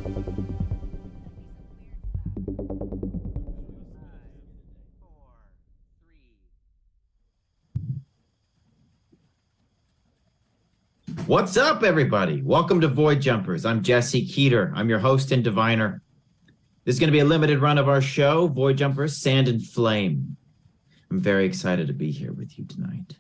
What's up, everybody? Welcome to Void Jumpers. I'm Jesse Keeter. I'm your host and diviner. This is going to be a limited run of our show, Void Jumpers, Sand and Flame. I'm very excited to be here with you tonight.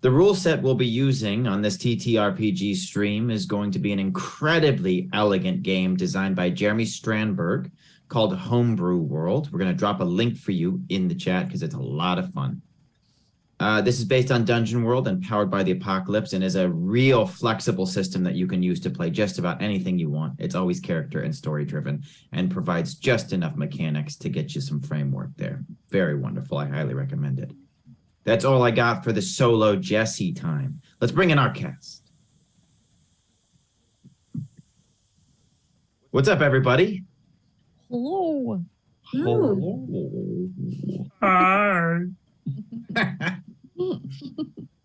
The rule set we'll be using on this TTRPG stream is going to be an incredibly elegant game designed by Jeremy Strandberg called Homebrew World. We're going to drop a link for you in the chat because it's a lot of fun. This is based on Dungeon World and powered by the Apocalypse and is a real flexible system that you can use to play just about anything you want. It's always character and story driven and provides just enough mechanics to get you some framework there. Very wonderful. I highly recommend it. That's all I got for the solo Jesse time. Let's bring in our cast. What's up, everybody? Hello. Hello. Hi.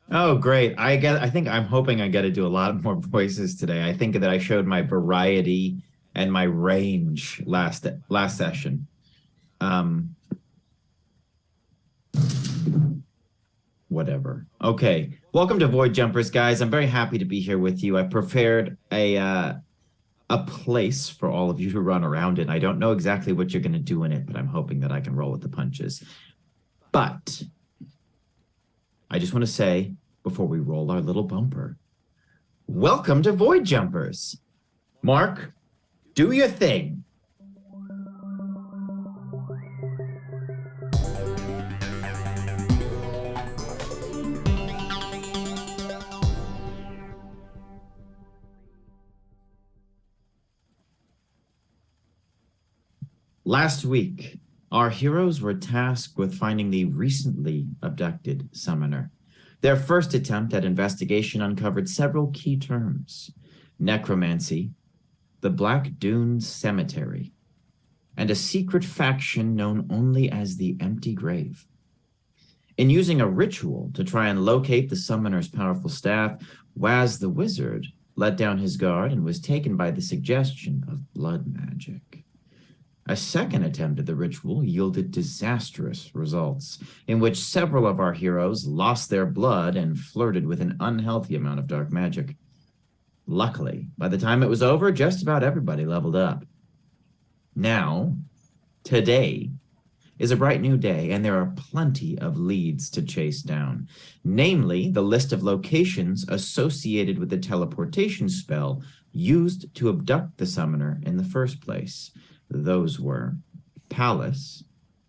Oh, great. I'm hoping I get to do a lot more voices today. I think that I showed my variety and my range last session. Whatever. Okay. Welcome to Void Jumpers, guys. I'm very happy to be here with you. I prepared a place for all of you to run around in. I don't know exactly what you're going to do in it, but I'm hoping that I can roll with the punches. But I just want to say, before we roll our little bumper, welcome to Void Jumpers. Mark, do your thing. Last week, our heroes were tasked with finding the recently abducted summoner. Their first attempt at investigation uncovered several key terms: necromancy, the Black Dunes Cemetery, and a secret faction known only as the Empty Grave. In using a ritual to try and locate the summoner's powerful staff, Waz the Wizard let down his guard and was taken by the suggestion of blood magic. A second attempt at the ritual yielded disastrous results, in which several of our heroes lost their blood and flirted with an unhealthy amount of dark magic. Luckily, by the time it was over, just about everybody leveled up. Now, today, is a bright new day, and there are plenty of leads to chase down. Namely, the list of locations associated with the teleportation spell used to abduct the summoner in the first place. Those were palace,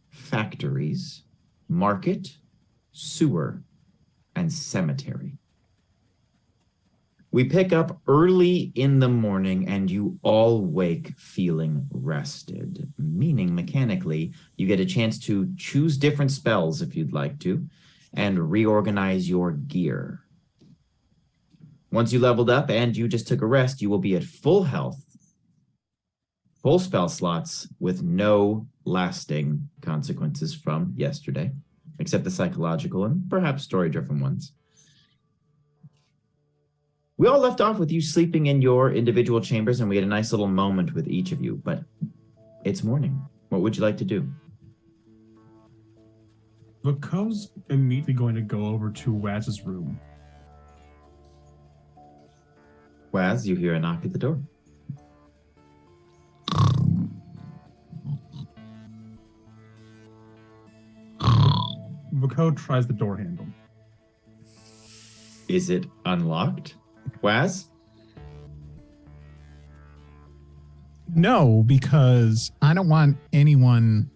factories, market, sewer, and cemetery. We pick up early in the morning and you all wake feeling rested, meaning mechanically you get a chance to choose different spells if you'd like to and reorganize your gear. Once you leveled up and you just took a rest, you will be at full health, full spell slots with no lasting consequences from yesterday, except the psychological and perhaps story-driven ones. We all left off with you sleeping in your individual chambers, and we had a nice little moment with each of you, but it's morning. What would you like to do? Vako's immediately going to go over to Waz's room. Waz, you hear a knock at the door. Vako tries the door handle. Is it unlocked? Waz? No, because I don't want anyone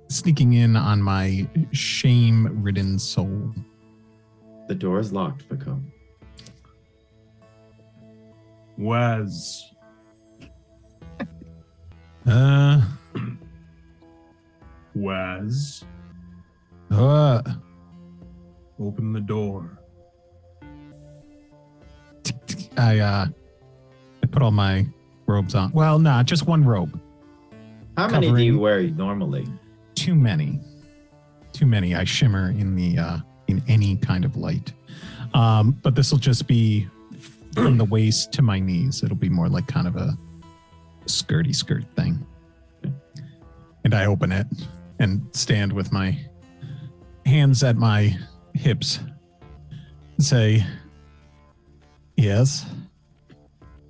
sneaking in on my shame-ridden soul. The door is locked, Vako. Waz. Waz. Open the door. I put all my robes on. Well, nah, just one robe. How many do you wear normally? Too many. I shimmer in the in any kind of light. But this will just be from the waist to my knees. It'll be more like kind of a skirty skirt thing. And I open it and stand with my hands at my hips and say, yes.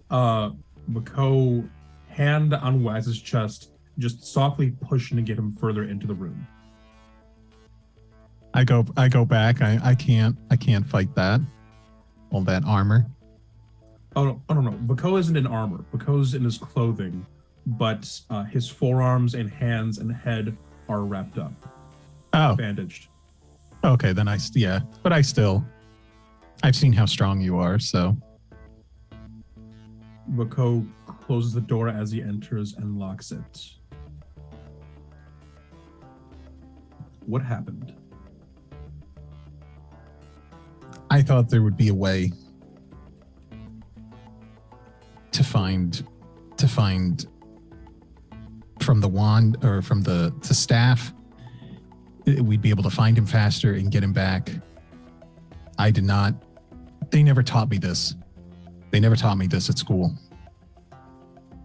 Mako, hand on Waz's chest, just softly pushing to get him further into the room. I go back. I can't fight that. All that armor. Oh no. Mako isn't in armor. Mako's in his clothing, but his forearms and hands and head are wrapped up. Oh, Bandaged. okay. Then but I've seen how strong you are, so. Mako closes the door as he enters and locks it. What happened? I thought there would be a way to find from the wand or from the staff, we'd be able to find him faster and get him back. I did not. They never taught me this. They never taught me this at school.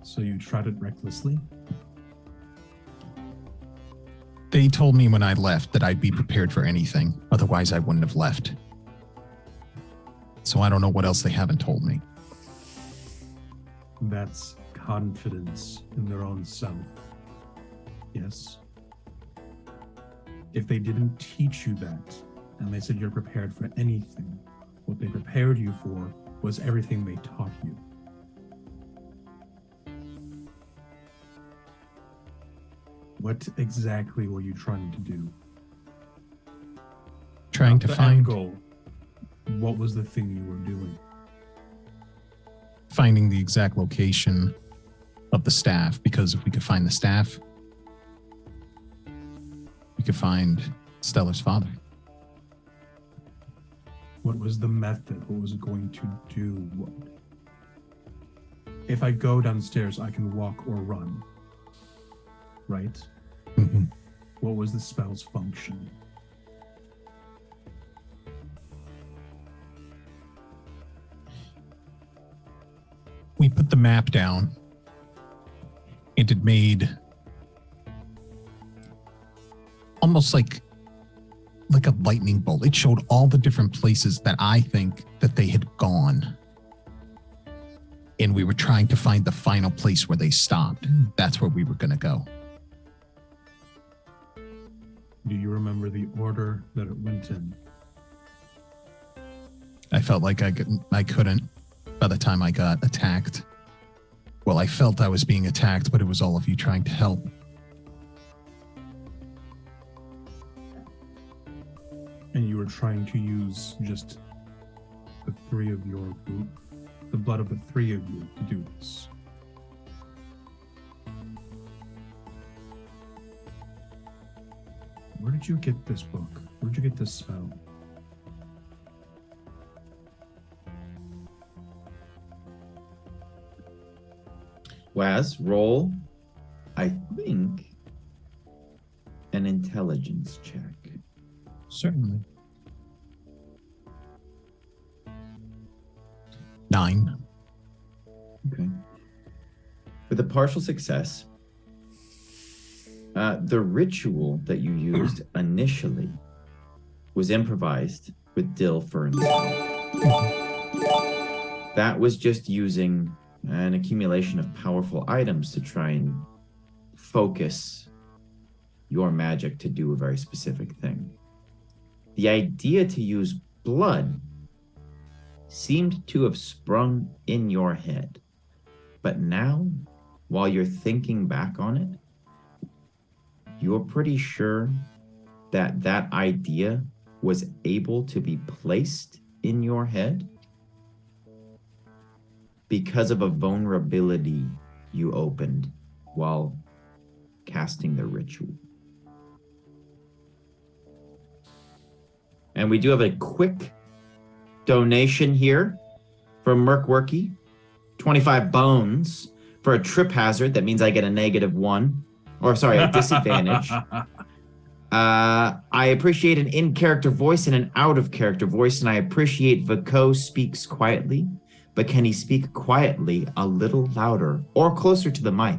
So you tried it recklessly? They told me when I left that I'd be prepared for anything. Otherwise, I wouldn't have left. So I don't know what else they haven't told me. That's confidence in their own self. Yes. If they didn't teach you that, and they said you're prepared for anything, what they prepared you for was everything they taught you. What exactly were you trying to do? Trying to The find end goal. What was the thing you were doing? finding the exact location of the staff, because if we could find the staff, we could find Stellar's father. What was the method? What was it going to do? If I go downstairs, I can walk or run. Right? Mm-hmm. What was the spell's function? We put the map down and it made almost like a lightning bolt. It showed all the different places that I think that they had gone. And we were trying to find the final place where they stopped. That's where we were going to go. Do you remember the order that it went in? I felt like I couldn't by the time I got attacked. Well, I felt I was being attacked, but it was all of you trying to help. And you were trying to use just the three of your group, the blood of the three of you to do this. Where did you get this book? Where did you get this spell? Waz, roll, I think, an intelligence check. Certainly. 9. Okay. With a partial success, the ritual that you used initially was improvised with Dill Fern. That was just using an accumulation of powerful items to try and focus your magic to do a very specific thing. The idea to use blood seemed to have sprung in your head. But now, while you're thinking back on it, you're pretty sure that that idea was able to be placed in your head because of a vulnerability you opened while casting the ritual. And we do have a quick donation here from Merkworky. 25 bones for a trip hazard. That means I get a -1. Or sorry, a disadvantage. I appreciate an in-character voice and an out-of-character voice, and I appreciate Vico speaks quietly. but can he speak quietly a little louder or closer to the mic?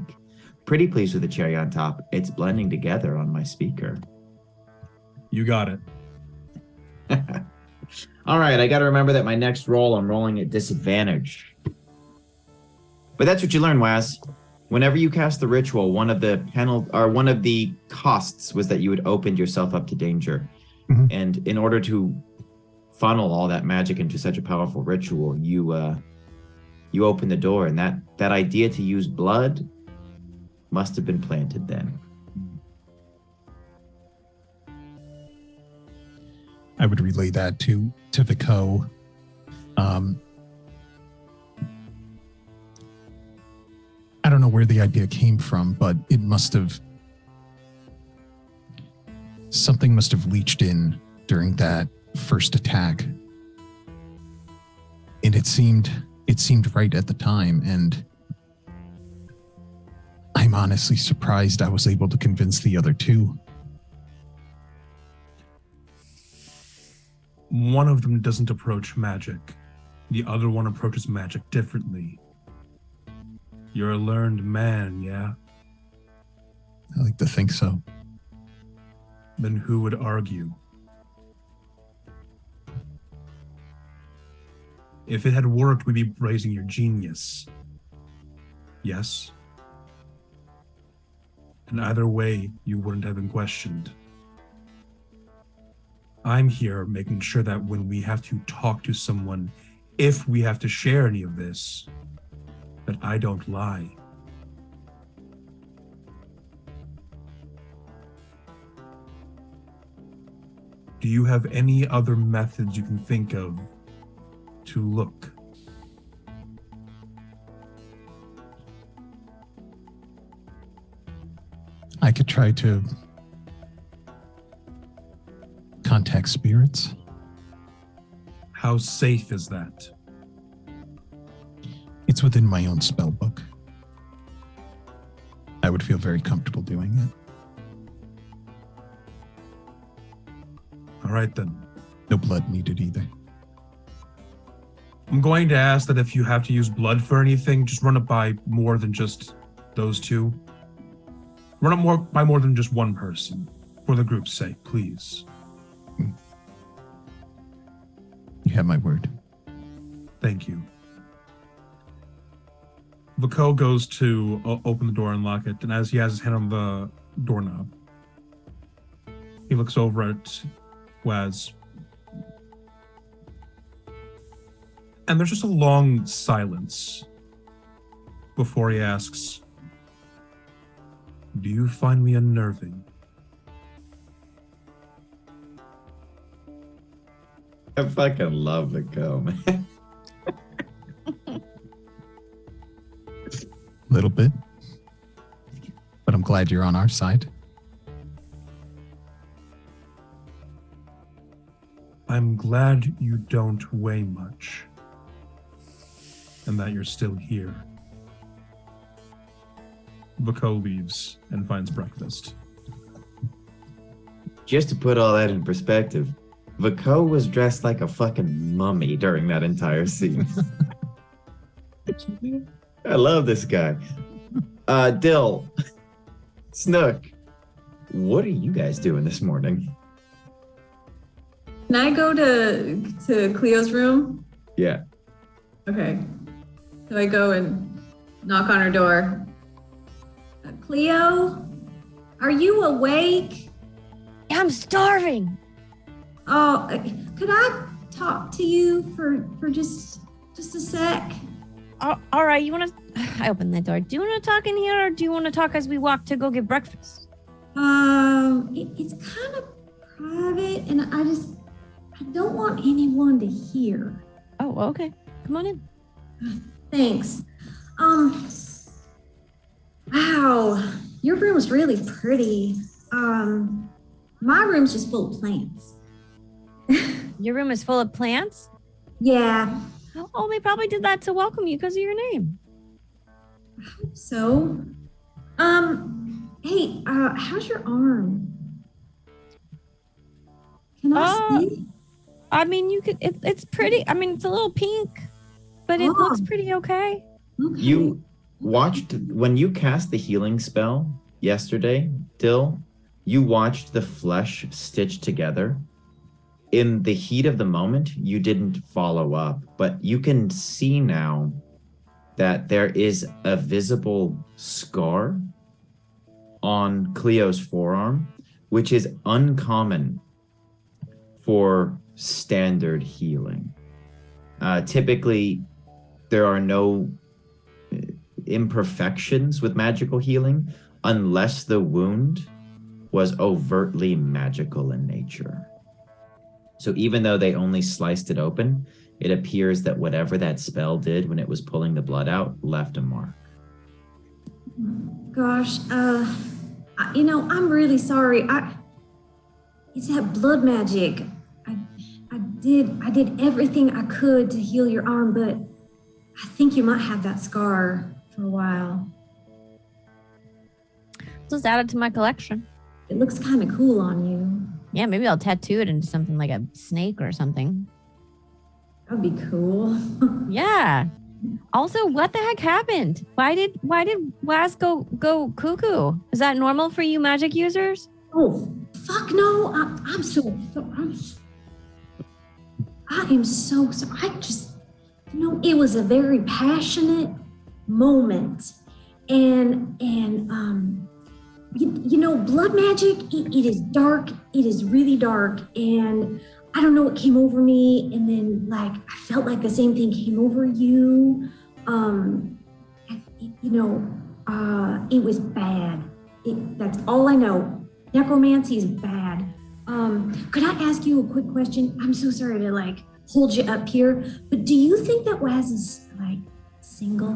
Pretty pleased with the cherry on top. It's blending together on my speaker. You got it. All right, I got to remember that my next roll, I'm rolling at disadvantage. But that's what you learn, Waz. Whenever you cast the ritual, one of the costs was that you had opened yourself up to danger. Mhm. And in order to funnel all that magic into such a powerful ritual, you open the door, and that idea to use blood must have been planted then. I would relay that to Vico. I don't know where the idea came from, but something must have leached in during that first attack. And it seemed right at the time, and I'm honestly surprised I was able to convince the other two. One of them doesn't approach magic. The other one approaches magic differently. You're a learned man, yeah? I like to think so. Then who would argue? If it had worked, we'd be praising your genius. Yes? And either way, you wouldn't have been questioned. I'm here making sure that when we have to talk to someone, if we have to share any of this, that I don't lie. Do you have any other methods you can think of to look? I could try to contact spirits. How safe is that? It's within my own spell book. I would feel very comfortable doing it. All right then. No blood needed either. I'm going to ask that if you have to use blood for anything, just run it by more than just those two. Run it by more than just one person, for the group's sake, please. You have my word. Thank you. Vico goes to open the door and lock it, and as he has his hand on the doorknob, he looks over at Waz. And there's just a long silence before he asks, "Do you find me unnerving?" I fucking love the go, man. A little bit. But I'm glad you're on our side. I'm glad you don't weigh much, and that you're still here. Vico leaves and finds breakfast. Just to put all that in perspective, Vico was dressed like a fucking mummy during that entire scene. I love this guy. Dill, Snook, what are you guys doing this morning? Can I go to Cleo's room? Yeah. Okay. So I go and knock on her door. Cleo, are you awake? I'm starving. Oh, could I talk to you for just a sec? All right, you want to... I open the door. Do you want to talk in here, or do you want to talk as we walk to go get breakfast? It's kind of private, and I don't want anyone to hear. Oh, okay. Come on in. Thanks. Wow, your room's really pretty. My room's just full of plants. Your room is full of plants? Yeah, Oh, they probably did that to welcome you because of your name. I hope so. Hey, how's your arm? Can I see? I mean, you could... it's pretty. I mean, it's a little pink. but it looks Oh. pretty okay. Okay. You watched when you cast the healing spell yesterday, Dill, you watched the flesh stitch together. In the heat of the moment, you didn't follow up, but you can see now that there is a visible scar on Cleo's forearm, which is uncommon for standard healing. Typically, there are no imperfections with magical healing unless the wound was overtly magical in nature. So even though they only sliced it open, it appears that whatever that spell did when it was pulling the blood out left a mark. Gosh, I'm really sorry. It's that blood magic. I did everything I could to heal your arm, but I think you might have that scar for a while. Just add it to my collection. It looks kind of cool on you. Yeah, maybe I'll tattoo it into something like a snake or something. That'd be cool. Yeah. Also, what the heck happened? Why did Was go cuckoo? Is that normal for you magic users? Oh, fuck no. I am so sorry. It was a very passionate moment. And blood magic, it is dark. It is really dark. And I don't know what came over me. And then I felt like the same thing came over you. It was bad. That's all I know. Necromancy is bad. Could I ask you a quick question? I'm so sorry to hold you up here, but do you think that Waz is single?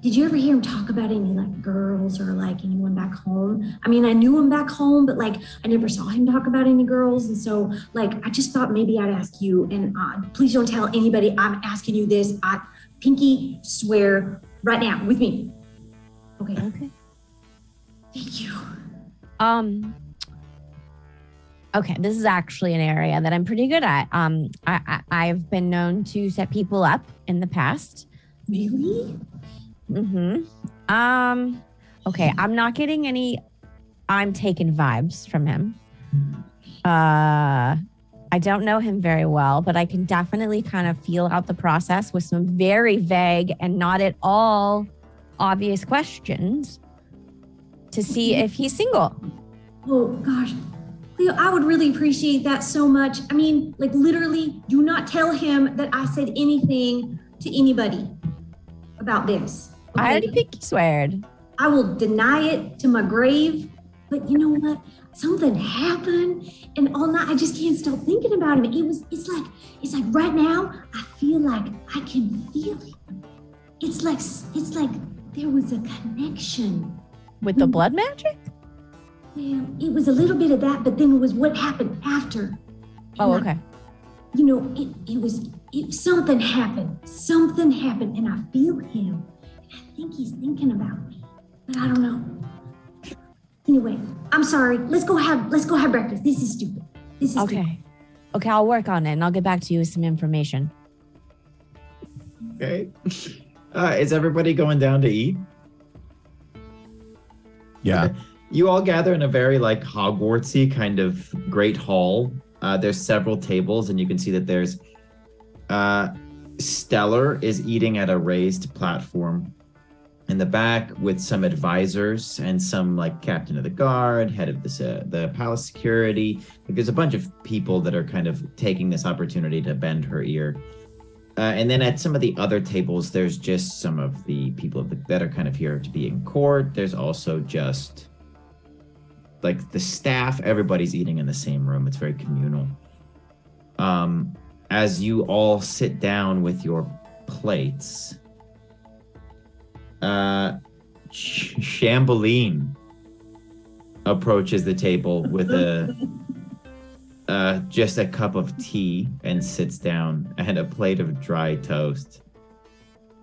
Did you ever hear him talk about any girls or anyone back home? I mean, I knew him back home, but I never saw him talk about any girls. And so I just thought maybe I'd ask you, and please don't tell anybody I'm asking you this. I pinky swear right now with me. Okay. Thank you. Okay, this is actually an area that I'm pretty good at. I've been known to set people up in the past. Really? Mm-hmm. Okay, I'm not getting any I'm taking vibes from him. I don't know him very well, but I can definitely kind of feel out the process with some very vague and not at all obvious questions to see if he's single. Oh, gosh. Cleo, I would really appreciate that so much. I mean, literally, do not tell him that I said anything to anybody about this. Okay? I already pinky sweared. I will deny it to my grave. But you know what? Something happened, and all night I just can't stop thinking about him. It's like right now I feel like I can feel him. It's like there was a connection. With the blood magic? Well, it was a little bit of that, but then it was what happened after. Oh, And okay. it was something happened. Something happened, and I feel him. And I think he's thinking about me, but I don't know. Anyway, I'm sorry. Let's go have breakfast. This is stupid. Okay. Okay, I'll work on it and I'll get back to you with some information. Okay. Is everybody going down to eat? Yeah. Okay. You all gather in a very Hogwartsy kind of great hall. There's several tables, and you can see that there's Stellar is eating at a raised platform in the back with some advisors and some captain of the guard, head of the palace security. There's a bunch of people that are kind of taking this opportunity to bend her ear. And then at some of the other tables, there's just some of the people that are kind of here to be in court. There's also just the staff. Everybody's eating in the same room. It's very communal. As you all sit down with your plates, Chambeline approaches the table with just a cup of tea and sits down and a plate of dry toast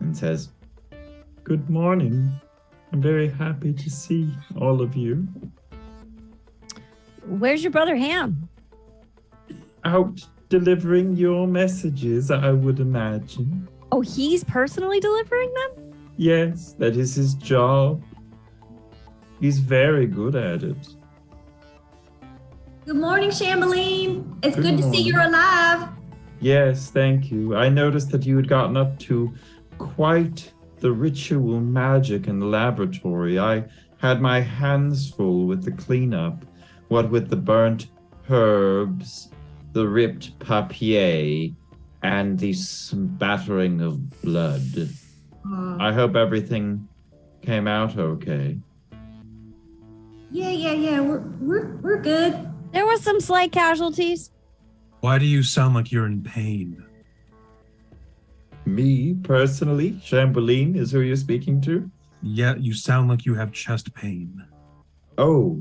and says, "Good morning. I'm very happy to see all of you. Where's your brother Ham? Out delivering your messages, I would imagine." Oh, he's personally delivering them? Yes, that is his job. He's very good at it. Good morning, Chamberlain. It's Good good to see morning. you're alive. Yes, thank you. I noticed that you had gotten up to quite the ritual magic in the laboratory. I had my hands full with the cleanup, what with the burnt herbs, the ripped papier, and the spattering of blood. I hope everything came out okay. Yeah. We're good. There was some slight casualties. Why do you sound like you're in pain? Me, personally, Chamberlain is who you're speaking to? Yeah, you sound like you have chest pain. Oh,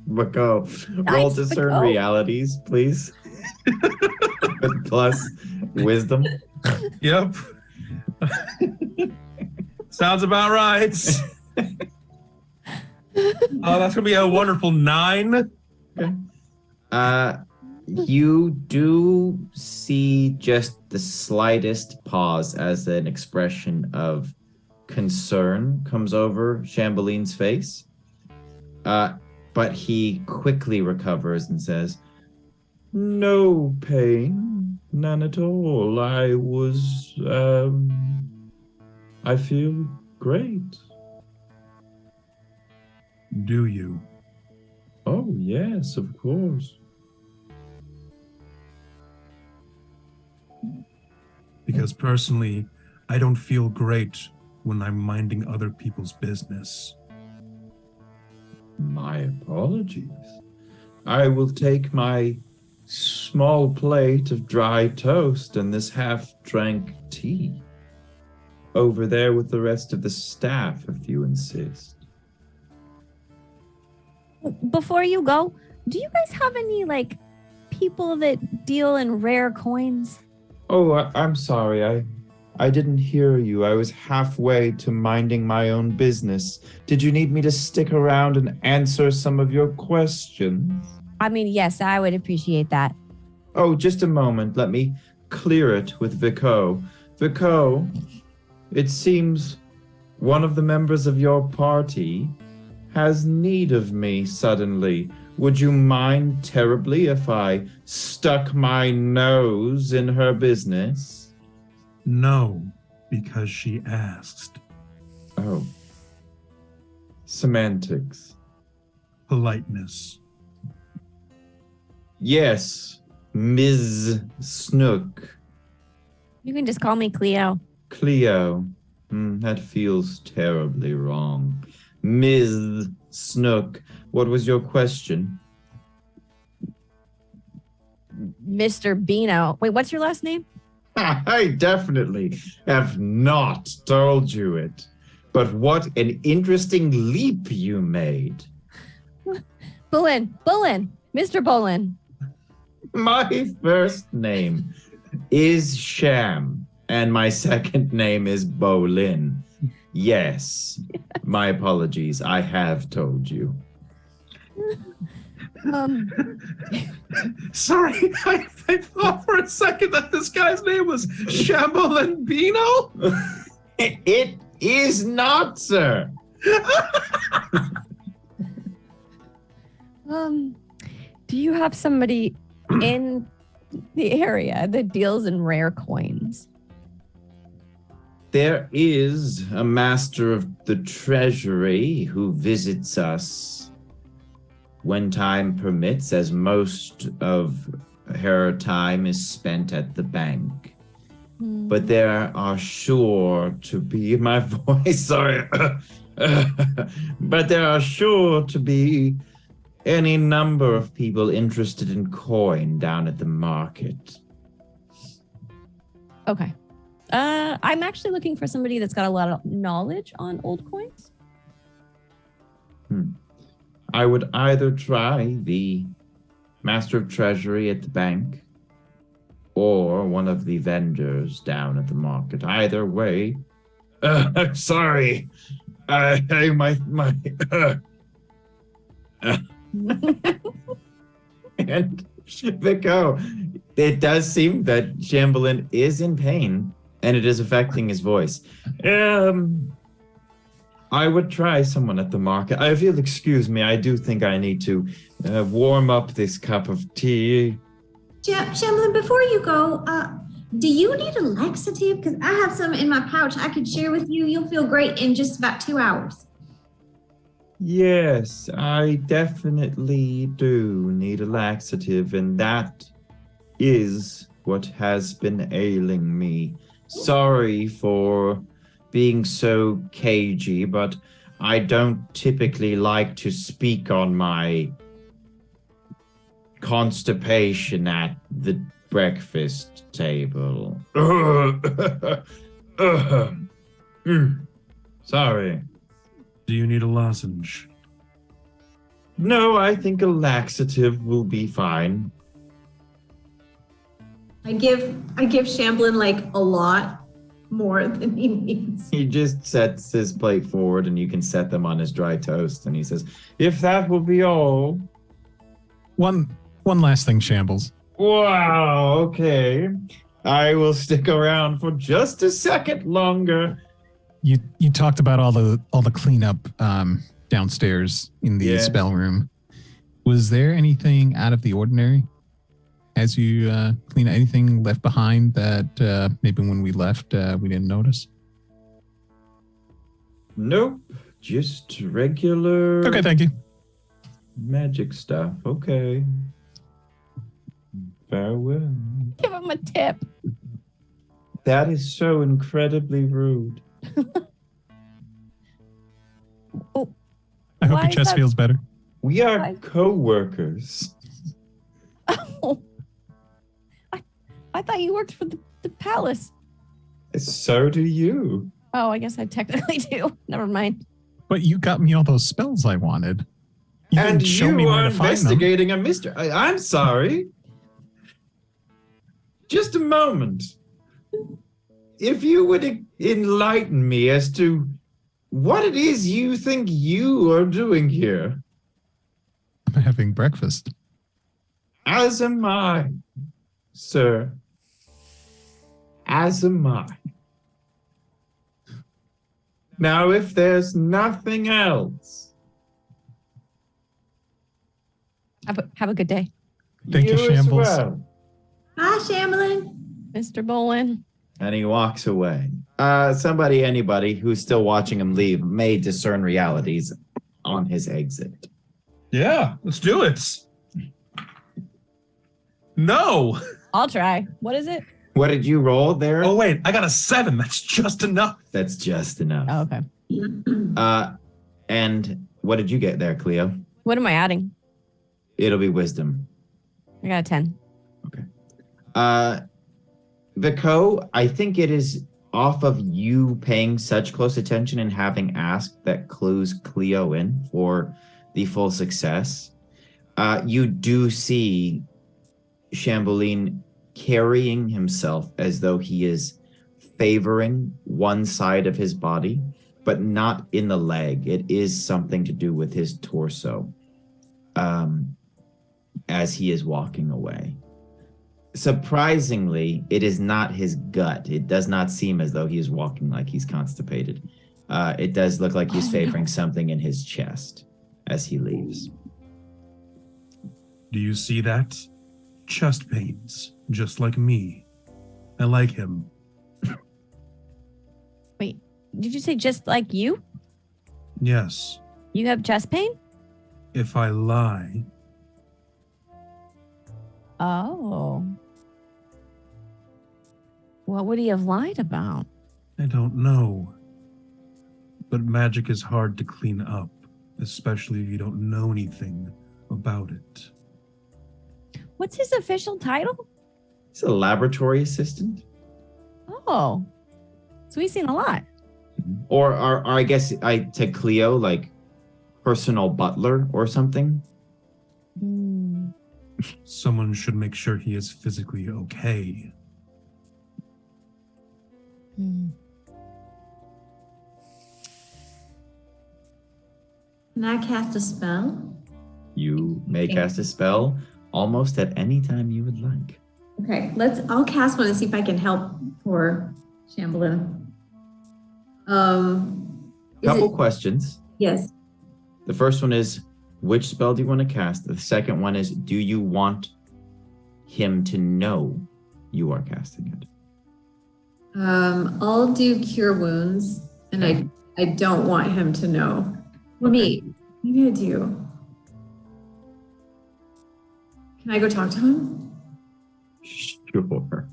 Mako, roll Nice, discern Mako. realities, please. Plus wisdom. Yep. Sounds about right. Oh, that's gonna be a wonderful 9. You do see just the slightest pause as an expression of concern comes over Chamberlain's face. But he quickly recovers and says, "No pain, none at all. I feel great." Do you? Oh, yes, of course. Because personally, I don't feel great when I'm minding other people's business. My apologies. I will take my small plate of dry toast and this half-drank tea over there with the rest of the staff, if you insist. Before you go, do you guys have any like people that deal in rare coins? Oh, I'm sorry. I didn't hear you. I was halfway to minding my own business. Did you need me to stick around and answer some of your questions? I mean, yes, I would appreciate that. Oh, just a moment. Let me clear it with Vico. Vico, it seems one of the members of your party has need of me suddenly. Would you mind terribly if I stuck my nose in her business? No, because she asked. Oh. Semantics. Politeness. Yes, Ms. Snook. You can just call me Cleo. Cleo. That feels terribly wrong. Ms. Snook, what was your question? Mr. Beano. Wait, what's your last name? I definitely have not told you it. But what an interesting leap you made. Bullen. Mr. Bullen. My first name is Sham, and my second name is Bolin. Yes, my apologies. I have told you. Sorry, I thought for a second that this guy's name was Chamberlain Beano. It is not, sir. Do you have somebody in the area that deals in rare coins? There is a master of the treasury who visits us when time permits, as most of her time is spent at the bank. But there are sure to be, my voice, sorry. But there are sure to be any number of people interested in coin down at the market. Okay. I'm actually looking for somebody that's got a lot of knowledge on old coins. I would either try the Master of Treasury at the bank or one of the vendors down at the market. Either way. Sorry. And Vico, It does seem that Chamberlain is in pain, and it is affecting his voice. I would try someone at the market. If you'll excuse me, I do think I need to warm up this cup of tea. Chamberlain, before you go, do you need a laxative? Because I have some in my pouch I could share with you. You'll feel great in just about 2 hours. Yes, I definitely do need a laxative, and that is what has been ailing me. Sorry for being so cagey, but I don't typically like to speak on my constipation at the breakfast table. Sorry. Do you need a lozenge? No, I think a laxative will be fine. I give Chamberlain like a lot more than he needs. He just sets his plate forward and you can set them on his dry toast. And he says, if that will be all. One last thing, Shambles. Wow, okay. I will stick around for just a second longer. You talked about all the cleanup downstairs in the Yeah. spell room. Was there anything out of the ordinary as you clean anything left behind that maybe when we left we didn't notice? Nope, just regular Okay, thank you. magic stuff. Okay. Farewell. Give him a tip. That is so incredibly rude. I hope Why your is chest that- feels better. We are Why? co-workers. Oh. I thought you worked for the palace. So do you. Oh, I guess I technically do. Never mind. But you got me all those spells I wanted. You And didn't show me you where are to find them. investigating a mystery. I'm sorry. Just a moment. If you would enlighten me as to what it is you think you are doing here, I'm having breakfast. as am I, sir. As am I. Now, if there's nothing else, Have a good day, Thank you, as Shambles. well. Hi, Chamberlain. Mr. Bolin. And he walks away. Anybody who's still watching him leave may discern realities on his exit. Yeah, let's do it. No. I'll try. What is it? What did you roll there? Oh wait, I got a 7. That's just enough. That's just enough. Oh, okay. And what did you get there, Cleo? What am I adding? It'll be wisdom. I got a 10. Vico, I think it is off of you paying such close attention and having asked that clues Cleo in for the full success. You do see Chamberlain carrying himself as though he is favoring one side of his body, but not in the leg. It is something to do with his torso as he is walking away. Surprisingly, it is not his gut. It does not seem as though he is walking like he's constipated. It does look like he's favoring something in his chest as he leaves. Do you see that? Chest pains, just like me. I like him. Wait, did you say just like you? Yes. You have chest pain? If I lie, Oh. What would he have lied about? I don't know. But magic is hard to clean up, especially if you don't know anything about it. What's his official title? He's a laboratory assistant. Oh. So he's seen a lot. Or I guess to Cleo, like personal butler or something. Hmm. Someone should make sure he is physically okay. Hmm. Can I cast a spell? You may cast a spell almost at any time you would like. Okay, I'll cast one and see if I can help poor Shambling. Couple questions. Yes. The first one is, which spell do you want to cast? The second one is, do you want him to know you are casting it? I'll do cure wounds, and I don't want him to know. Well, Okay. maybe I do. Can I go talk to him? Sure.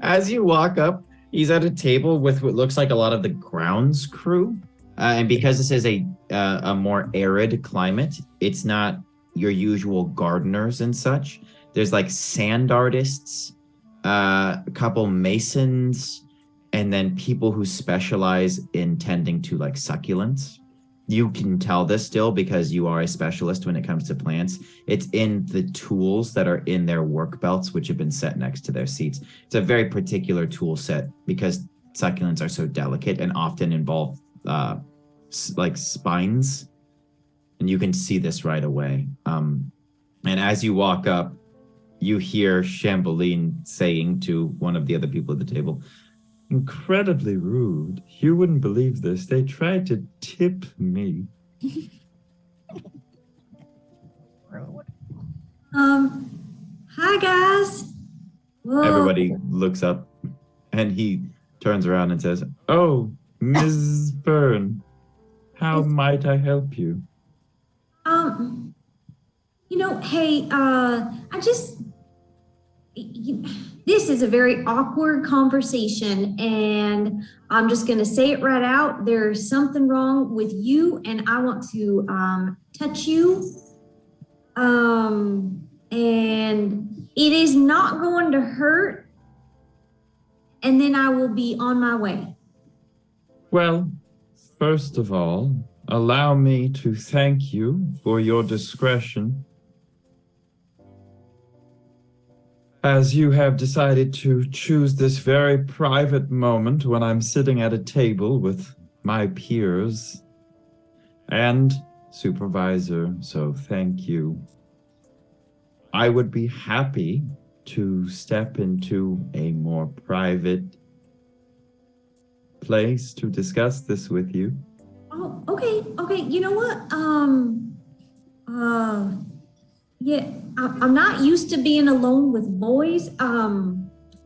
As you walk up, he's at a table with what looks like a lot of the grounds crew. And because this is a more arid climate, it's not your usual gardeners and such. There's like sand artists, a couple masons, and then people who specialize in tending to like succulents. You can tell this still because you are a specialist when it comes to plants. It's in the tools that are in their work belts, which have been set next to their seats. It's a very particular tool set because succulents are so delicate and often involve like spines. And you can see this right away. And as you walk up, you hear Chamberlain saying to one of the other people at the table, "Incredibly rude. You wouldn't believe this. They tried to tip me." Hi guys. Whoa. Everybody looks up and he turns around and says, "Oh, Mrs. Byrne, how might I help you?" Hey, this is a very awkward conversation, and I'm just going to say it right out. There's something wrong with you, and I want to touch you. And it is not going to hurt, and then I will be on my way. Well, first of all, allow me to thank you for your discretion, as you have decided to choose this very private moment when I'm sitting at a table with my peers and supervisor, so thank you. I would be happy to step into a more private place to discuss this with you. Oh, okay. You know what? Yeah, I'm not used to being alone with boys.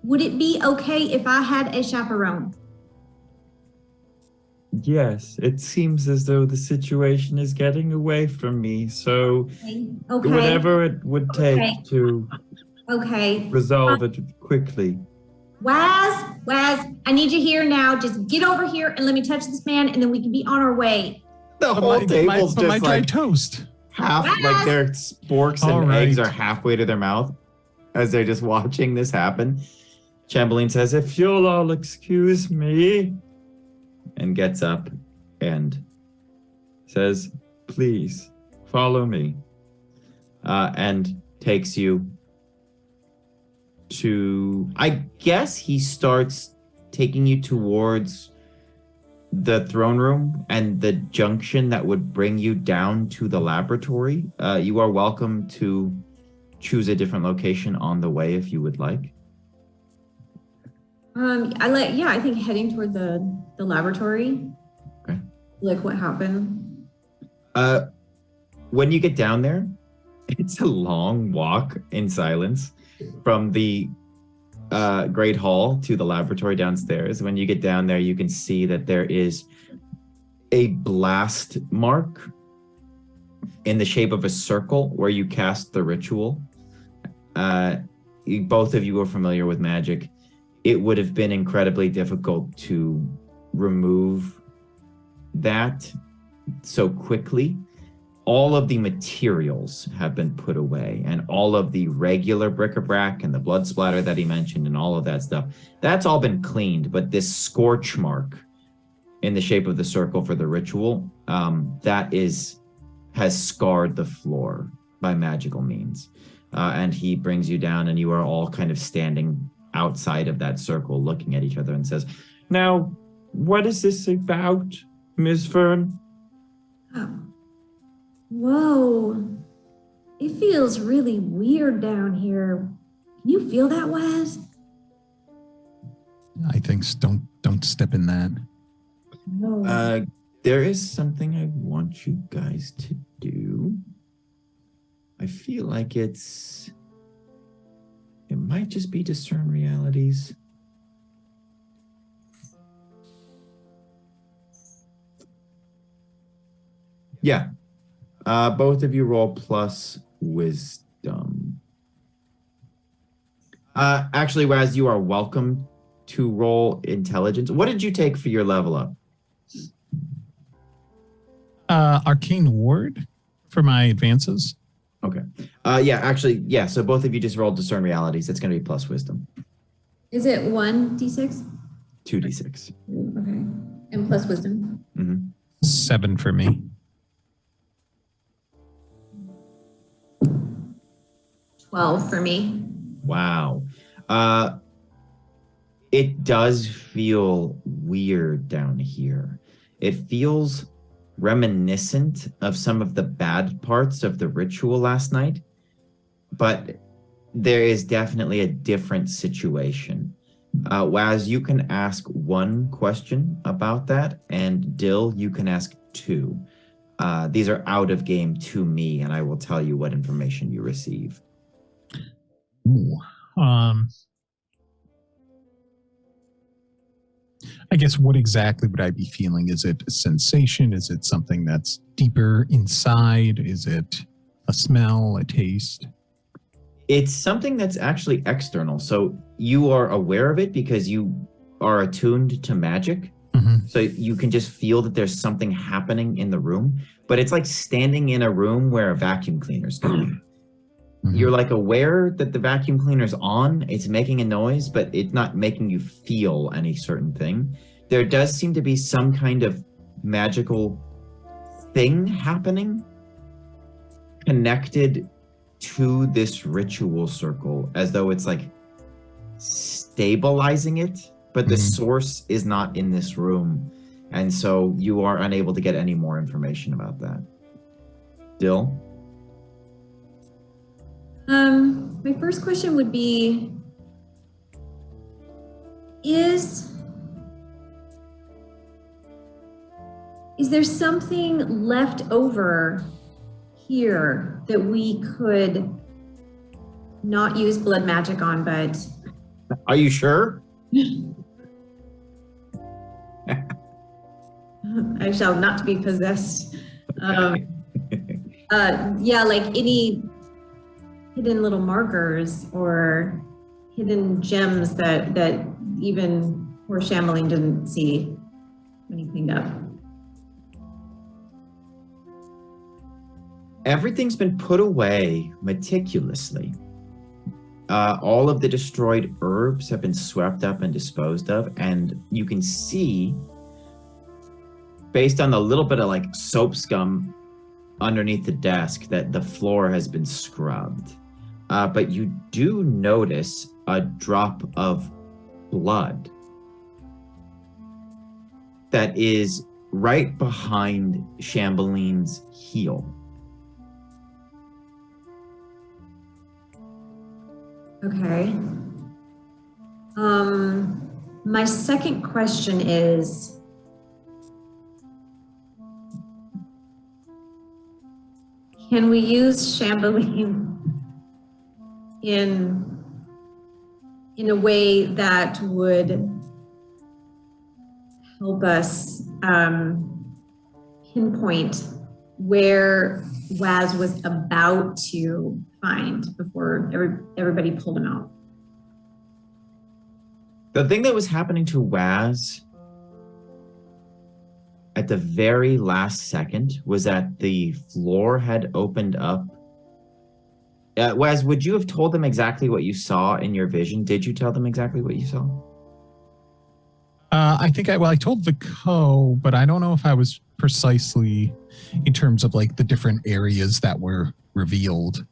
Would it be okay if I had a chaperone? Yes, it seems as though the situation is getting away from me, so Okay. whatever it would take Okay. to Okay. resolve it quickly. Waz, I need you here now. Just get over here and let me touch this man, and then we can be on our way. The whole table's but my just dry like toast. half, like their sporks All and eggs right. are halfway to their mouth as they're just watching this happen. Chamberlain says, "If you'll all excuse me," and gets up and says, "Please follow me," and takes you to, I guess he starts taking you towards the throne room and the junction that would bring you down to the laboratory. You are welcome to choose a different location on the way if you would like. I think heading toward the laboratory. Okay. Like what happened? When you get down there, it's a long walk in silence from the Great Hall to the laboratory downstairs. When you get down there, you can see that there is a blast mark in the shape of a circle where you cast the ritual. Both of you are familiar with magic. It would have been incredibly difficult to remove that so quickly. All of the materials have been put away, and all of the regular bric-a-brac and the blood splatter that he mentioned and all of that stuff, that's all been cleaned. But this scorch mark in the shape of the circle for the ritual, has scarred the floor by magical means. And he brings you down, and you are all kind of standing outside of that circle looking at each other and says, "Now, what is this about, Ms. Fern?" Oh. Whoa. It feels really weird down here. You feel that, Waz? I think don't step in that. No. There is something I want you guys to do. I feel like it might just be discern realities. Yeah. Both of you roll plus wisdom. Actually, Waz, you are welcome to roll intelligence. What did you take for your level up? Arcane Ward for my advances. Okay. Yeah, so both of you just rolled discern realities. It's going to be plus wisdom. Is it 1d6? 2d6. Okay. And plus wisdom. 7 for me. 12 for me. Wow. It does feel weird down here. It feels reminiscent of some of the bad parts of the ritual last night, but there is definitely a different situation. Waz, you can ask one question about that, and Dill, you can ask two. These are out of game to me, and I will tell you what information you receive. Ooh. I guess what exactly would I be feeling? Is it a sensation? Is it something that's deeper inside? Is it a smell, a taste? It's something that's actually external. So you are aware of it because you are attuned to magic. Mm-hmm. So you can just feel that there's something happening in the room, but it's like standing in a room where a vacuum cleaner's going. Mm-hmm. You're like aware that the vacuum cleaner's on, it's making a noise, but it's not making you feel any certain thing. There does seem to be some kind of magical thing happening connected to this ritual circle, as though it's like stabilizing it, but the source is not in this room. And so you are unable to get any more information about that. Dill? My first question would be, is there something left over here that we could not use blood magic on, but Are you sure? I shall not be possessed. Yeah, like any hidden little markers or hidden gems that even poor Shambling didn't see when he cleaned up. Everything's been put away meticulously. All of the destroyed herbs have been swept up and disposed of, and you can see, based on the little bit of like soap scum underneath the desk, that the floor has been scrubbed. But you do notice a drop of blood that is right behind Shamboline's heel. Okay. My second question is, can we use Shambling in a way that would help us pinpoint where Waz was about to find before everybody pulled him out? The thing that was happening to Waz at the very last second was that the floor had opened up. Waz, would you have told them exactly what you saw in your vision? Did you tell them exactly what you saw? I think I told Vico, but I don't know if I was precisely in terms of like the different areas that were revealed.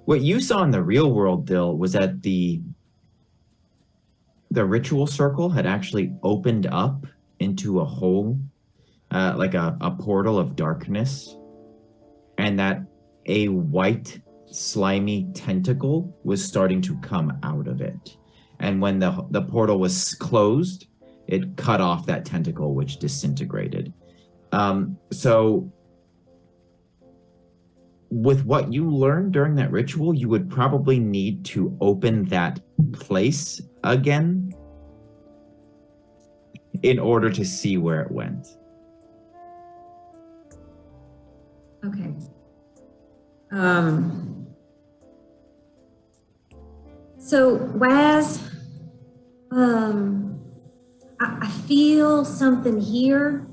What you saw in the real world, Dill, was that the ritual circle had actually opened up into a hole, like a portal of darkness, and that a white slimy tentacle was starting to come out of it. And when the portal was closed, it cut off that tentacle, which disintegrated. So with what you learned during that ritual, you would probably need to open that place again in order to see where it went. Okay. So Waz, I feel something here,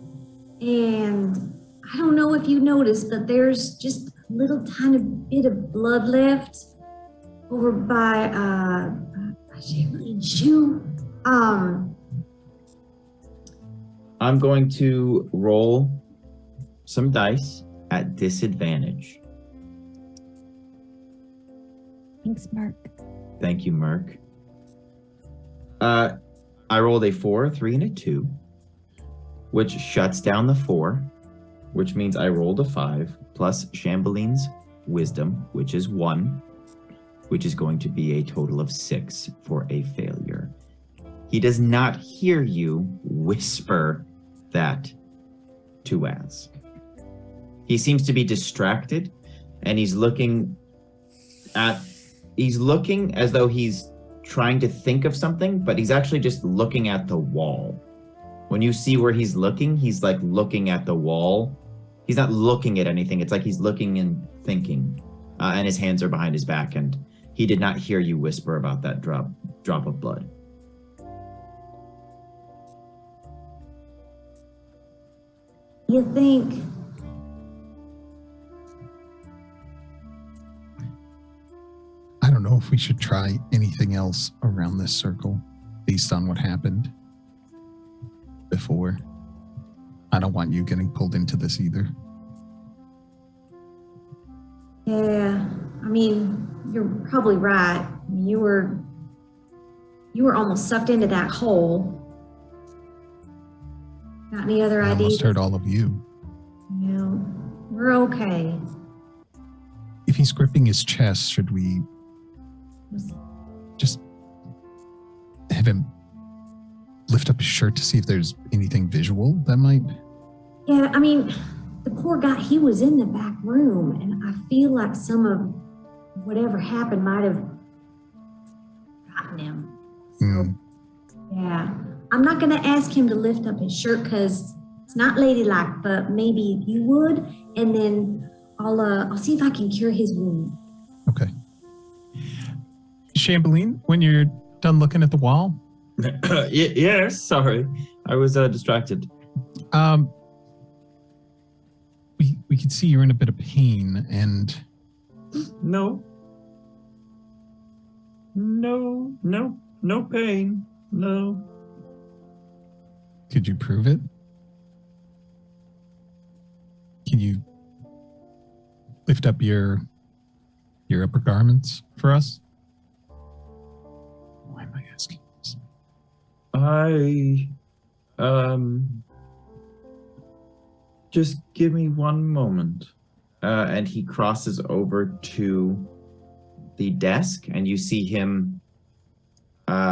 and I don't know if you noticed, but there's just a little tiny bit of blood left over by Shamblin's shoe. I'm going to roll some dice at disadvantage. Thanks, Mark. Thank you, Merc. I rolled a 4, a 3, and a 2, which shuts down the 4, which means I rolled a 5, plus Shamblin's wisdom, which is 1, which is going to be a total of 6 for a failure. He does not hear you whisper that to Waz. He seems to be distracted, and he's looking as though he's trying to think of something, but he's actually just looking at the wall. When you see where he's like looking at the wall. He's not looking at anything. It's like he's looking and thinking, and his hands are behind his back, and he did not hear you whisper about that drop of blood. You think? I don't know if we should try anything else around this circle based on what happened before. I don't want you getting pulled into this either. Yeah, I mean, you're probably right. I mean, you were almost sucked into that hole. Got any other I ideas? almost hurt all of you. No, we're okay. If he's gripping his chest, should we just have him lift up his shirt to see if there's anything visual that might? Yeah, I mean, the poor guy, he was in the back room, and I feel like some of whatever happened might have gotten him. So, yeah. I'm not going to ask him to lift up his shirt because it's not ladylike, but maybe you would, and then I'll see if I can cure his wound. Okay. Shambling, when you're done looking at the wall, Yes, sorry. I was distracted. we can see you're in a bit of pain, and No pain. No. could you prove it? Can you lift up your upper garments for us? Why am I asking this? Just give me one moment. And he crosses over to the desk, and you see him.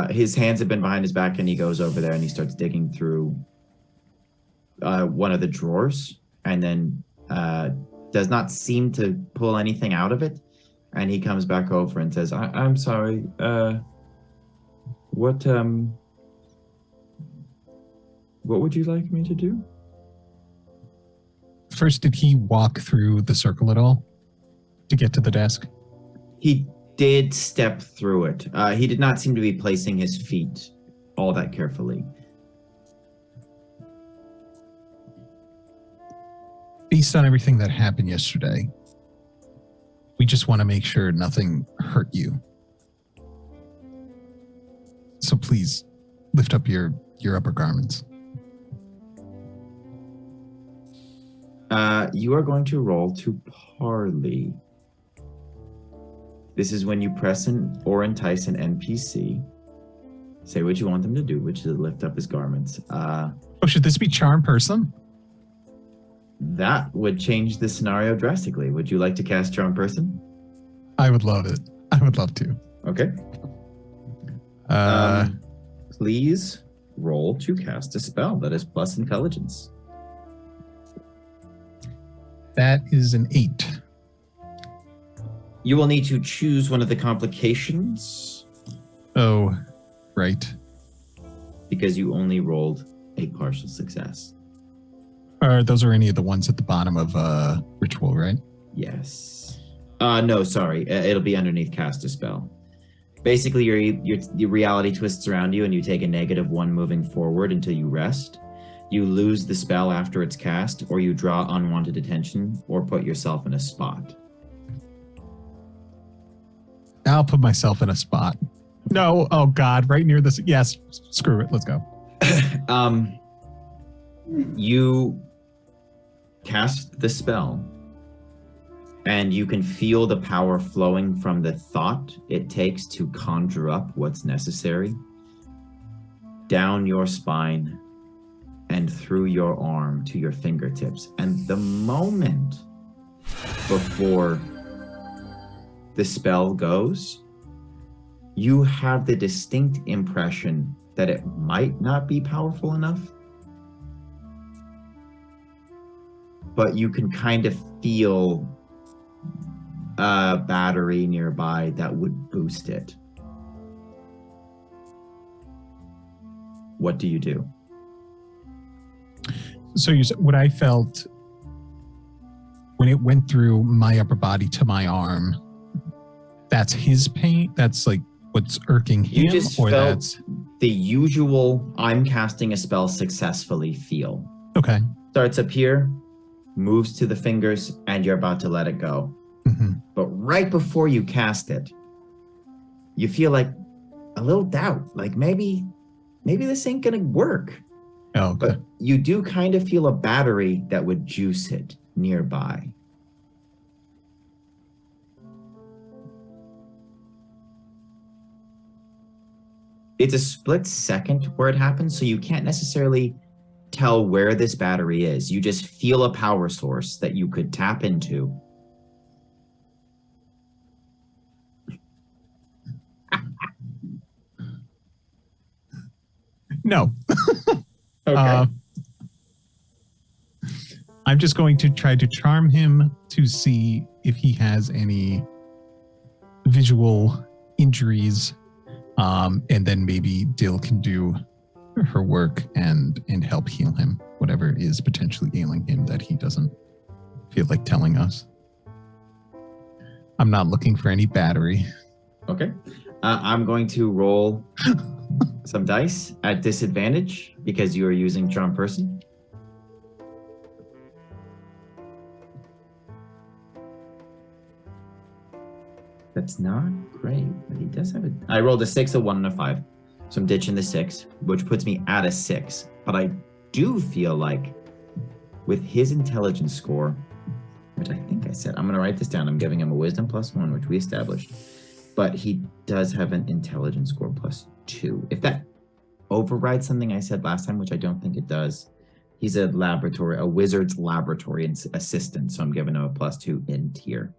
His hands have been behind his back, and he goes over there and he starts digging through one of the drawers, and then does not seem to pull anything out of it. And he comes back over and says, I'm sorry. What would you like me to do? First, did he walk through the circle at all to get to the desk? He did step through it. He did not seem to be placing his feet all that carefully. Based on everything that happened yesterday, we just want to make sure nothing hurt you. So please lift up your upper garments. You are going to roll to parley. This is when you press or entice an NPC. Say what you want them to do, which is lift up his garments. Should this be charm person? That would change the scenario drastically. Would you like to cast Charm Person? I would love it. I would love to. Okay. Please roll to cast a spell that is plus intelligence. That is an 8. You will need to choose one of the complications Oh, right. because you only rolled a partial success. Those are any of the ones at the bottom of ritual, right? Yes. No, sorry. It'll be underneath cast a spell. Basically, your reality twists around you and you take a -1 moving forward until you rest. You lose the spell after it's cast, or you draw unwanted attention, or put yourself in a spot. I'll put myself in a spot. No, oh God, right near this. Yes, screw it. Let's go. You cast the spell, and you can feel the power flowing from the thought it takes to conjure up what's necessary down your spine and through your arm to your fingertips. And the moment before the spell goes, you have the distinct impression that it might not be powerful enough, but you can kind of feel a battery nearby that would boost it. What do you do? So you said what I felt when it went through my upper body to my arm, that's his pain? That's like what's irking him? You just or felt that's the usual I'm casting a spell successfully feel. okay. Starts up here, moves to the fingers, and you're about to let it go. Mm-hmm. But right before you cast it, you feel like a little doubt, like maybe this ain't gonna work. Oh, okay. But you do kind of feel a battery that would juice it nearby. It's a split second where it happens, so you can't necessarily tell where this battery is. You just feel a power source that you could tap into. No. Okay. I'm just going to try to charm him to see if he has any visual injuries. And then maybe Dill can do her work and help heal him, whatever is potentially ailing him that he doesn't feel like telling us. I'm not looking for any battery. Okay. I'm going to roll some dice at disadvantage because you are using Charm Person. That's not great, but he does have it. I rolled a 6, a 1, and a 5. So I'm ditching the 6, which puts me at a 6. But I do feel like with his intelligence score, which I think I said, I'm going to write this down. I'm giving him a wisdom +1, which we established. But he does have an intelligence score +2. If that overrides something I said last time, which I don't think it does, he's a wizard's laboratory assistant. So I'm giving him a +2 in tier.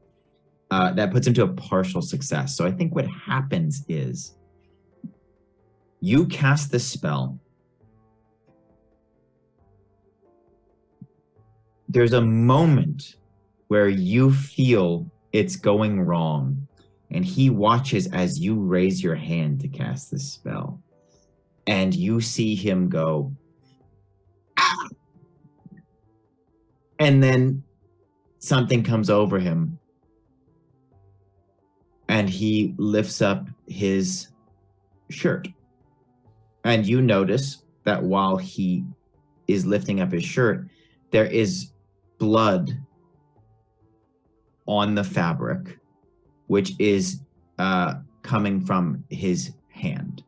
That puts him to a partial success. So I think what happens is you cast the spell. There's a moment where you feel it's going wrong, and he watches as you raise your hand to cast the spell, and you see him go, ah! And then something comes over him, and he lifts up his shirt. And you notice that while he is lifting up his shirt, there is blood on the fabric, which is coming from his hand.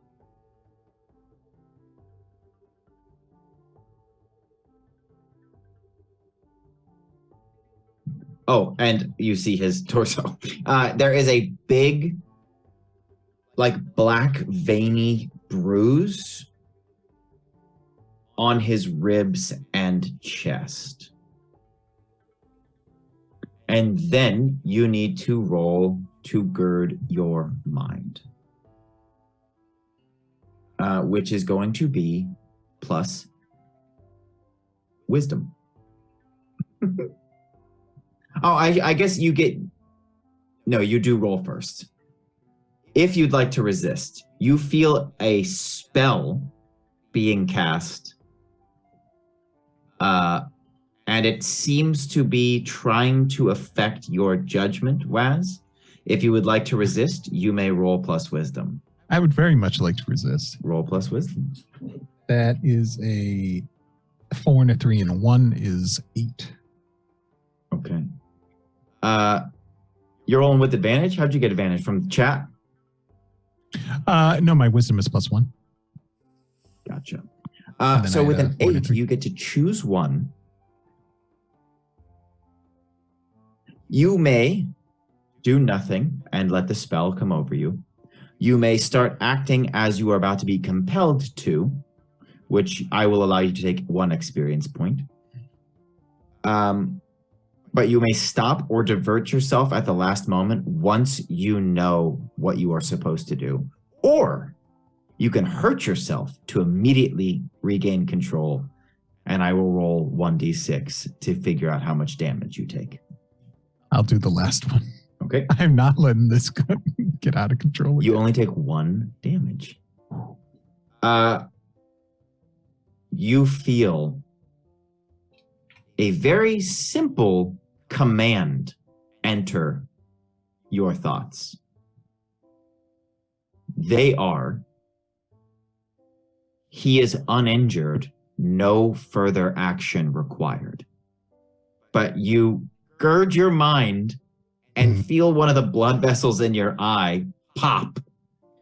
Oh, and you see his torso. There is a big, like, black veiny bruise on his ribs and chest. And then you need to roll to gird your mind, which is going to be plus wisdom. I guess you get... No, you do roll first. If you'd like to resist, you feel a spell being cast, and it seems to be trying to affect your judgment, Waz. If you would like to resist, you may roll plus wisdom. I would very much like to resist. Roll plus wisdom. That is a 4 and a 3 and a 1 is 8. Okay. You're rolling with advantage? How'd you get advantage? From the chat? No, my wisdom is +1. Gotcha. And then So I with had an a 4 and a 8, 3. you get to choose one. You may do nothing and let the spell come over you. You may start acting as you are about to be compelled to, which I will allow you to take 1 experience point. But you may stop or divert yourself at the last moment once you know what you are supposed to do. Or you can hurt yourself to immediately regain control, and I will roll 1d6 to figure out how much damage you take. I'll do the last one. Okay? I'm not letting this get out of control. You again. only take 1 damage. You feel a very simple command enter your thoughts. They are, he is uninjured, no further action required. But you gird your mind and feel one of the blood vessels in your eye pop,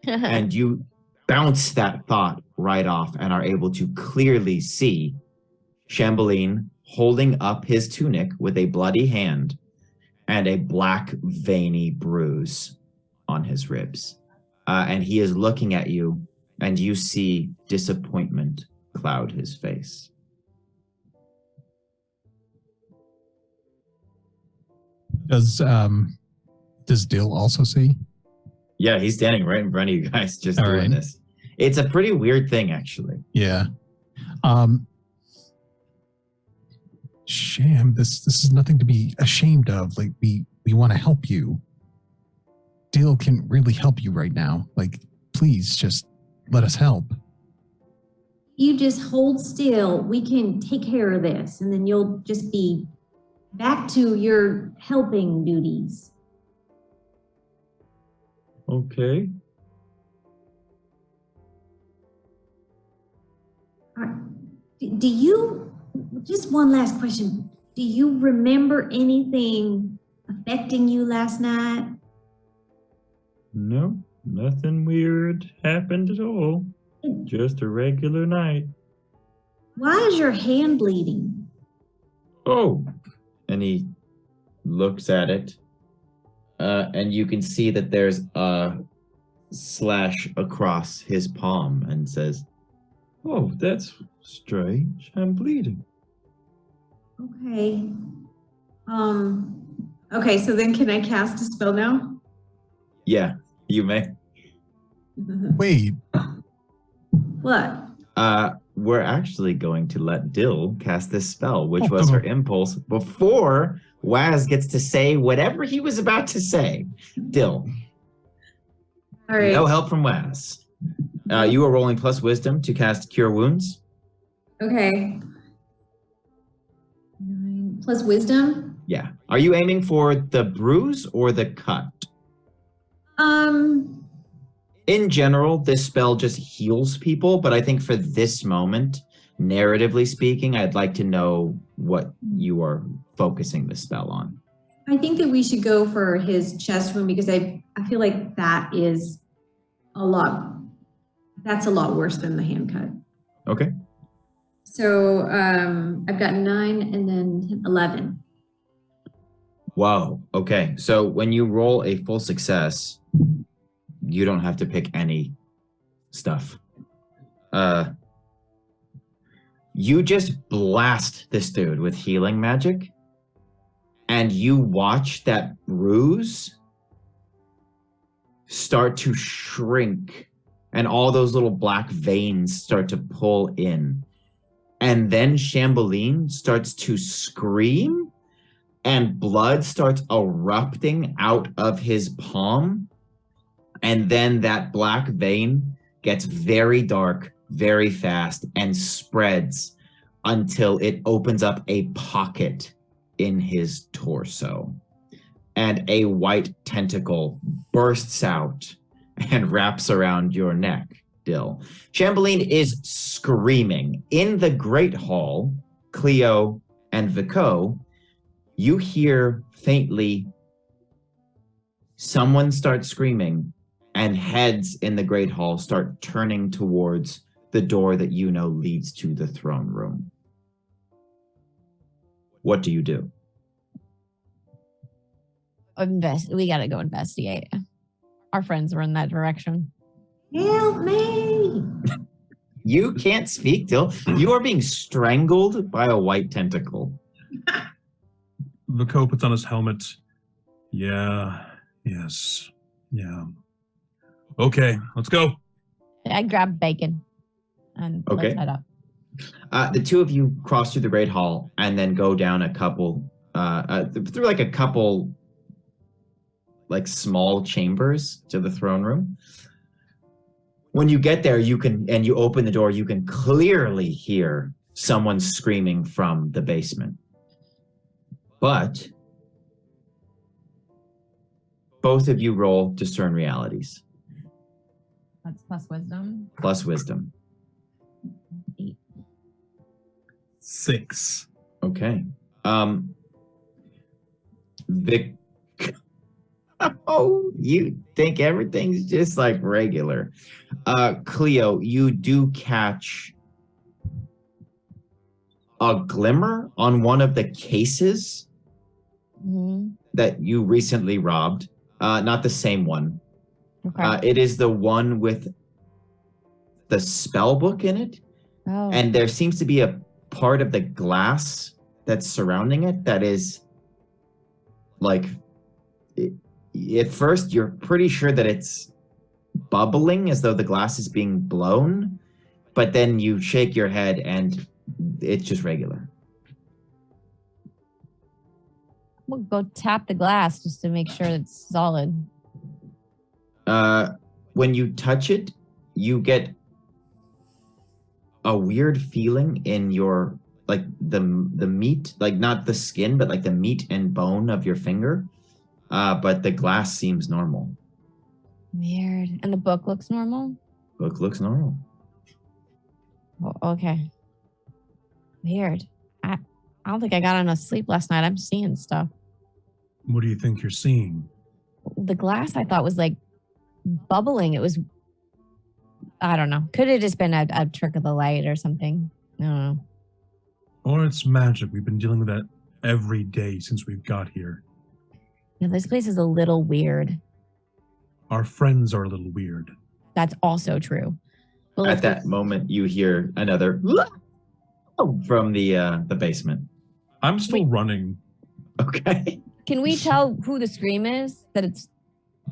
and you bounce that thought right off and are able to clearly see Chamberlain holding up his tunic with a bloody hand and a black veiny bruise on his ribs. And he is looking at you, and you see disappointment cloud his face. Does Dill also see? Yeah, he's standing right in front of you guys just All doing right. this. It's a pretty weird thing, actually. Yeah. Sham, this is nothing to be ashamed of. Like we want to help you. Dill can really help you right now. Like, please just let us help. You just hold still. We can take care of this, and then you'll just be back to your helping duties. Okay. Do you, just one last question. Do you remember anything affecting you last night? No, nothing weird happened at all. Just a regular night. Why is your hand bleeding? Oh. And he looks at it. And you can see that there's a slash across his palm and says, Oh, that's strange. I'm bleeding. Okay. Okay, so then can I cast a spell now? yeah, you may. Wait, What? We're actually going to let Dill cast this spell, which was her impulse before Waz gets to say whatever he was about to say. Dill, All right. no help from Waz. You are rolling plus wisdom to cast Cure Wounds. Okay. 9 plus wisdom? Yeah. Are you aiming for the bruise or the cut? In general, this spell just heals people, but I think for this moment, narratively speaking, I'd like to know what you are focusing the spell on. I think that we should go for his chest wound because I feel like that's a lot worse than the hand cut. Okay. So I've got 9 and then 11. Wow. Okay. So when you roll a full success, you don't have to pick any stuff. You just blast this dude with healing magic, and you watch that bruise start to shrink, and all those little black veins start to pull in. And then Chamberlain starts to scream, and blood starts erupting out of his palm. And then that black vein gets very dark, very fast, and spreads until it opens up a pocket in his torso. And a white tentacle bursts out and wraps around your neck, Dill. Chamberlain is screaming. In the Great Hall, Cleo and Vico, you hear faintly someone starts screaming, and heads in the Great Hall start turning towards the door that you know leads to the throne room. What do you do? We gotta go investigate. Our friends were in that direction. Help me! You can't speak, Dill. You are being strangled by a white tentacle. Vico puts on his helmet. Yeah. Yes. Yeah. Okay, let's go. I grab bacon and Okay. let's head up. The two of you cross through the Great Hall and then go down a couple, through like a couple, like small chambers to the throne room. When you get there, you open the door, you can clearly hear someone screaming from the basement. But both of you roll discern realities. That's plus wisdom. Plus wisdom. 8. 6. Okay. Vic. Oh, you think everything's just like regular. Cleo, you do catch a glimmer on one of the cases Mm-hmm. that you recently robbed. Not the same one. Okay. It is the one with the spell book in it. Oh. And there seems to be a part of the glass that's surrounding it that is like, at first you're pretty sure that it's bubbling as though the glass is being blown, but then you shake your head and it's just regular. We'll go tap the glass just to make sure it's solid. When you touch it, you get a weird feeling in your, like the meat, like not the skin, but like the meat and bone of your finger. But the glass seems normal. Weird. And the book looks normal? Book looks normal. Oh, okay. Weird. I don't think I got enough sleep last night. I'm seeing stuff. What do you think you're seeing? The glass I thought was like bubbling. It was, I don't know. Could have just been a trick of the light or something. I don't know. Or it's magic. We've been dealing with that every day since we've got here. Yeah, this place is a little weird. Our friends are a little weird. That's also true. Well, At that moment, you hear another from the basement. I'm still running. Okay. Can we tell who the scream is? That it's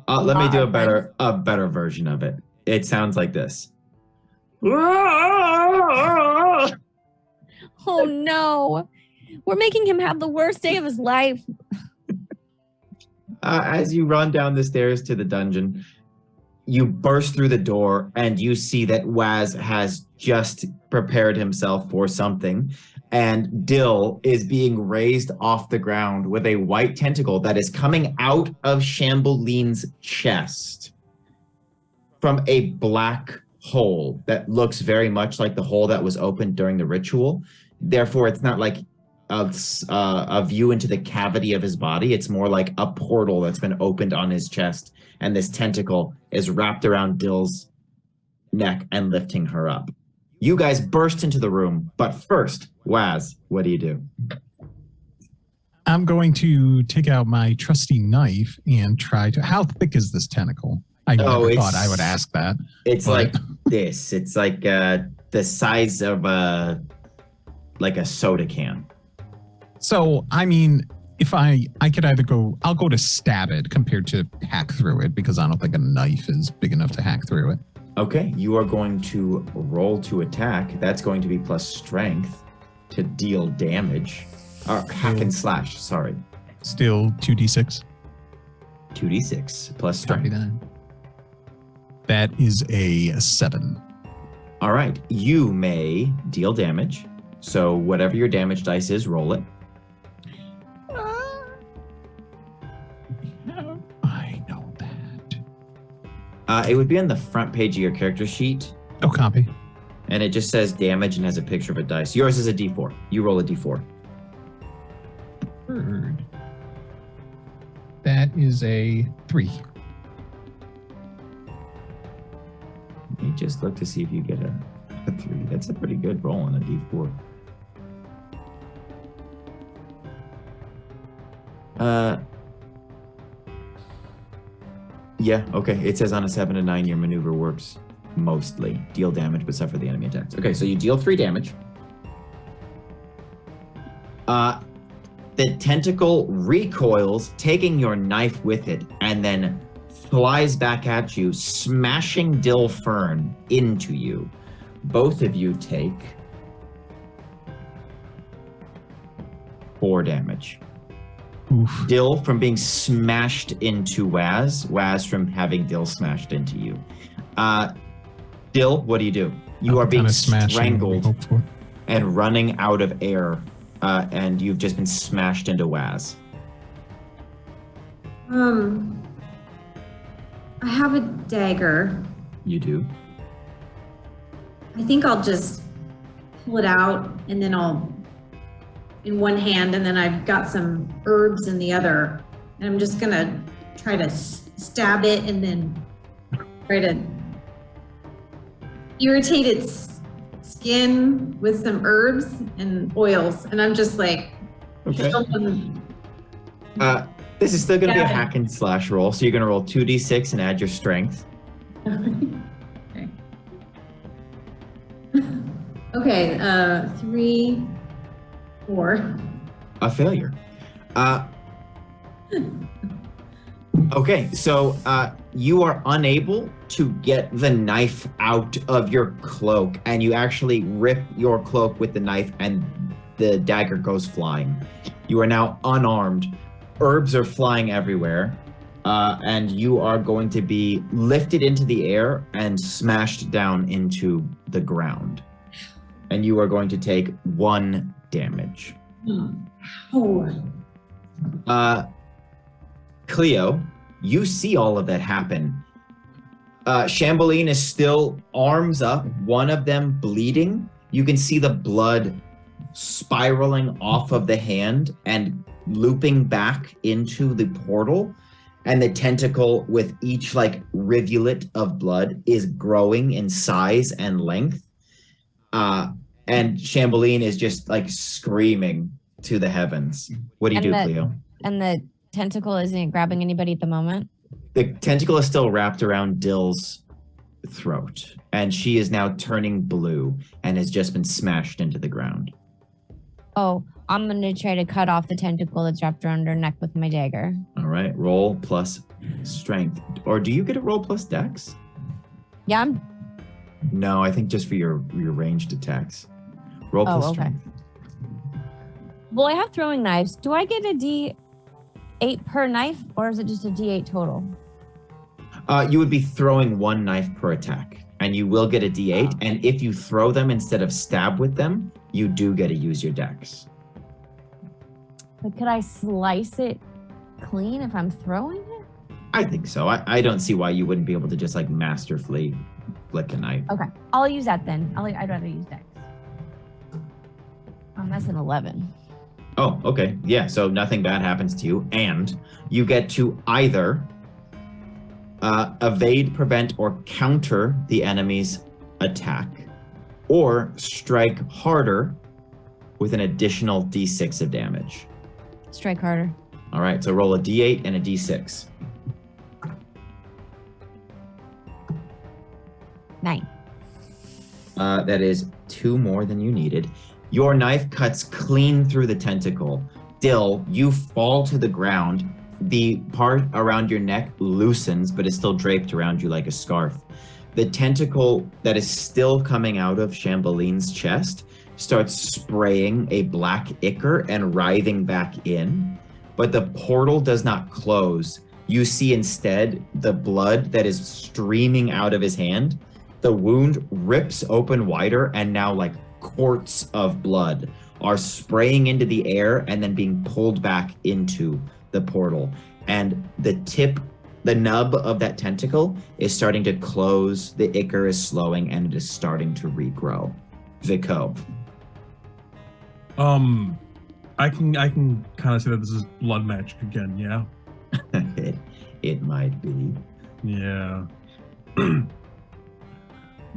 Let me Not do our a better version of it. It sounds like this. oh no. We're making him have the worst day of his life. As you run down the stairs to the dungeon, you burst through the door and you see that Waz has just prepared himself for something, and Dill is being raised off the ground with a white tentacle that is coming out of Chamberlain's chest from a black hole that looks very much like the hole that was opened during the ritual. Therefore, it's not like a view into the cavity of his body. It's more like a portal that's been opened on his chest, and this tentacle is wrapped around Dill's neck and lifting her up. You guys burst into the room, but first, Waz, what do you do? I'm going to take out my trusty knife and try to. How thick is this tentacle? I never thought I would ask that. It's but- like this. It's like the size of a soda can. So, I mean, If I could either go, I'll go to stab it compared to hack through it because I don't think a knife is big enough to hack through it. Okay, you are going to roll to attack. That's going to be plus strength to deal damage. Or hack and slash, sorry. Still 2d6. 2d6 plus Copy strength. that. That is a 7. All right, you may deal damage. So whatever your damage dice is, roll it. I know that. It would be on the front page of your character sheet, Oh, copy. and it just says damage and has a picture of a dice. Yours is a d4. You roll a d4. Bird. That is a 3. Let me just look to see if you get a 3. That's a pretty good roll on a d4. Yeah, okay. It says on a 7 to 9, your maneuver works mostly. Deal damage, but suffer the enemy attacks. Okay, so you deal 3 damage. The tentacle recoils, taking your knife with it, and then flies back at you, smashing Dill Fern into you. Both of you take 4 damage. Oof. Dill from being smashed into Waz, Waz from having Dill smashed into you. Dill, what do? You are being Kinda smashing what we strangled hoped for. and running out of air, and you've just been smashed into Waz. I have a dagger. You do? I think I'll just pull it out and then I'll in one hand and then I've got some herbs in the other. And I'm just gonna try to stab it and then try to irritate its skin with some herbs and oils. And I'm just like, Okay. shoving- This is still going to be a Yeah. hack and slash roll, so you're going to roll 2d6 and add your strength. Okay. Okay, 3, 4. A failure. Okay, so you are unable to get the knife out of your cloak, and you actually rip your cloak with the knife, and the dagger goes flying. You are now unarmed. Herbs are flying everywhere, and you are going to be lifted into the air and smashed down into the ground. And you are going to take 1 damage. Oh. Cleo, you see all of that happen. Chambeline is still arms up, one of them bleeding. You can see the blood spiraling off of the hand and looping back into the portal. And the tentacle with each like rivulet of blood is growing in size and length. And Chambeline is just like screaming to the heavens. What do you And do, the- Cleo? And the tentacle isn't grabbing anybody at the moment. The tentacle is still wrapped around Dill's throat, and she is now turning blue and has just been smashed into the ground. Oh, I'm gonna try to cut off the tentacle that's wrapped around her neck with my dagger. All right, roll plus strength. Or do you get a roll plus dex? Yeah, I'm No, I think just for your ranged attacks. Roll Oh, plus okay. strength. well, I have throwing knives. Do I get a D8 per knife, or is it just a D8 total? You would be throwing 1 knife per attack, and you will get a d8. And if you throw them instead of stab with them, you do get to use your dex. But could I slice it clean if I'm throwing it? I think so. I don't see why you wouldn't be able to just like masterfully flick a knife. Okay, I'll use that then. I'd rather use dex. That's an 11. Oh, okay. Yeah, so nothing bad happens to you, and you get to either evade, prevent, or counter the enemy's attack, or strike harder with an additional d6 of damage. Strike harder. All right, so roll a d8 and a d6. 9. That is 2 more than you needed. Your knife cuts clean through the tentacle, Dill, you fall to the ground. The part around your neck loosens, but is still draped around you like a scarf. The tentacle that is still coming out of Shamboline's chest starts spraying a black ichor and writhing back in, but the portal does not close. You see instead the blood that is streaming out of his hand. The wound rips open wider, and now like quarts of blood are spraying into the air and then being pulled back into the portal. And the nub of that tentacle is starting to close, the ichor is slowing, and it is starting to regrow. Vico. I can kind of say that this is blood magic again, yeah? it might be. Yeah.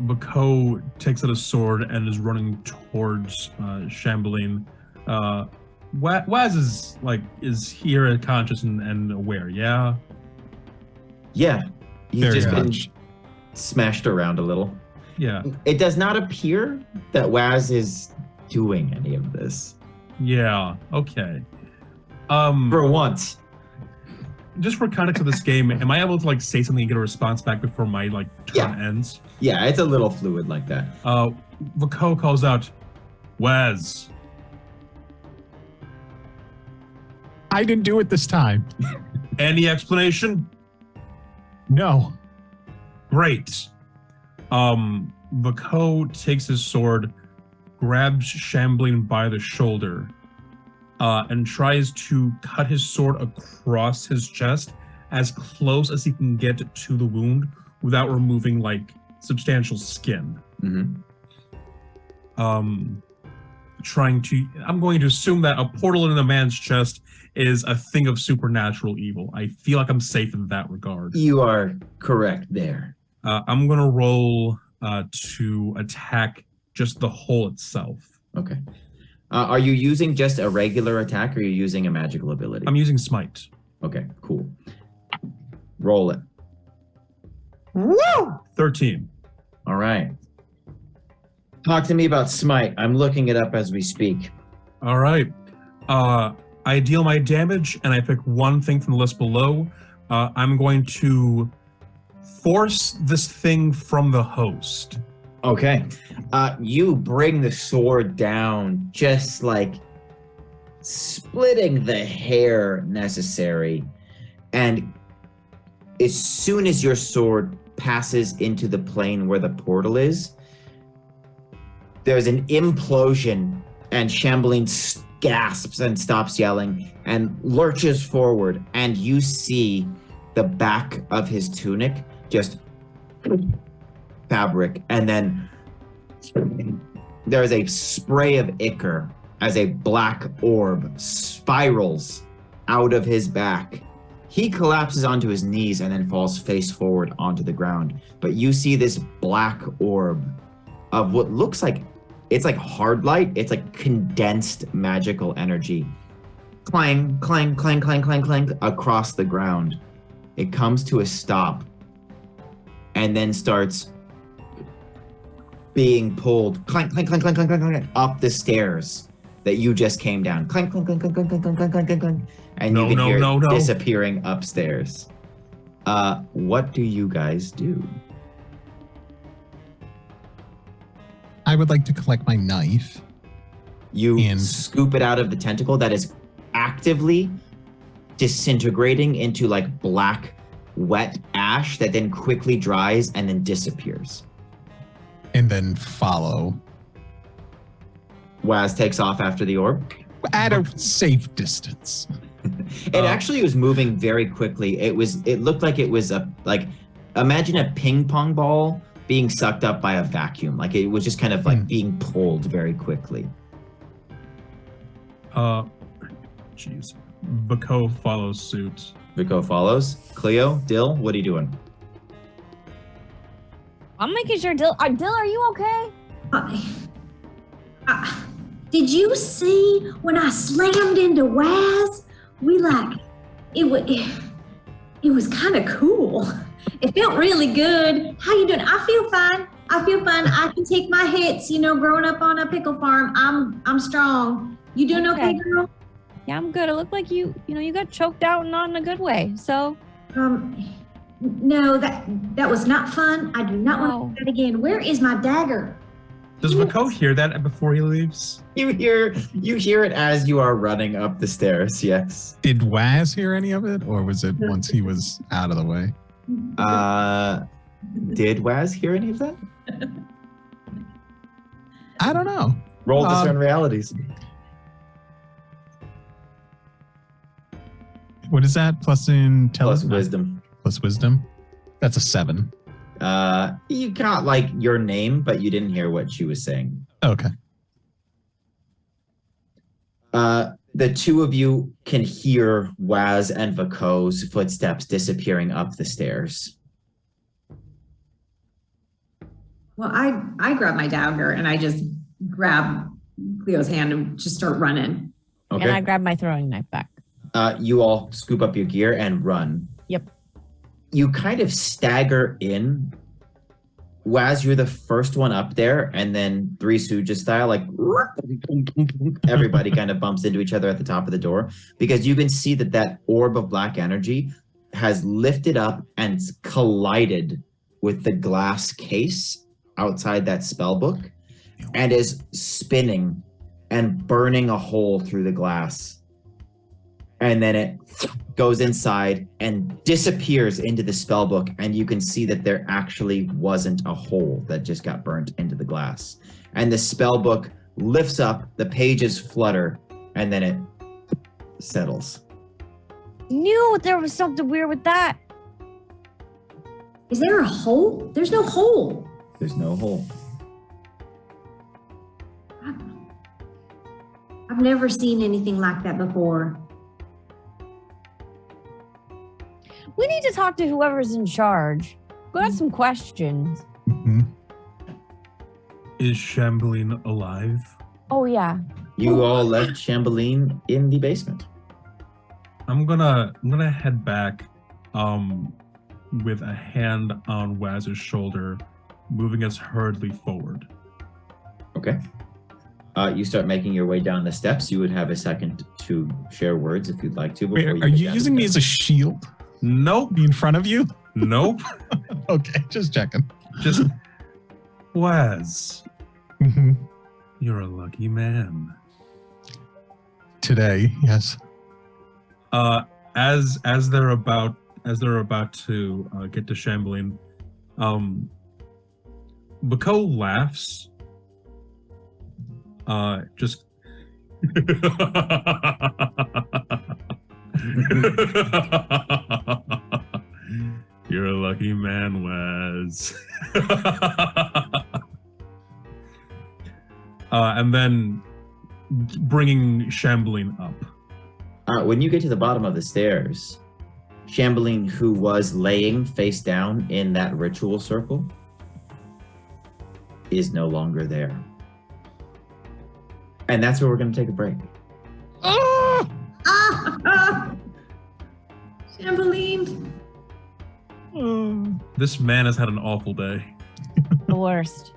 Bako takes out a sword and is running towards Shamboline. Waz is here conscious and aware, yeah? Yeah. He's Very just been much. smashed around a little. Yeah. It does not appear that Waz is doing any of this. Yeah. Okay. For once. Just for context of this game, am I able to like say something and get a response back before my like turn ends? Yeah, it's a little fluid like that. Vako calls out, Waz. I didn't do it this time. Any explanation? No. Great. Vako takes his sword, grabs Shamboline by the shoulder, and tries to cut his sword across his chest as close as he can get to the wound without removing like substantial skin. Mm-hmm. I'm going to assume that a portal in a man's chest is a thing of supernatural evil. I feel like I'm safe in that regard. You are correct there. I'm going to roll to attack just the hole itself. Okay. Are you using just a regular attack, or are you using a magical ability? I'm using Smite. Okay, cool. Roll it. Woo! 13. All right. Talk to me about Smite. I'm looking it up as we speak. All right. I deal my damage, and I pick one thing from the list below. I'm going to force this thing from the host. Okay. You bring the sword down, just like splitting the hair necessary. And as soon as your sword passes into the plane where the portal is, there's an implosion, and Shamboline gasps and stops yelling and lurches forward, and you see the back of his tunic just fabric, and then there's a spray of ichor as a black orb spirals out of his back. He collapses onto his knees and then falls face forward onto the ground. But you see this black orb of what looks like, it's like hard light. It's like condensed magical energy. Clang, clang, clang, clang, clang, clang across the ground. It comes to a stop and then starts being pulled clank, clank, clank, clank, clank, clank, clank, up the stairs that you just came down. Clank, clank, clank, clank, clank, clank, clank, clank, clank, clank, and you can hear it disappearing upstairs. What do you guys do? I would like to collect my knife. You scoop it out of the tentacle that is actively disintegrating into like black, wet ash that then quickly dries and then disappears. And then follow. Waz takes off after the orb. At a safe distance. It actually was moving very quickly. It looked like it was imagine a ping pong ball being sucked up by a vacuum. Like it was just kind of like being pulled very quickly. Jeez. Bako follows suit. Vico follows. Cleo, Dill, what are you doing? I'm making sure Dill, are you okay? Did you see when I slammed into Waz? It was kind of cool. It felt really good. How you doing? I feel fine. I can take my hits. You know, growing up on a pickle farm, I'm strong. You doing okay, girl? Yeah, I'm good. It looked like you got choked out, and not in a good way. So, No, that was not fun. I do not want No. to do that again. Where is my dagger? Does Vako hear that before he leaves? You hear it as you are running up the stairs. Yes. Did Waz hear any of it, or was it once he was out of the way? Did Waz hear any of that? I don't know. Roll discern realities. What is that? Plus intelligence? Plus wisdom. Plus wisdom? That's a 7. You got like your name, but you didn't hear what she was saying. Okay. The two of you can hear Waz and Vako's footsteps disappearing up the stairs. Well, I grab my dagger and I just grab Cleo's hand and just start running. Okay. and I grabbed my throwing knife back. You all scoop up your gear and run. Yep. You kind of stagger in. Waz, you're the first one up there, and then Three Stooges style, like everybody kind of bumps into each other at the top of the door because you can see that orb of black energy has lifted up and collided with the glass case outside that spell book and is spinning and burning a hole through the glass. And then it goes inside and disappears into the spell book, and you can see that there actually wasn't a hole that just got burnt into the glass. And the spell book lifts up, the pages flutter, and then it settles. Knew there was something weird with that. Is there a hole? There's no hole. There's no hole. I've never seen anything like that before. We need to talk to whoever's in charge. We got some questions. Mhm. Is Shambling alive? Oh yeah. You all left Chamberlain in the basement. I'm gonna head back with a hand on Waz's shoulder, moving us hurriedly forward. Okay. You start making your way down the steps. You would have a second to share words if you'd like to. Wait, before are get you down using the me as a shield? Nope. Be in front of you? Nope. Okay, just checking. Just Waz, Mhm. you're a lucky man. Today, yes. As they're about to get to Shambling, Bako laughs. Just you're a lucky man, Waz. And then bringing Shambling up. When you get to the bottom of the stairs, Chamberlain, who was laying face down in that ritual circle, is no longer there. And that's where we're going to take a break. Chamberlain. This man has had an awful day. The worst.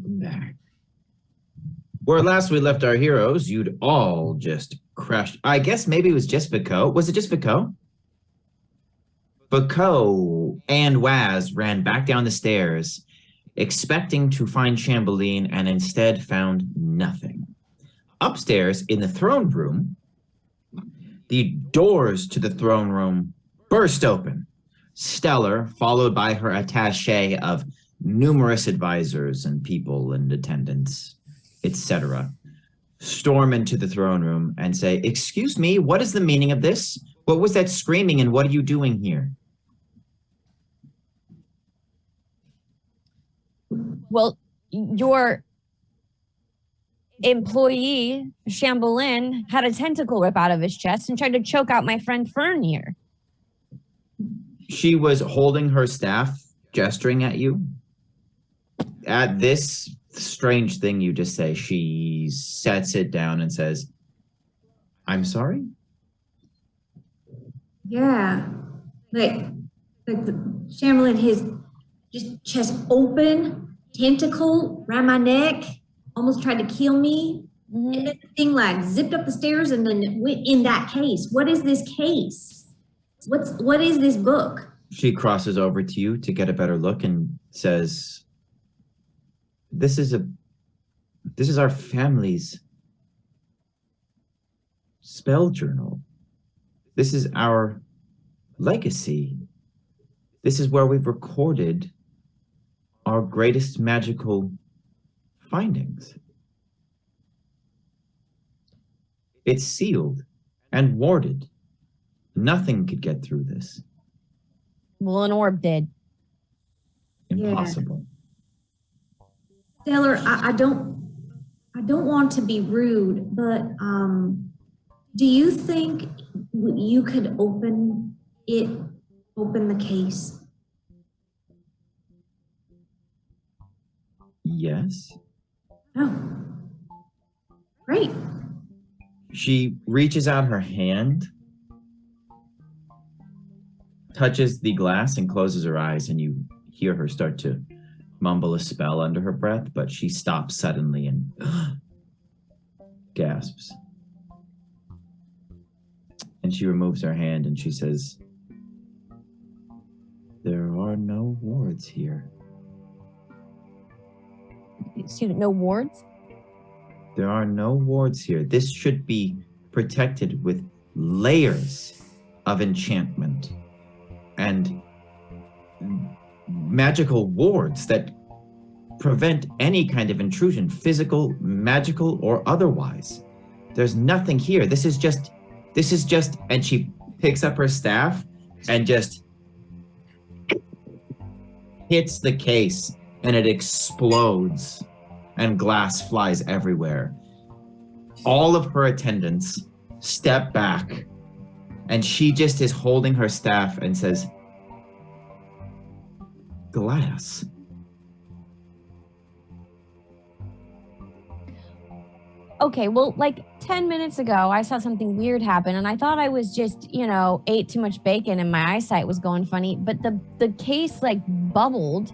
Welcome back. Where last we left our heroes, you'd all just crashed. I guess maybe it was just Vico. Was it just Vico? Vico and Waz ran back down the stairs, expecting to find Chamberlain, and instead found nothing. Upstairs in the throne room, the doors to the throne room burst open. Stellar, followed by her attaché of numerous advisors and people and attendants, etc., storm into the throne room and say, "Excuse me, what is the meaning of this? What was that screaming and what are you doing here?" Well, your employee, Chamberlain, had a tentacle rip out of his chest and tried to choke out my friend Fernir. She was holding her staff, gesturing at you. At this strange thing you just say, she sets it down and says, "I'm sorry?" Yeah. Like the Chamberlain, his just chest open, tentacle around my neck, almost tried to kill me. Mhm. And then the thing like zipped up the stairs and then went in that case. What is this case? What is this book? She crosses over to you to get a better look and says, This is our family's spell journal. This is our legacy. This is where we've recorded our greatest magical findings. It's sealed and warded. Nothing could get through this. Well, an orb did. Yeah. Impossible. Stellar, I don't want to be rude, but do you think you could open the case? Yes. Oh, great. She reaches out her hand, touches the glass, and closes her eyes, and you hear her start to mumble a spell under her breath, but she stops suddenly and gasps. And she removes her hand and she says, "There are no wards here. Excuse me, no wards? There are no wards here. This should be protected with layers of enchantment and magical wards that prevent any kind of intrusion, physical, magical, or otherwise. There's nothing here. This is just, and she picks up her staff and just hits the case and it explodes and glass flies everywhere. All of her attendants step back and she just is holding her staff and says, "Glass." Okay, well, like 10 minutes ago, I saw something weird happen and I thought I was just, ate too much bacon and my eyesight was going funny, but the case like bubbled,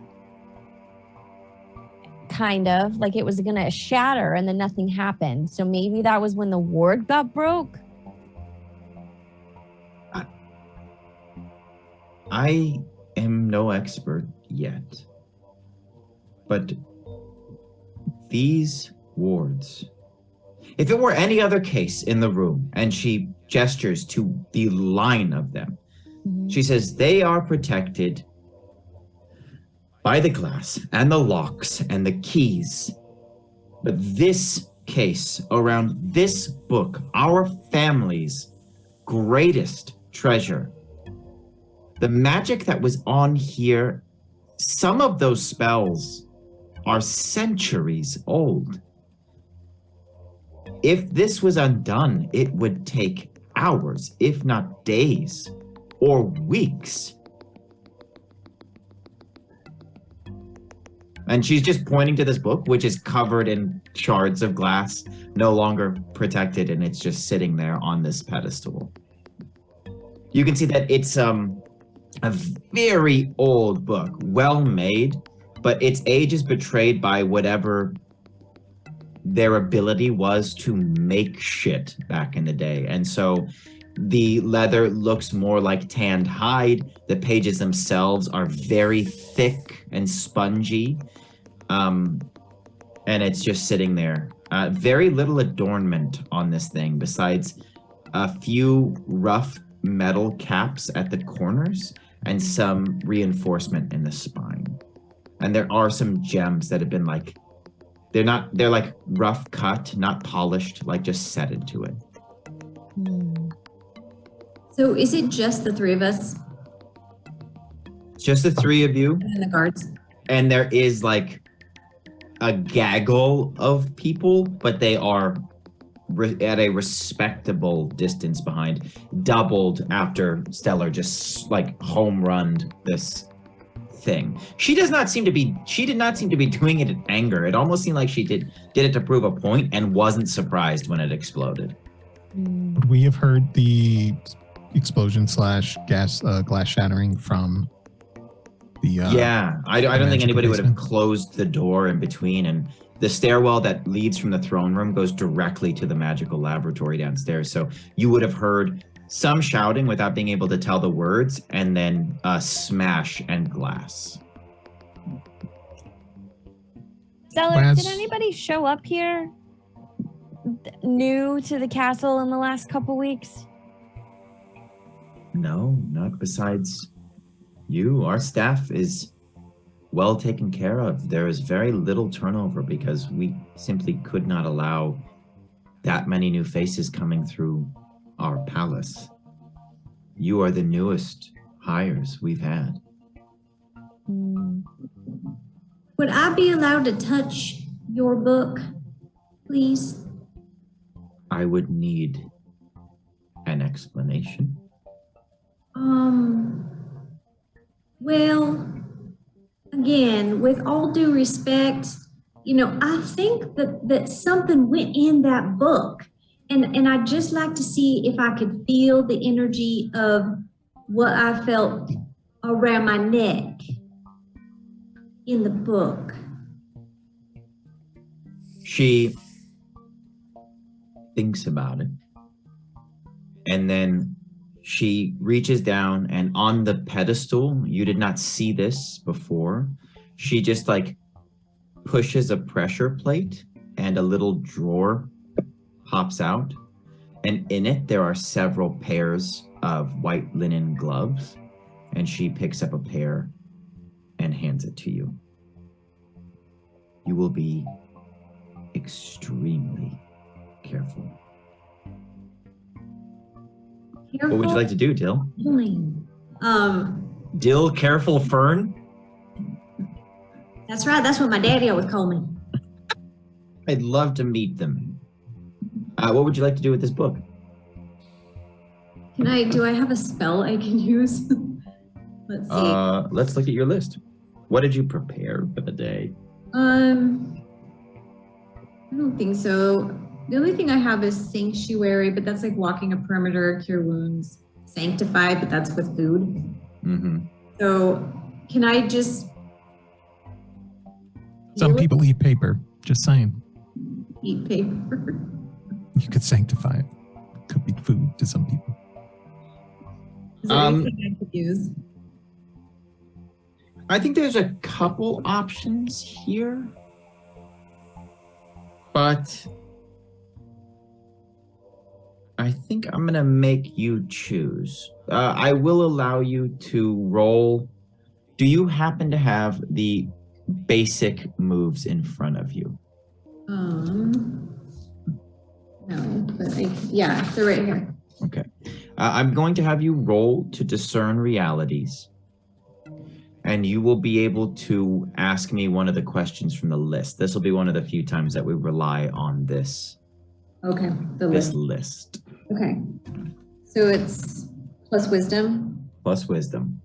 kind of, like it was gonna shatter and then nothing happened. So maybe that was when the ward got broke? I am no expert yet, but these wards, if it were any other case in the room, and she gestures to the line of them, she says they are protected by the glass and the locks and the keys. But this case around this book, our family's greatest treasure, the magic that was on here, some of those spells are centuries old. If this was undone, it would take hours, if not days, or weeks. And she's just pointing to this book, which is covered in shards of glass, no longer protected, and it's just sitting there on this pedestal. You can see that it's a very old book, well made, but its age is betrayed by whatever their ability was to make shit back in the day. And so the leather looks more like tanned hide. The pages themselves are very thick and spongy. And it's just sitting there. Very little adornment on this thing besides a few rough metal caps at the corners and some reinforcement in the spine. And there are some gems that have been like, they're like rough cut, not polished, like just set into it. So is it just the three of us It's just the three of you, and the guards? and there is like a gaggle of people, but they are at a respectable distance behind, doubled after Stellar just like home runned this thing. She did not seem to be doing it in anger. It almost seemed like she did it to prove a point and wasn't surprised when it exploded. Would we have heard the explosion / glass shattering from the I don't think magical anybody would have basement? closed the door in between, and the stairwell that leads from the throne room goes directly to the magical laboratory downstairs. So you would have heard some shouting without being able to tell the words, and then smash and glass. Stellar, Last- did anybody show up here new to the castle in the last couple weeks? No, not besides you. Our staff is well taken care of. There is very little turnover because we simply could not allow that many new faces coming through our palace. You are the newest hires we've had. Would I be allowed to touch your book, please? I would need an explanation. Well, again, with all due respect, I think that something went in that book. And I'd just like to see if I could feel the energy of what I felt around my neck in the book. She thinks about it. And then she reaches down, and on the pedestal, you did not see this before, she just like pushes a pressure plate and a little drawer pops out, and in it there are several pairs of white linen gloves, and she picks up a pair and hands it to you. You will be extremely careful. Careful. What would you like to do, Dill? Healing. Dill, careful, Fern? That's right. That's what my daddy always called me. I'd love to meet them. What would you like to do with this book? Do I have a spell I can use? Let's see. Let's look at your list. What did you prepare for the day? I don't think so. The only thing I have is sanctuary, but that's like walking a perimeter, cure wounds. Sanctify, but that's with food. Mm-hmm. So can I just Some people eat paper. Just saying. eat paper? You could sanctify it. Could be food to some people. Is there anything I could use? I think there's a couple options here, but I think I'm gonna make you choose. I will allow you to roll. Do you happen to have the basic moves in front of you? No, but yeah, they're right here. Okay. I'm going to have you roll to discern realities, and you will be able to ask me one of the questions from the list. This will be one of the few times that we rely on this Okay, this list. Okay, so it's plus wisdom. Plus wisdom.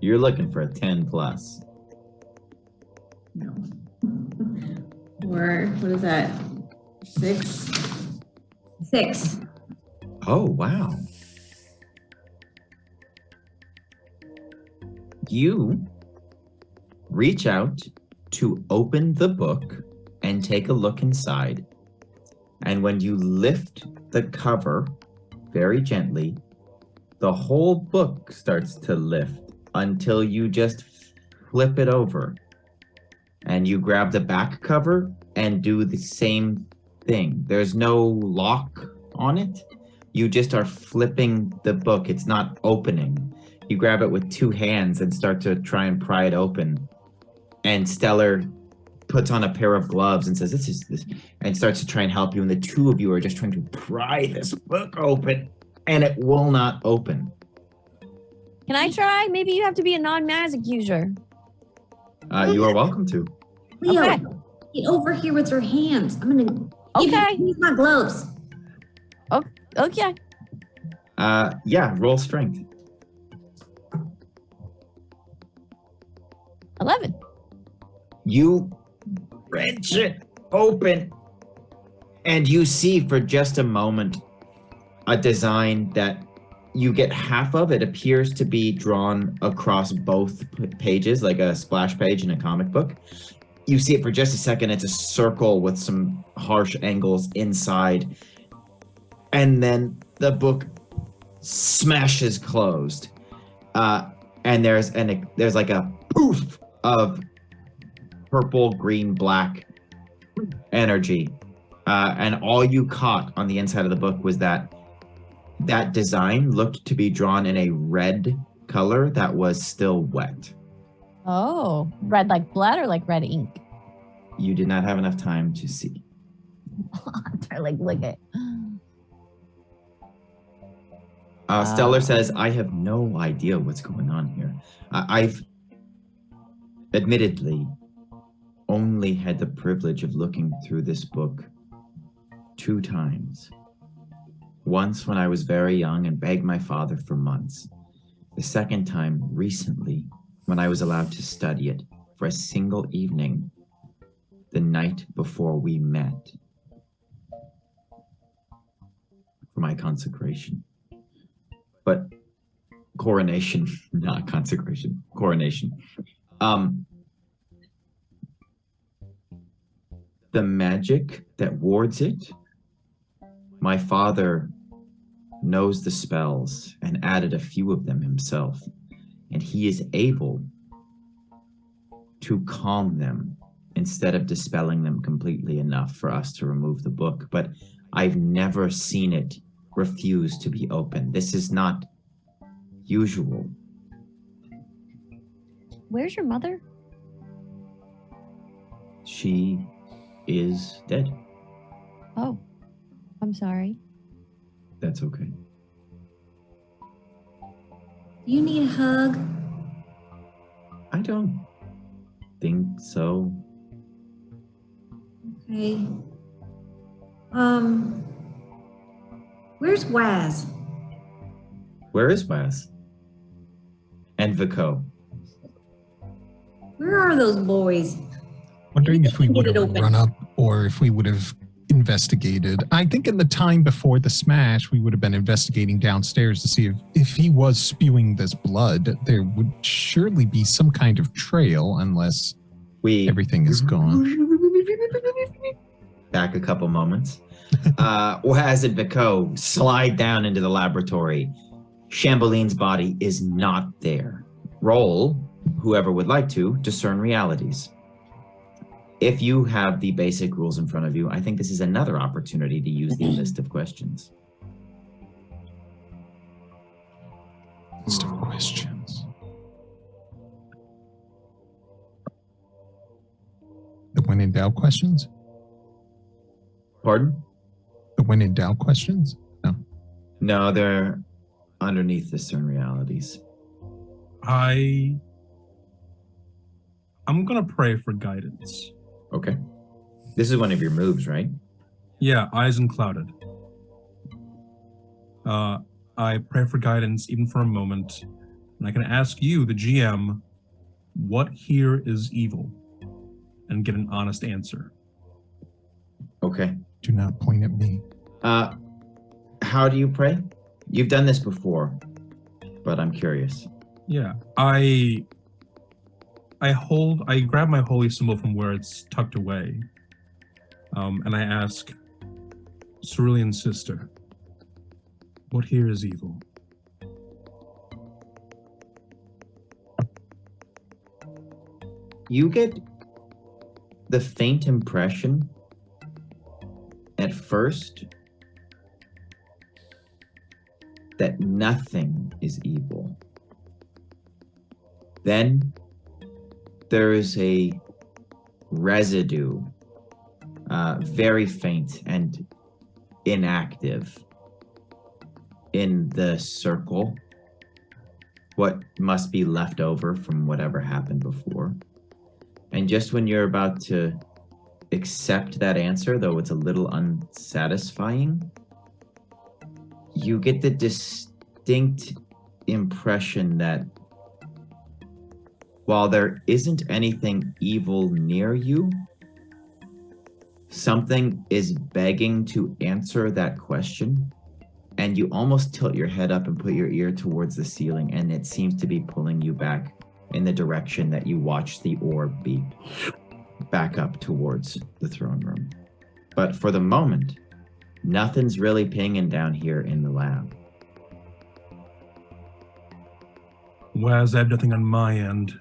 You're looking for a 10 plus. No. Or what is that? 6. 6. Oh, wow. You reach out to open the book and take a look inside. And when you lift the cover very gently, the whole book starts to lift until you just flip it over. And you grab the back cover and do the same thing. There's no lock on it. You just are flipping the book. It's not opening. You grab it with two hands and start to try and pry it open. And Stellar puts on a pair of gloves and says, this, and starts to try and help you. And the two of you are just trying to pry this book open, and it will not open. Can I try? Maybe you have to be a non-magic user. You are welcome to. Leo, Okay. get over here with your hands. I'm gonna Okay. use my gloves. Okay. Yeah, roll strength. 11. You wrench it open, and you see for just a moment a design that you get half of. It appears to be drawn across both pages, like a splash page in a comic book. You see it for just a second. It's a circle with some harsh angles inside. And then the book smashes closed. And there's like a poof of purple, green, black energy. And all you caught on the inside of the book was that design looked to be drawn in a red color that was still wet. Oh, red like blood or like red ink? You did not have enough time to see. I like look at. Stellar says, I have no idea what's going on here. I've admittedly only had the privilege of looking through this book 2 times. Once when I was very young and begged my father for months. The second time recently when I was allowed to study it for a single evening the night before we met for my consecration. But coronation, not consecration, coronation. The magic that wards it, my father knows the spells and added a few of them himself, and he is able to calm them instead of dispelling them completely enough for us to remove the book. But I've never seen it refuse to be opened. This is not usual. Where's your mother? She is dead. Oh, I'm sorry. That's okay. You need a hug? I don't think so. Okay. Where's Waz? Where is Waz? And Vico? Where are those boys? Wondering if we Get would it have open. run up or if we would have investigated. I think in the time before the smash, we would have been investigating downstairs to see if he was spewing this blood. There would surely be some kind of trail unless everything is gone. Back a couple moments. Waz and Vico slide down into the laboratory. Shamboline's body is not there. Roll, whoever would like to, discern realities. If you have the basic rules in front of you, I think this is another opportunity to use the list of questions. List of questions. The when in doubt questions? Pardon? The when in doubt questions? No. No, they're underneath discern realities. I'm gonna pray for guidance. Okay. This is one of your moves, right? Yeah, eyes unclouded. I pray for guidance even for a moment, and I can ask you, the GM, what here is evil, and get an honest answer. Okay. Do not point at me. How do you pray? You've done this before, but I'm curious. Yeah, I I grab my holy symbol from where it's tucked away, and I ask, Cerulean sister, what here is evil? You get the faint impression at first that nothing is evil. Then there is a residue, very faint and inactive, in the circle. What must be left over from whatever happened before. And just when you're about to accept that answer, though it's a little unsatisfying, you get the distinct impression that while there isn't anything evil near you, something is begging to answer that question. And you almost tilt your head up and put your ear towards the ceiling, and it seems to be pulling you back in the direction that you watched the orb be back up towards the throne room. But for the moment, nothing's really pinging down here in the lab. Whereas I have nothing on my end.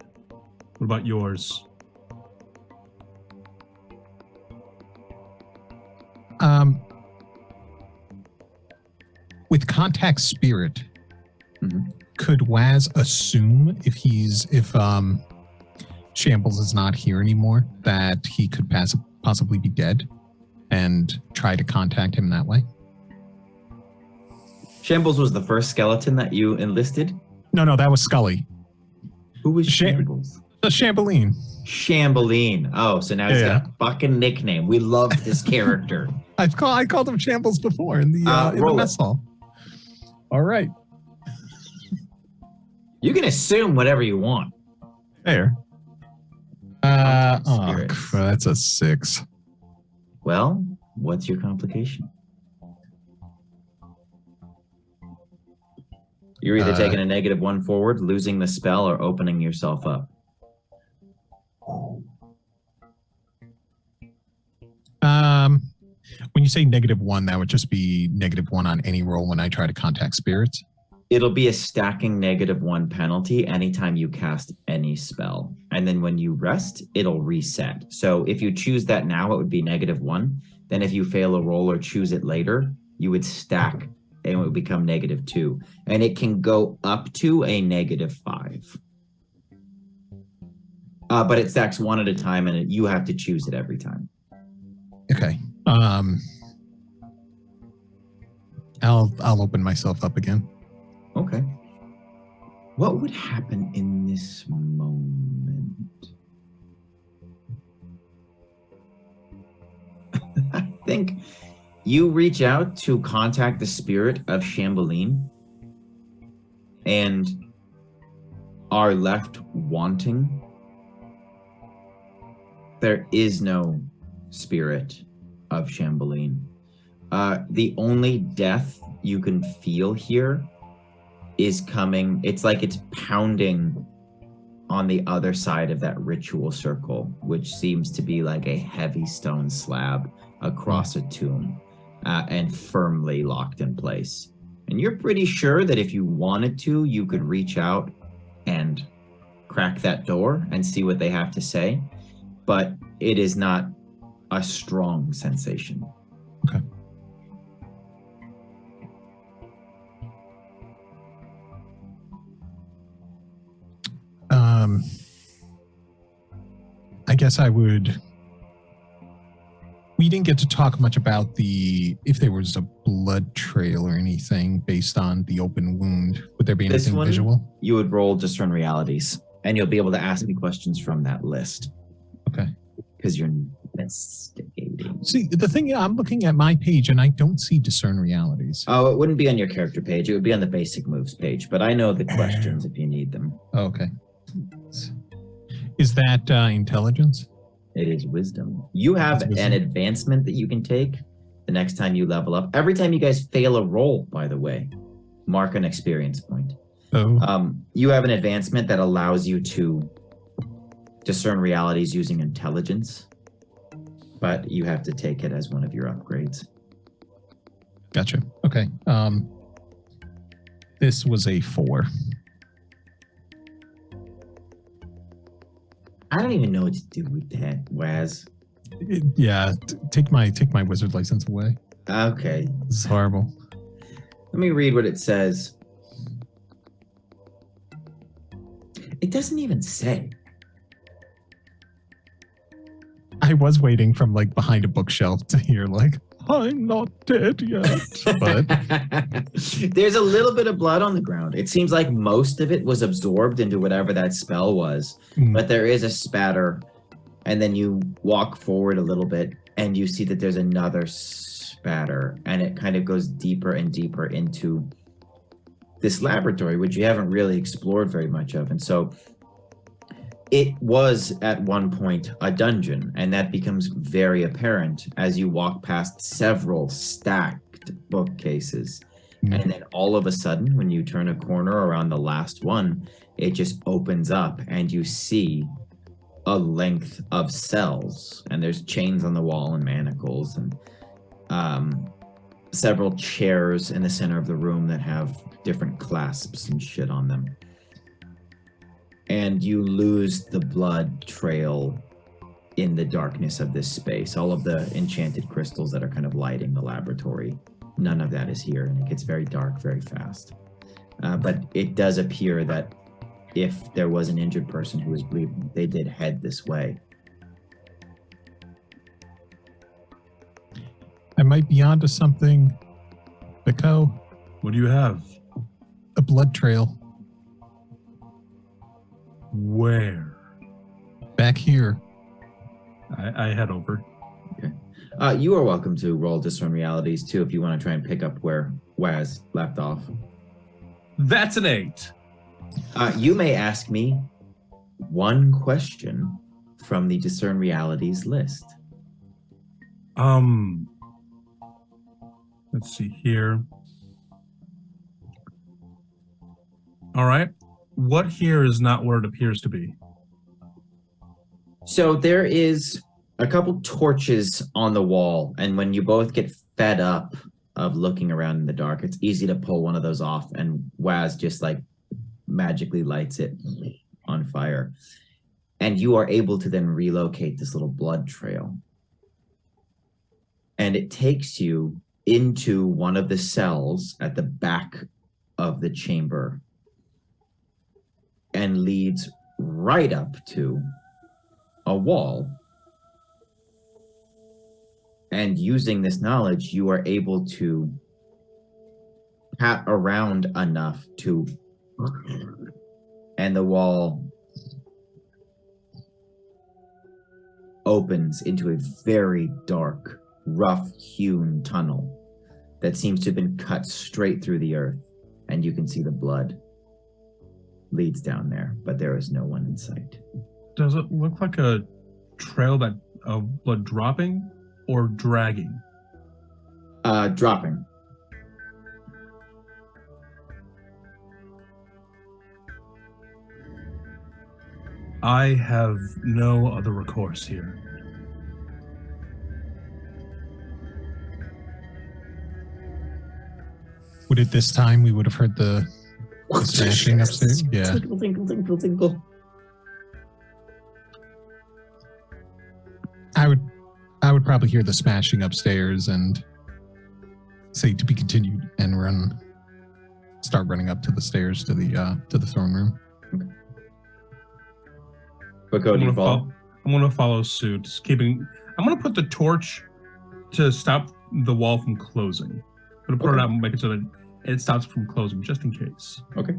What about yours? With contact spirit, Mhm. could Waz assume if Shambles is not here anymore that he could possibly be dead and try to contact him that way? Shambles was the first skeleton that you enlisted. No, that was Scully. Who was Sham- Shambles? The Chamberlain. Shambeline. Oh, so now he's got a fucking nickname. We love this character. I called him Shambles before in the roll mess it. hall. All right. You can assume whatever you want. There. Spirits. That's a 6. Well, what's your complication? You're either taking a -1 forward, losing the spell, or opening yourself up. When you say -1, that would just be -1 on any roll when I try to contact spirits. It'll be a stacking -1 penalty anytime you cast any spell. And then when you rest, it'll reset. So if you choose that now, it would be -1. Then if you fail a roll or choose it later, you would stack and it would become -2. And it can go up to a -5. But it stacks one at a time and you have to choose it every time. Okay. I'll open myself up again. Okay. What would happen in this moment? I think you reach out to contact the spirit of Shambeline and are left wanting. There is no spirit of Shambeline. The only death you can feel here is coming. It's like it's pounding on the other side of that ritual circle, which seems to be like a heavy stone slab across a tomb and firmly locked in place. And you're pretty sure that if you wanted to, you could reach out and crack that door and see what they have to say, but it is not a strong sensation. Okay. I guess I would. We didn't get to talk much about if there was a blood trail or anything based on the open wound. Would there be This anything one, visual? you would roll Discern Realities, and you'll be able to ask me questions from that list. Okay. Because you're investigating. See, the thing, I'm looking at my page and I don't see Discern Realities. Oh, it wouldn't be on your character page. It would be on the basic moves page, but I know the questions if you need them. Oh, okay. Is that intelligence? It is wisdom. You have It's wisdom. an advancement that you can take the next time you level up. Every time you guys fail a roll, by the way, mark an experience point. Oh, You have an advancement that allows you to discern realities using intelligence, but you have to take it as one of your upgrades. Gotcha. Okay. This was a 4. I don't even know what to do with that, Waz. Take my wizard license away. Okay, This is horrible. let me read what it says. It doesn't even say. I was waiting from like behind a bookshelf to hear like, I'm not dead yet. But There's a little bit of blood on the ground. It seems like most of it was absorbed into whatever that spell was, but there is a spatter. And then you walk forward a little bit and you see that there's another spatter, and it kind of goes deeper and deeper into this laboratory, which you haven't really explored very much of. And so it was at one point a dungeon, and that becomes very apparent as you walk past several stacked bookcases. And then all of a sudden, when you turn a corner around the last one, it just opens up and you see a length of cells, and there's chains on the wall and manacles, and several chairs in the center of the room that have different clasps and shit on them. And you lose the blood trail in the darkness of this space. All of the enchanted crystals that are kind of lighting the laboratory, none of that is here, and it gets very dark very fast. But it does appear that if there was an injured person who was bleeding, they did head this way. I might be onto something. Biko, What do you have? a blood trail Where? back here. I head over. You are welcome to roll Discern Realities too if you want to try and pick up where Waz left off. That's an 8. You may ask me one question from the Discern Realities list. Let's see here. All right. What here is not what it appears to be? So there is a couple torches on the wall, and when you both get fed up of looking around in the dark, it's easy to pull one of those off, and Waz just like magically lights it on fire. And you are able to then relocate this little blood trail. And it takes you into one of the cells at the back of the chamber and leads right up to a wall. And using this knowledge, you are able to pat around enough to, and the wall opens into a very dark, rough-hewn tunnel that seems to have been cut straight through the earth, and you can see the blood leads down there, but there is no one in sight. Does it look like a trail that of blood dropping or dragging? Dropping. I have no other recourse here. Would it this time we would have heard the smashing upstairs? Yeah. Tinkle, tinkle, tinkle, tinkle. I would probably hear the smashing upstairs and say to be continued and start running up to the stairs to the throne room. But go do you follow? I'm gonna follow suit. I'm gonna put the torch to stop the wall from closing. I'm gonna put it out and make it so that it stops from closing, just in case. Okay.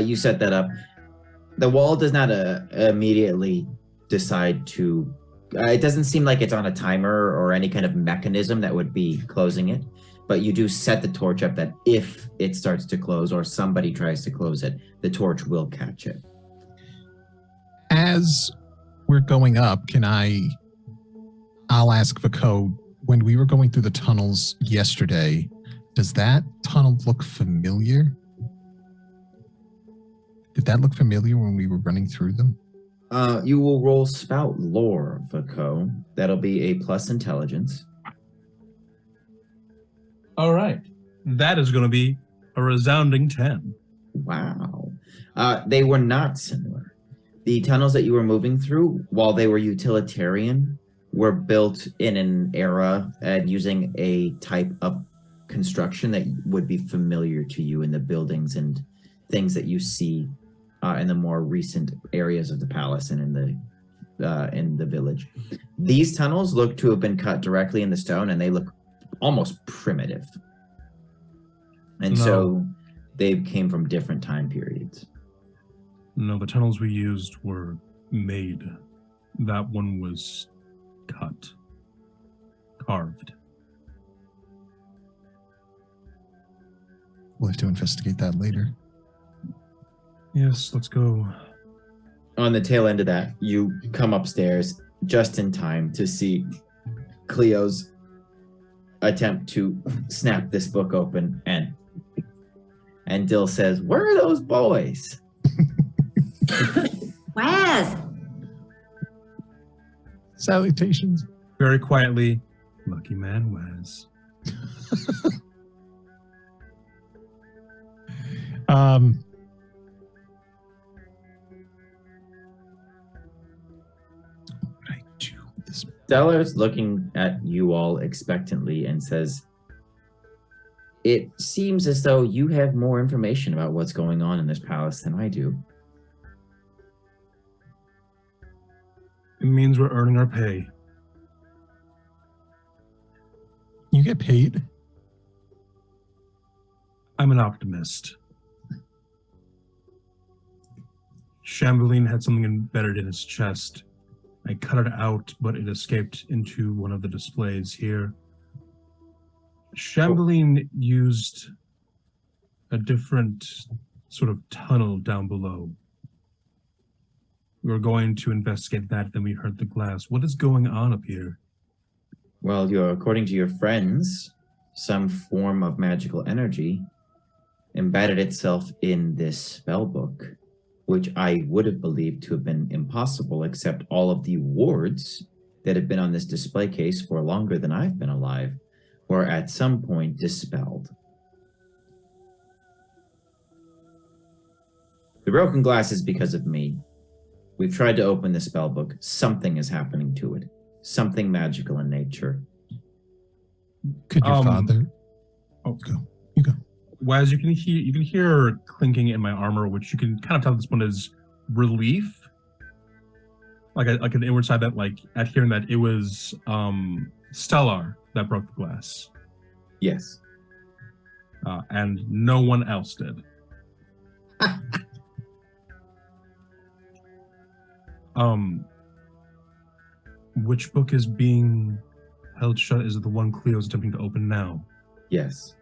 You set that up. The wall does not immediately decide to. It doesn't seem like it's on a timer or any kind of mechanism that would be closing it. But you do set the torch up that if it starts to close or somebody tries to close it, the torch will catch it. As we're going up, I'll ask Vico, when we were going through the tunnels yesterday, does that tunnel look familiar? Did that look familiar when we were running through them? You will roll spout lore, Vaco. That'll be a plus intelligence. All right. That is going to be a resounding 10. Wow. They were not similar. The tunnels that you were moving through, while they were utilitarian, were built in an era and using a type of construction that would be familiar to you in the buildings and things that you see in the more recent areas of the palace and in the village. These tunnels look to have been cut directly in the stone, and they look almost primitive. And so they came from different time periods. No, the tunnels we used were made. That one was cut, carved. We'll have to investigate that later. Yes, let's go. On the tail end of that, you come upstairs just in time to see Cleo's attempt to snap this book open, and Dill says, "Where are those boys?" Waz! Salutations. Very quietly, lucky man Waz. What would I do with this? Stellar's looking at you all expectantly and says, "It seems as though you have more information about what's going on in this palace than I do." It means we're earning our pay. You get paid? I'm an optimist. Chamberlain had something embedded in his chest. I cut it out, but it escaped into one of the displays here. Chamberlain used a different sort of tunnel down below. We were going to investigate that, then we heard the glass. What is going on up here? Well, according to your friends, some form of magical energy embedded itself in this spell book, which I would have believed to have been impossible, except all of the wards that have been on this display case for longer than I've been alive were at some point dispelled. The broken glass is because of me. We've tried to open the spell book. Something is happening to it. Something magical in nature. Could your father? Oh, go. You go. Waz, you can hear clinking in my armor, which you can kind of tell this one is relief. Like an inward side that, like, at hearing that it was Stellar that broke the glass. Yes. And no one else did. Which book is being held shut? Is it the one Cleo's attempting to open now? Yes.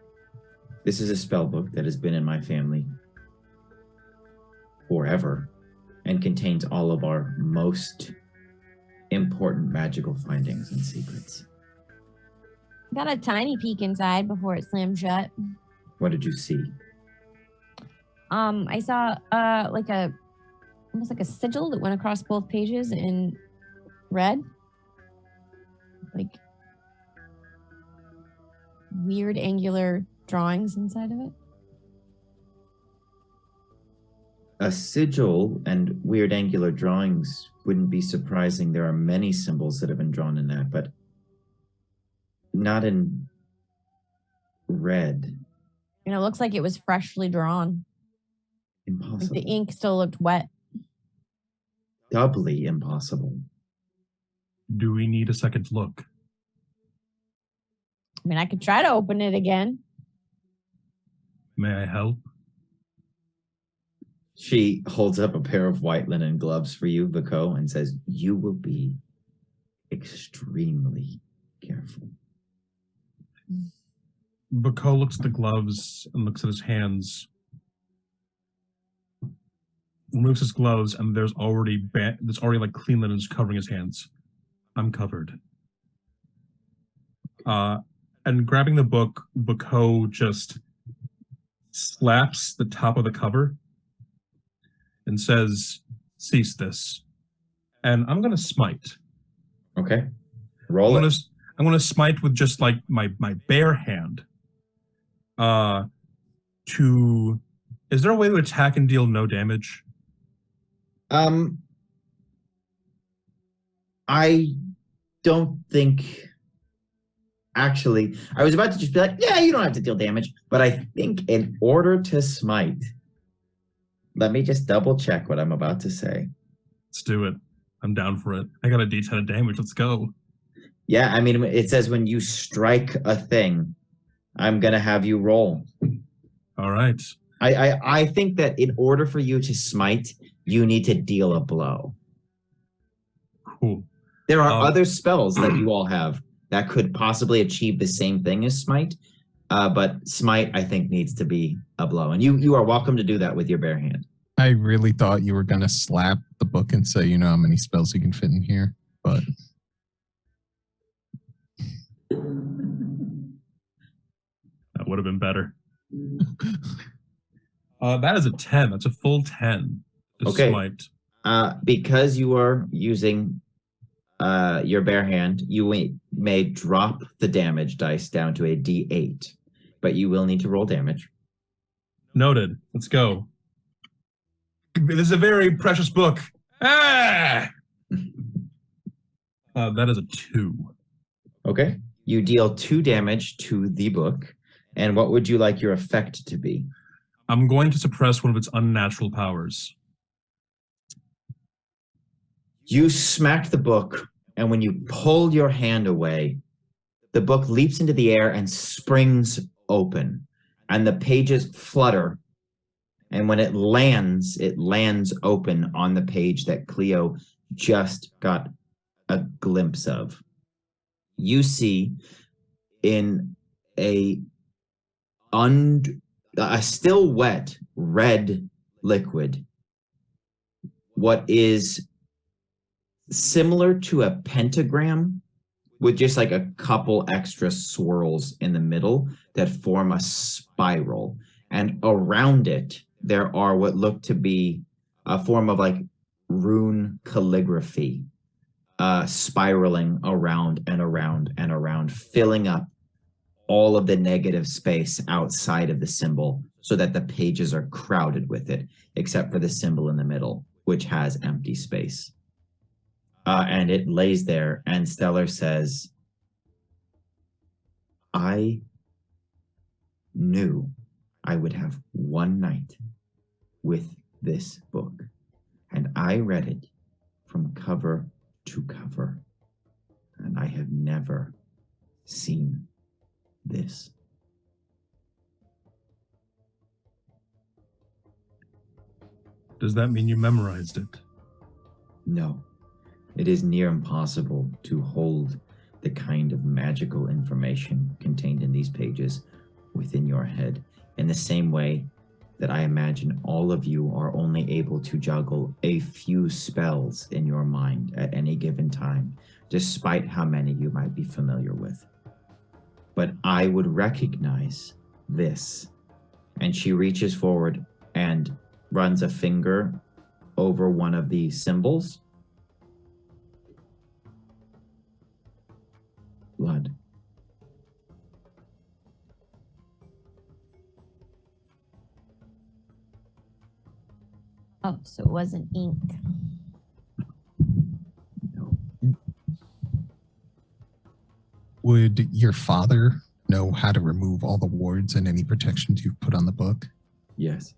This is a spell book that has been in my family forever and contains all of our most important magical findings and secrets. Got a tiny peek inside before it slammed shut. What did you see? I saw almost like a sigil that went across both pages in red. Like weird angular drawings inside of it. A sigil and weird angular drawings wouldn't be surprising. There are many symbols that have been drawn in that, but not in red. And it looks like it was freshly drawn. Impossible. Like the ink still looked wet. Doubly impossible. Do we need a second look? I mean, I could try to open it again. May I help? She holds up a pair of white linen gloves for you, Vaco, and says, "You will be extremely careful." Bako looks at the gloves and looks at his hands. Removes his gloves, and there's already like clean linens covering his hands. I'm covered. And grabbing the book, Bako just slaps the top of the cover and says, "Cease this." and I'm gonna smite. Okay. Roll it. I'm gonna smite with just like my bare hand. Is there a way to attack and deal no damage? I don't think. Actually, I was about to just be like, yeah, you don't have to deal damage. But I think in order to smite, let me just double check what I'm about to say. Let's do it. I'm down for it. I got a D10 of damage. Let's go. Yeah, I mean, it says when you strike a thing, I'm going to have you roll. All right. I think that in order for you to smite, you need to deal a blow. Cool. There are other spells that you all have that could possibly achieve the same thing as smite, but smite, I think, needs to be a blow. And you are welcome to do that with your bare hand. I really thought you were going to slap the book and say, you know how many spells you can fit in here, but... That would have been better. That is a 10. That's a full 10. Okay. Smite. Because you are using your bare hand, you may drop the damage dice down to a D8, but you will need to roll damage. Noted. Let's go. This is a very precious book. Ah! That is a 2. Okay. You deal 2 damage to the book. And what would you like your effect to be? I'm going to suppress one of its unnatural powers. You smack the book, and when you pull your hand away, the book leaps into the air and springs open, and the pages flutter. And when it lands open on the page that Cleo just got a glimpse of. You see in a still wet red liquid what is similar to a pentagram with just like a couple extra swirls in the middle that form a spiral. And around it, there are what look to be a form of like rune calligraphy, spiraling around and around and around, filling up all of the negative space outside of the symbol so that the pages are crowded with it, except for the symbol in the middle, which has empty space. And it lays there, and Stellar says, I knew I would have one night with this book, and I read it from cover to cover, and I have never seen this. Does that mean you memorized it? No, it is near impossible to hold the kind of magical information contained in these pages within your head, in the same way that I imagine all of you are only able to juggle a few spells in your mind at any given time, despite how many you might be familiar with. But I would recognize this. And she reaches forward and runs a finger over one of the symbols. Blood. Oh, so it wasn't ink. No. Would your father know how to remove all the wards and any protections you've put on the book? Yes,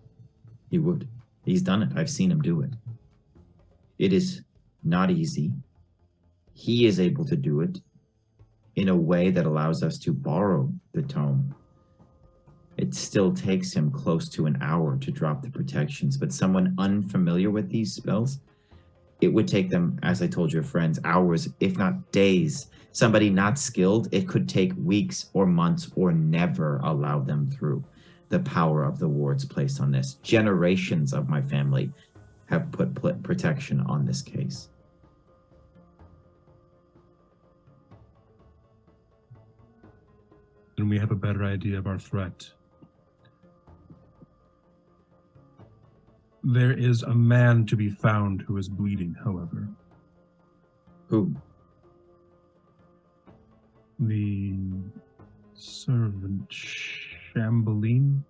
he would. He's done it. I've seen him do it. It is not easy. He is able to do it in a way that allows us to borrow the tome. It still takes him close to an hour to drop the protections, but someone unfamiliar with these spells, it would take them, as I told your friends, hours, if not days. Somebody not skilled, it could take weeks or months or never allow them through the power of the wards placed on this. Generations of my family have put protection on this case. Then we have a better idea of our threat. There is a man to be found who is bleeding, however. Who? The servant Chamberlain.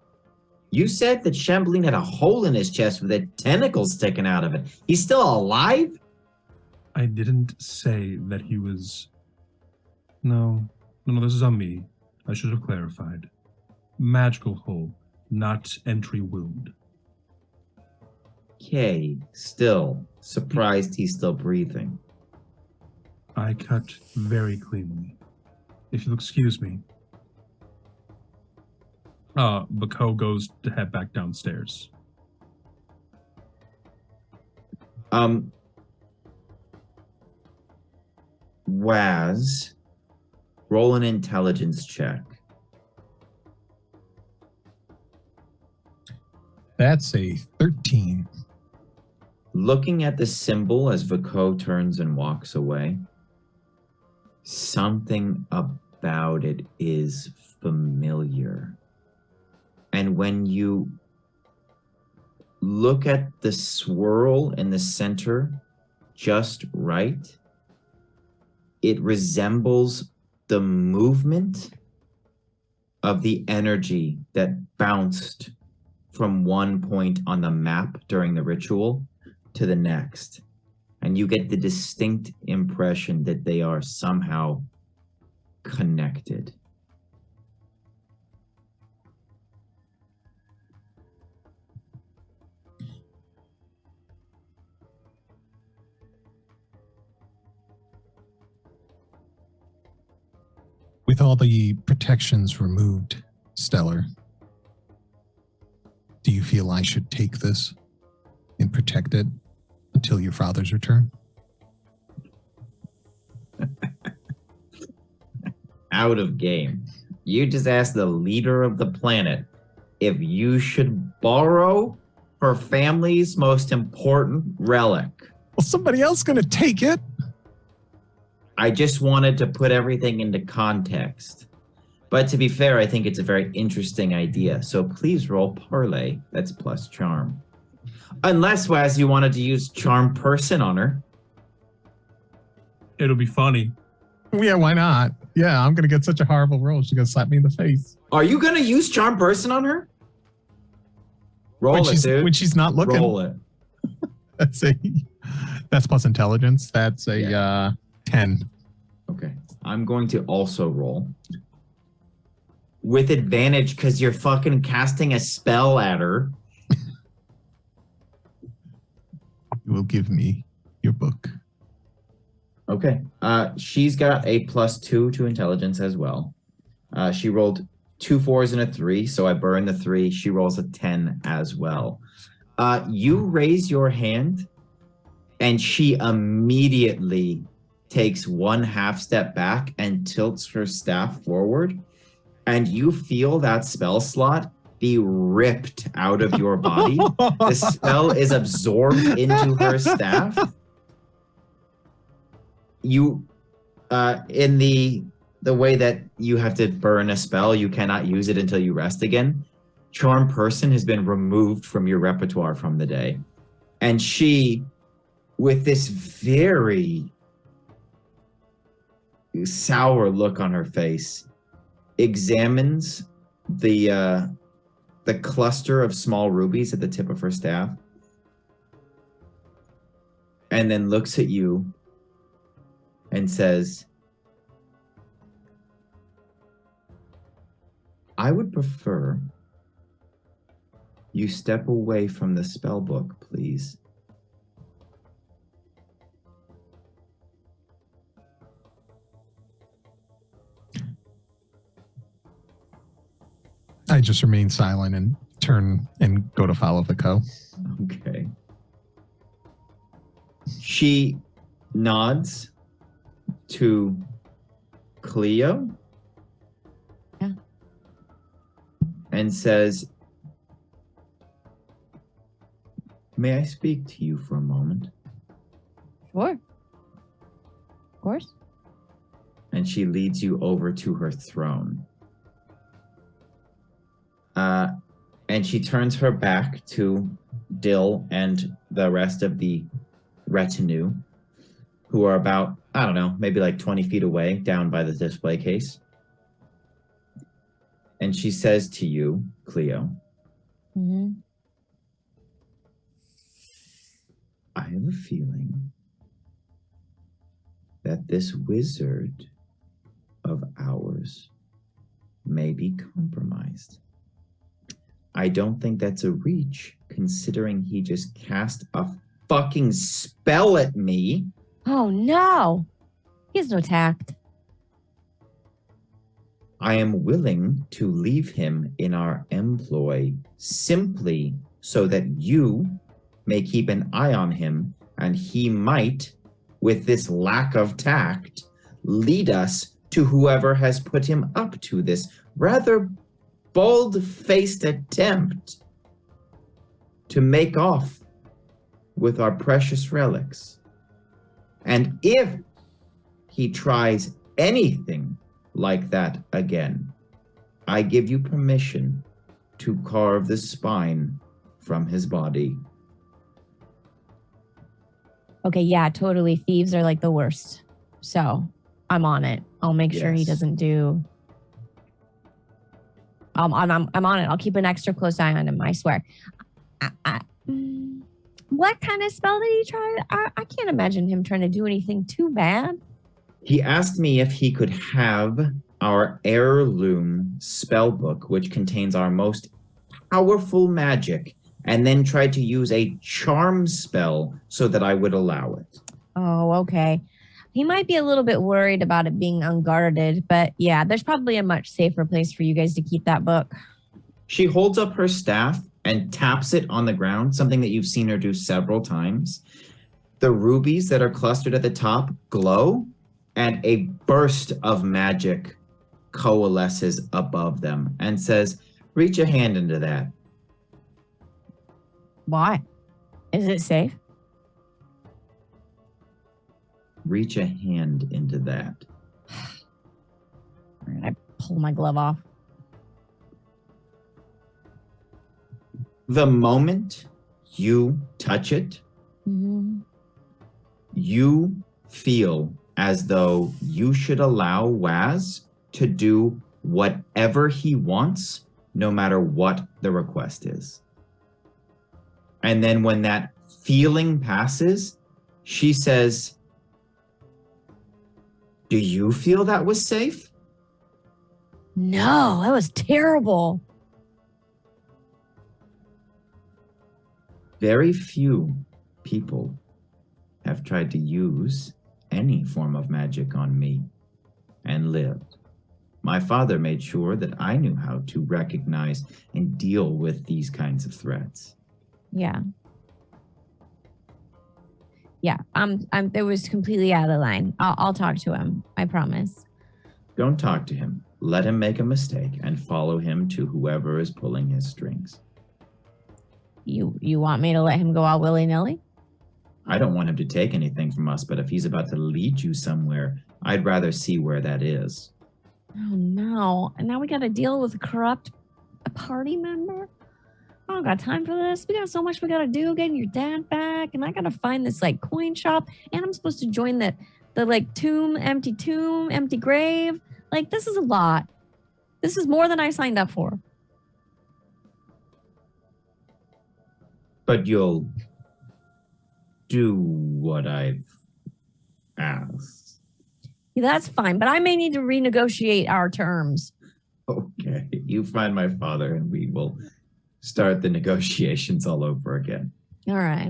You said that Chamberlain had a hole in his chest with a tentacle sticking out of it. He's still alive? I didn't say that he was. No, this is on me. I should have clarified. Magical hole, not entry wound. Okay, still surprised he's still breathing. I cut very cleanly. If you'll excuse me. Bako goes to head back downstairs. Waz, roll an intelligence check. That's a 13. Looking at the symbol as Vico turns and walks away, something about it is familiar. And when you look at the swirl in the center just right, it resembles the movement of the energy that bounced from one point on the map during the ritual to the next. And you get the distinct impression that they are somehow connected. With all the protections removed, Stellar, do you feel I should take this and protect it until your father's return? Out of game. You just asked the leader of the planet if you should borrow her family's most important relic. Well, somebody else gonna take it. I just wanted to put everything into context. But to be fair, I think it's a very interesting idea. So please roll parlay. That's plus charm. Unless, Waz, you wanted to use charm person on her. It'll be funny. Yeah, why not? Yeah, I'm gonna get such a horrible roll. She's gonna slap me in the face. Are you going to use charm person on her? Roll when it, dude. When she's not looking. Roll it. That's plus intelligence. That's a 10. Okay. I'm going to also roll. With advantage because you're fucking casting a spell at her. You will give me your book. Okay. She's got a +2 to intelligence as well. She rolled 2 4s and a 3, so I burn the 3. She rolls a 10 as well. You raise your hand, and she immediately takes 1 half step back and tilts her staff forward, and you feel that spell slot be ripped out of your body. The spell is absorbed into her staff. You, in the way that you have to burn a spell, you cannot use it until you rest again. Charm person has been removed from your repertoire from the day. And she, with this very sour look on her face, examines the cluster of small rubies at the tip of her staff, and then looks at you and says, I would prefer you step away from the spell book, please. I just remain silent and turn and go to follow Vico. Okay. She nods to Cleo. Yeah. And says, may I speak to you for a moment? Sure. Of course. And she leads you over to her throne. And she turns her back to Dill and the rest of the retinue, who are about, I don't know, maybe like 20 feet away down by the display case. And she says to you, Cleo, Mhm. I have a feeling that this wizard of ours may be compromised. I don't think that's a reach, considering he just cast a fucking spell at me. Oh no. He has no tact. I am willing to leave him in our employ simply so that you may keep an eye on him, and he might, with this lack of tact, lead us to whoever has put him up to this rather bald-faced attempt to make off with our precious relics. And if he tries anything like that again, I give you permission to carve the spine from his body. Okay, yeah, totally. Thieves are like the worst. So I'm on it. I'll make sure he Yes. doesn't do. I'm on it. I'll keep an extra close eye on him. I swear. What kind of spell did he try? I can't imagine him trying to do anything too bad. He asked me if he could have our heirloom spell book, which contains our most powerful magic, and then tried to use a charm spell so that I would allow it. Oh, okay. He might be a little bit worried about it being unguarded, but yeah, there's probably a much safer place for you guys to keep that book. She holds up her staff and taps it on the ground, something that you've seen her do several times. The rubies that are clustered at the top glow, and a burst of magic coalesces above them and says, reach a hand into that. Why? Is it safe? Reach a hand into that. All right, I pull my glove off. The moment you touch it, Mhm. you feel as though you should allow Waz to do whatever he wants, no matter what the request is. And then when that feeling passes, she says, do you feel that was safe? No, that was terrible. Very few people have tried to use any form of magic on me and lived. My father made sure that I knew how to recognize and deal with these kinds of threats. Yeah. Yeah, it was completely out of line. I'll talk to him. I promise. Don't talk to him. Let him make a mistake and follow him to whoever is pulling his strings. You want me to let him go all willy-nilly? I don't want him to take anything from us, but if he's about to lead you somewhere, I'd rather see where that is. Oh no. And now we gotta deal with a corrupt party member? I don't got time for this. We got so much we gotta do, getting your dad back, and I gotta find this like coin shop, and I'm supposed to join the like empty grave. Like, this is a lot. This is more than I signed up for. But you'll do what I've asked. Yeah, that's fine, but I may need to renegotiate our terms. Okay, you find my father and we will start the negotiations all over again. All right.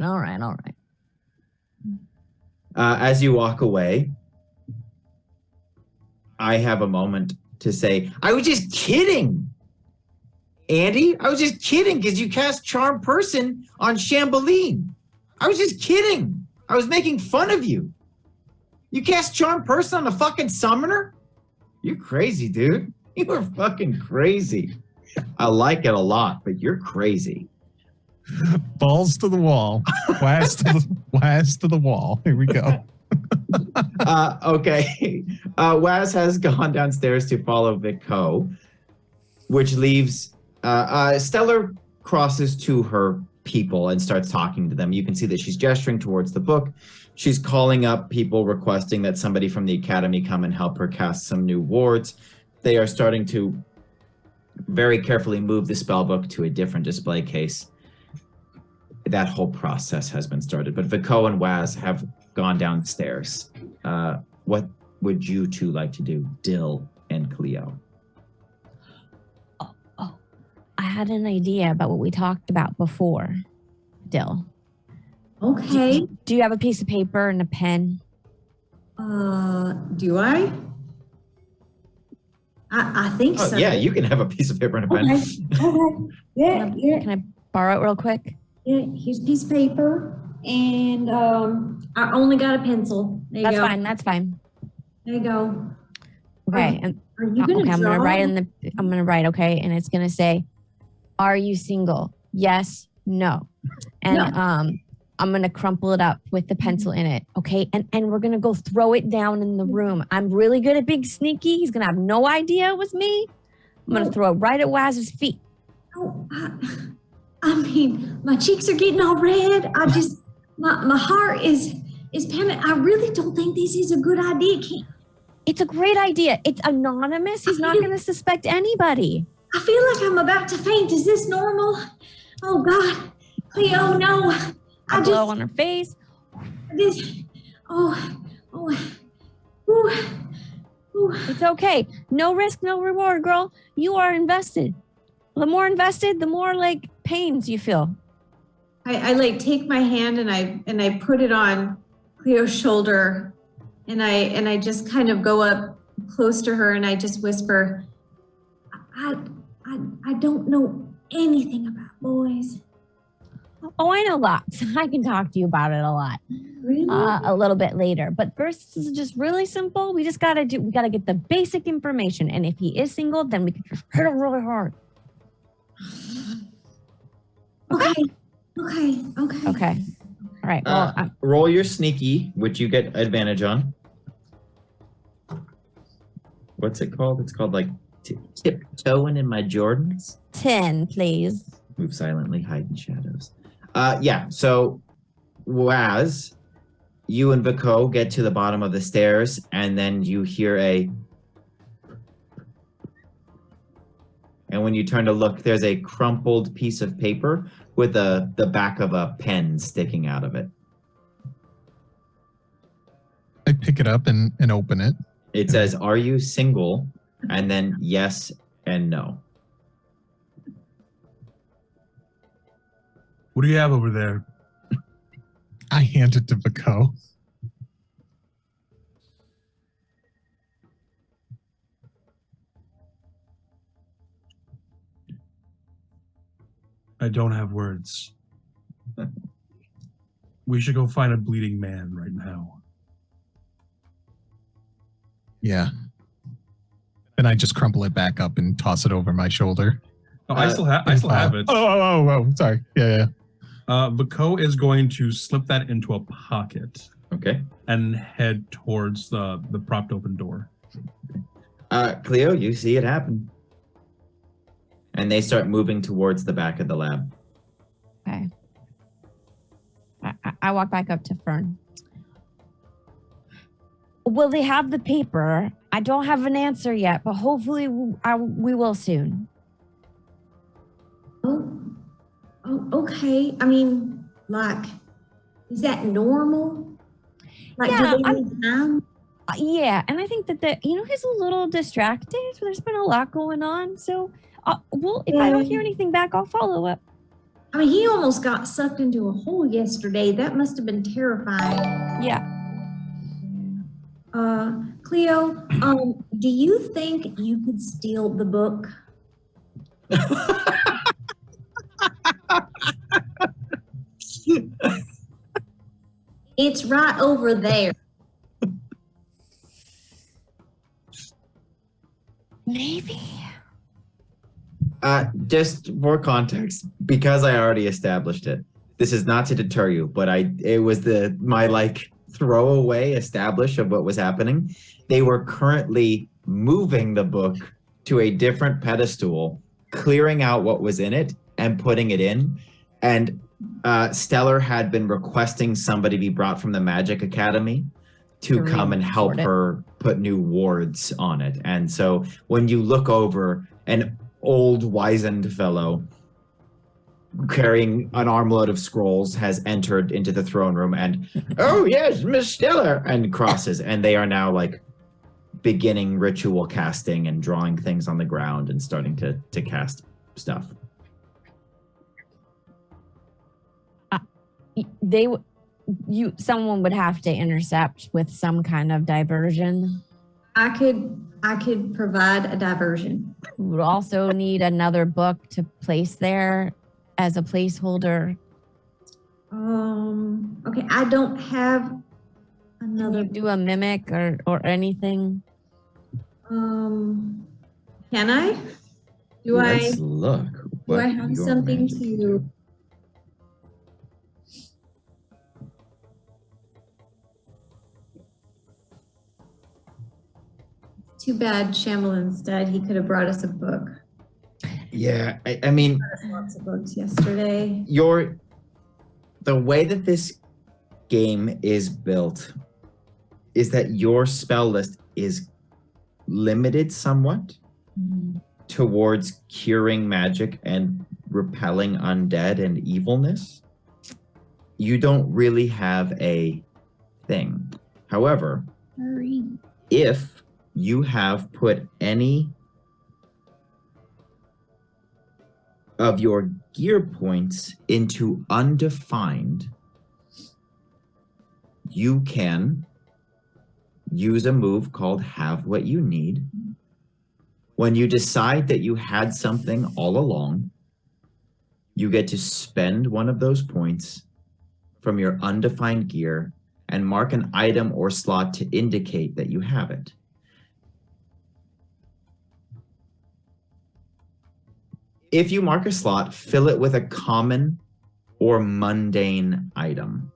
As you walk away, I have a moment to say, I was just kidding, Andy. I was just kidding because you cast Charm Person on Chambeline. I was just kidding. I was making fun of you. You cast Charm Person on a fucking summoner? You're crazy, dude. You are fucking crazy. I like it a lot, but you're crazy. Balls to the wall. Waz to the wall. Here we go. Okay. Waz has gone downstairs to follow Vic Ho, which leaves Stellar crosses to her people and starts talking to them. You can see that she's gesturing towards the book. She's calling up people requesting that somebody from the academy come and help her cast some new wards. They are starting to very carefully move the spell book to a different display case. That whole process has been started, but Vico and Waz have gone downstairs. What would you two like to do, Dill and Cleo? Oh, I had an idea about what we talked about before, Dill. Okay. Do you have a piece of paper and a pen? Do I? I think Oh, so. yeah, you can have a piece of paper and a pen. Okay. Yeah, yeah, Can I borrow it real quick? yeah. Here's a piece of paper, and I only got a pencil. There you That's go. fine. That's fine. There you go. Okay. And Are you gonna okay, I'm draw? gonna write I'm gonna write, okay, and it's gonna say, are you single? Yes, no. And No. I'm gonna crumple it up with the pencil in it, okay? And we're gonna go throw it down in the room. I'm really good at being sneaky. He's gonna have no idea it was me. I'm gonna throw it right at Waz's feet. Oh, I mean, my cheeks are getting all red. I just, my heart is pounding. I really don't think this is a good idea. It's a great idea. It's anonymous. He's not gonna suspect anybody. I feel like I'm about to faint. Is this normal? Oh God, Cleo, no. I A blow just, on her face. this, ooh. It's okay. No risk, no reward, girl. You are invested. The more invested, the more like pains you feel. I like take my hand and I put it on Cleo's shoulder, and I just kind of go up close to her and I just whisper, I don't know anything about boys. Oh, I know lots. I can talk to you about it a lot. Really? A little bit later. But first, this is just really simple. We gotta get the basic information. And if he is single, then we can just hit him really hard. Okay. Okay. All right. Well, Roll your sneaky, which you get advantage on. What's it called? It's called like tiptoeing in my Jordans. 10, please. Move silently, hide in shadows. Yeah, so Waz, you and Vico get to the bottom of the stairs, and then you hear and when you turn to look, there's a crumpled piece of paper with the back of a pen sticking out of it. I pick it up and open it. It says, "Are you single?" And then yes and no. What do you have over there? I hand it to Vico. I don't have words. We should go find a bleeding man right now. Yeah. Then I just crumple it back up and toss it over my shoulder. Oh, I still have it. Oh, sorry. Yeah. Vico is going to slip that into a pocket Okay. and head towards the propped open door. Cleo, you see it happen. And they start moving towards the back of the lab. Okay. I walk back up to Fern. Will they have the paper? I don't have an answer yet, but hopefully we will soon. Oh, okay. I mean, like, is that normal? Like, Yeah, do they need time? Yeah, and I think that he's a little distracted. There's been a lot going on, so if I don't hear anything back, I'll follow up. I mean, he almost got sucked into a hole yesterday. That must have been terrifying. Yeah. Cleo, do you think you could steal the book? It's right over there. Maybe. Just for context, because I already established it, this is not to deter you, but it was my like throwaway establish of what was happening. They were currently moving the book to a different pedestal, clearing out what was in it and putting it in. And Stellar had been requesting somebody be brought from the Magic Academy to come and help reward it. her put new wards on it. And so when you look over, an old wizened fellow carrying an armload of scrolls has entered into the throne room and, oh yes, Miss Stellar, and crosses. And they are now like beginning ritual casting and drawing things on the ground and starting to cast stuff. Someone would have to intercept with some kind of diversion. I could provide a diversion. We would also need another book to place there as a placeholder. Okay, I don't have Can another. you do a mimic or anything? Can I? Let's look. Do what I have your something magic can do. to? Too bad Shamlin's dead. He could have brought us a book. Yeah, I mean, Brought us lots of books yesterday. the way that this game is built is that your spell list is limited somewhat towards curing magic and repelling undead and evilness. You don't really have a thing. However, Hurry. if you have put any of your gear points into undefined, you can use a move called Have What You Need. When you decide that you had something all along, you get to spend one of those points from your undefined gear and mark an item or slot to indicate that you have it. If you mark a slot, fill it with a common or mundane item.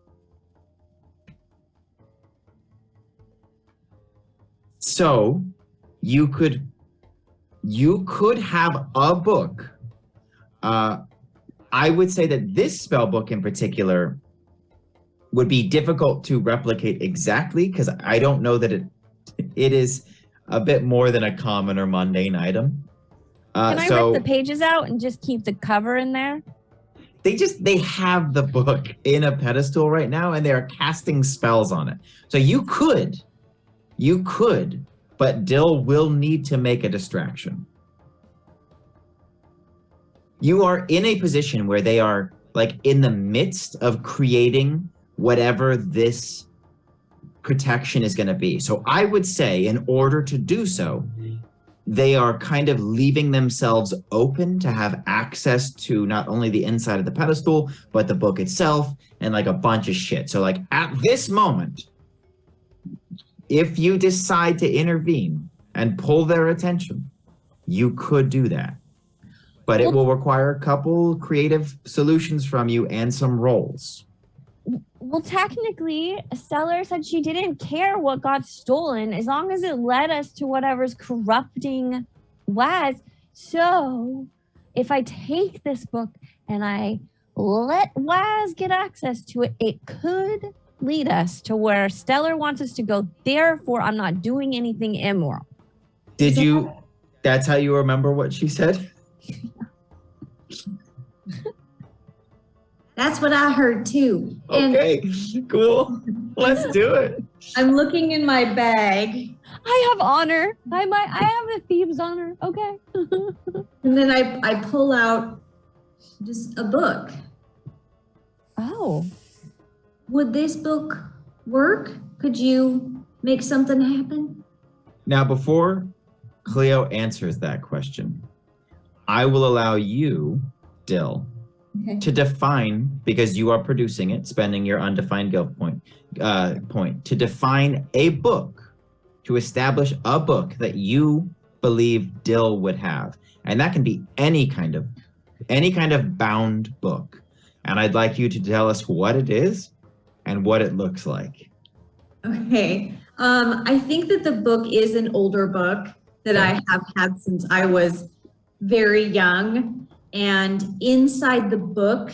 So you could have a book. I would say that this spell book in particular would be difficult to replicate exactly because I don't know that it is a bit more than a common or mundane item. Can I rip the pages out and just keep the cover in there? They have the book in a pedestal right now and they are casting spells on it. So you could, but Dill will need to make a distraction. You are in a position where they are like in the midst of creating whatever this protection is going to be. So I would say in order to do so, they are kind of leaving themselves open to have access to not only the inside of the pedestal, but the book itself and like a bunch of shit. So like at this moment, if you decide to intervene and pull their attention, you could do that. But it will require a couple creative solutions from you and some rolls. Well, technically, Stellar said she didn't care what got stolen as long as it led us to whatever's corrupting Waz. So, if I take this book and I let Waz get access to it, it could lead us to where Stellar wants us to go. Therefore, I'm not doing anything immoral. Did you? That's how you remember what she said? That's what I heard too. And Okay, cool. Let's do it. I'm looking in my bag, I have honor. I have a thieves' honor. Okay. and then I pull out just a book. Oh. Would this book work? Could you make something happen? Now, before Cleo answers that question, I will allow you, Dill, Okay. to define, because you are producing it, spending your undefined guild point, to define a book, to establish a book that you believe Dill would have. And that can be any kind of bound book. And I'd like you to tell us what it is and what it looks like. Okay. I think that the book is an older book that I have had since I was very young. And inside the book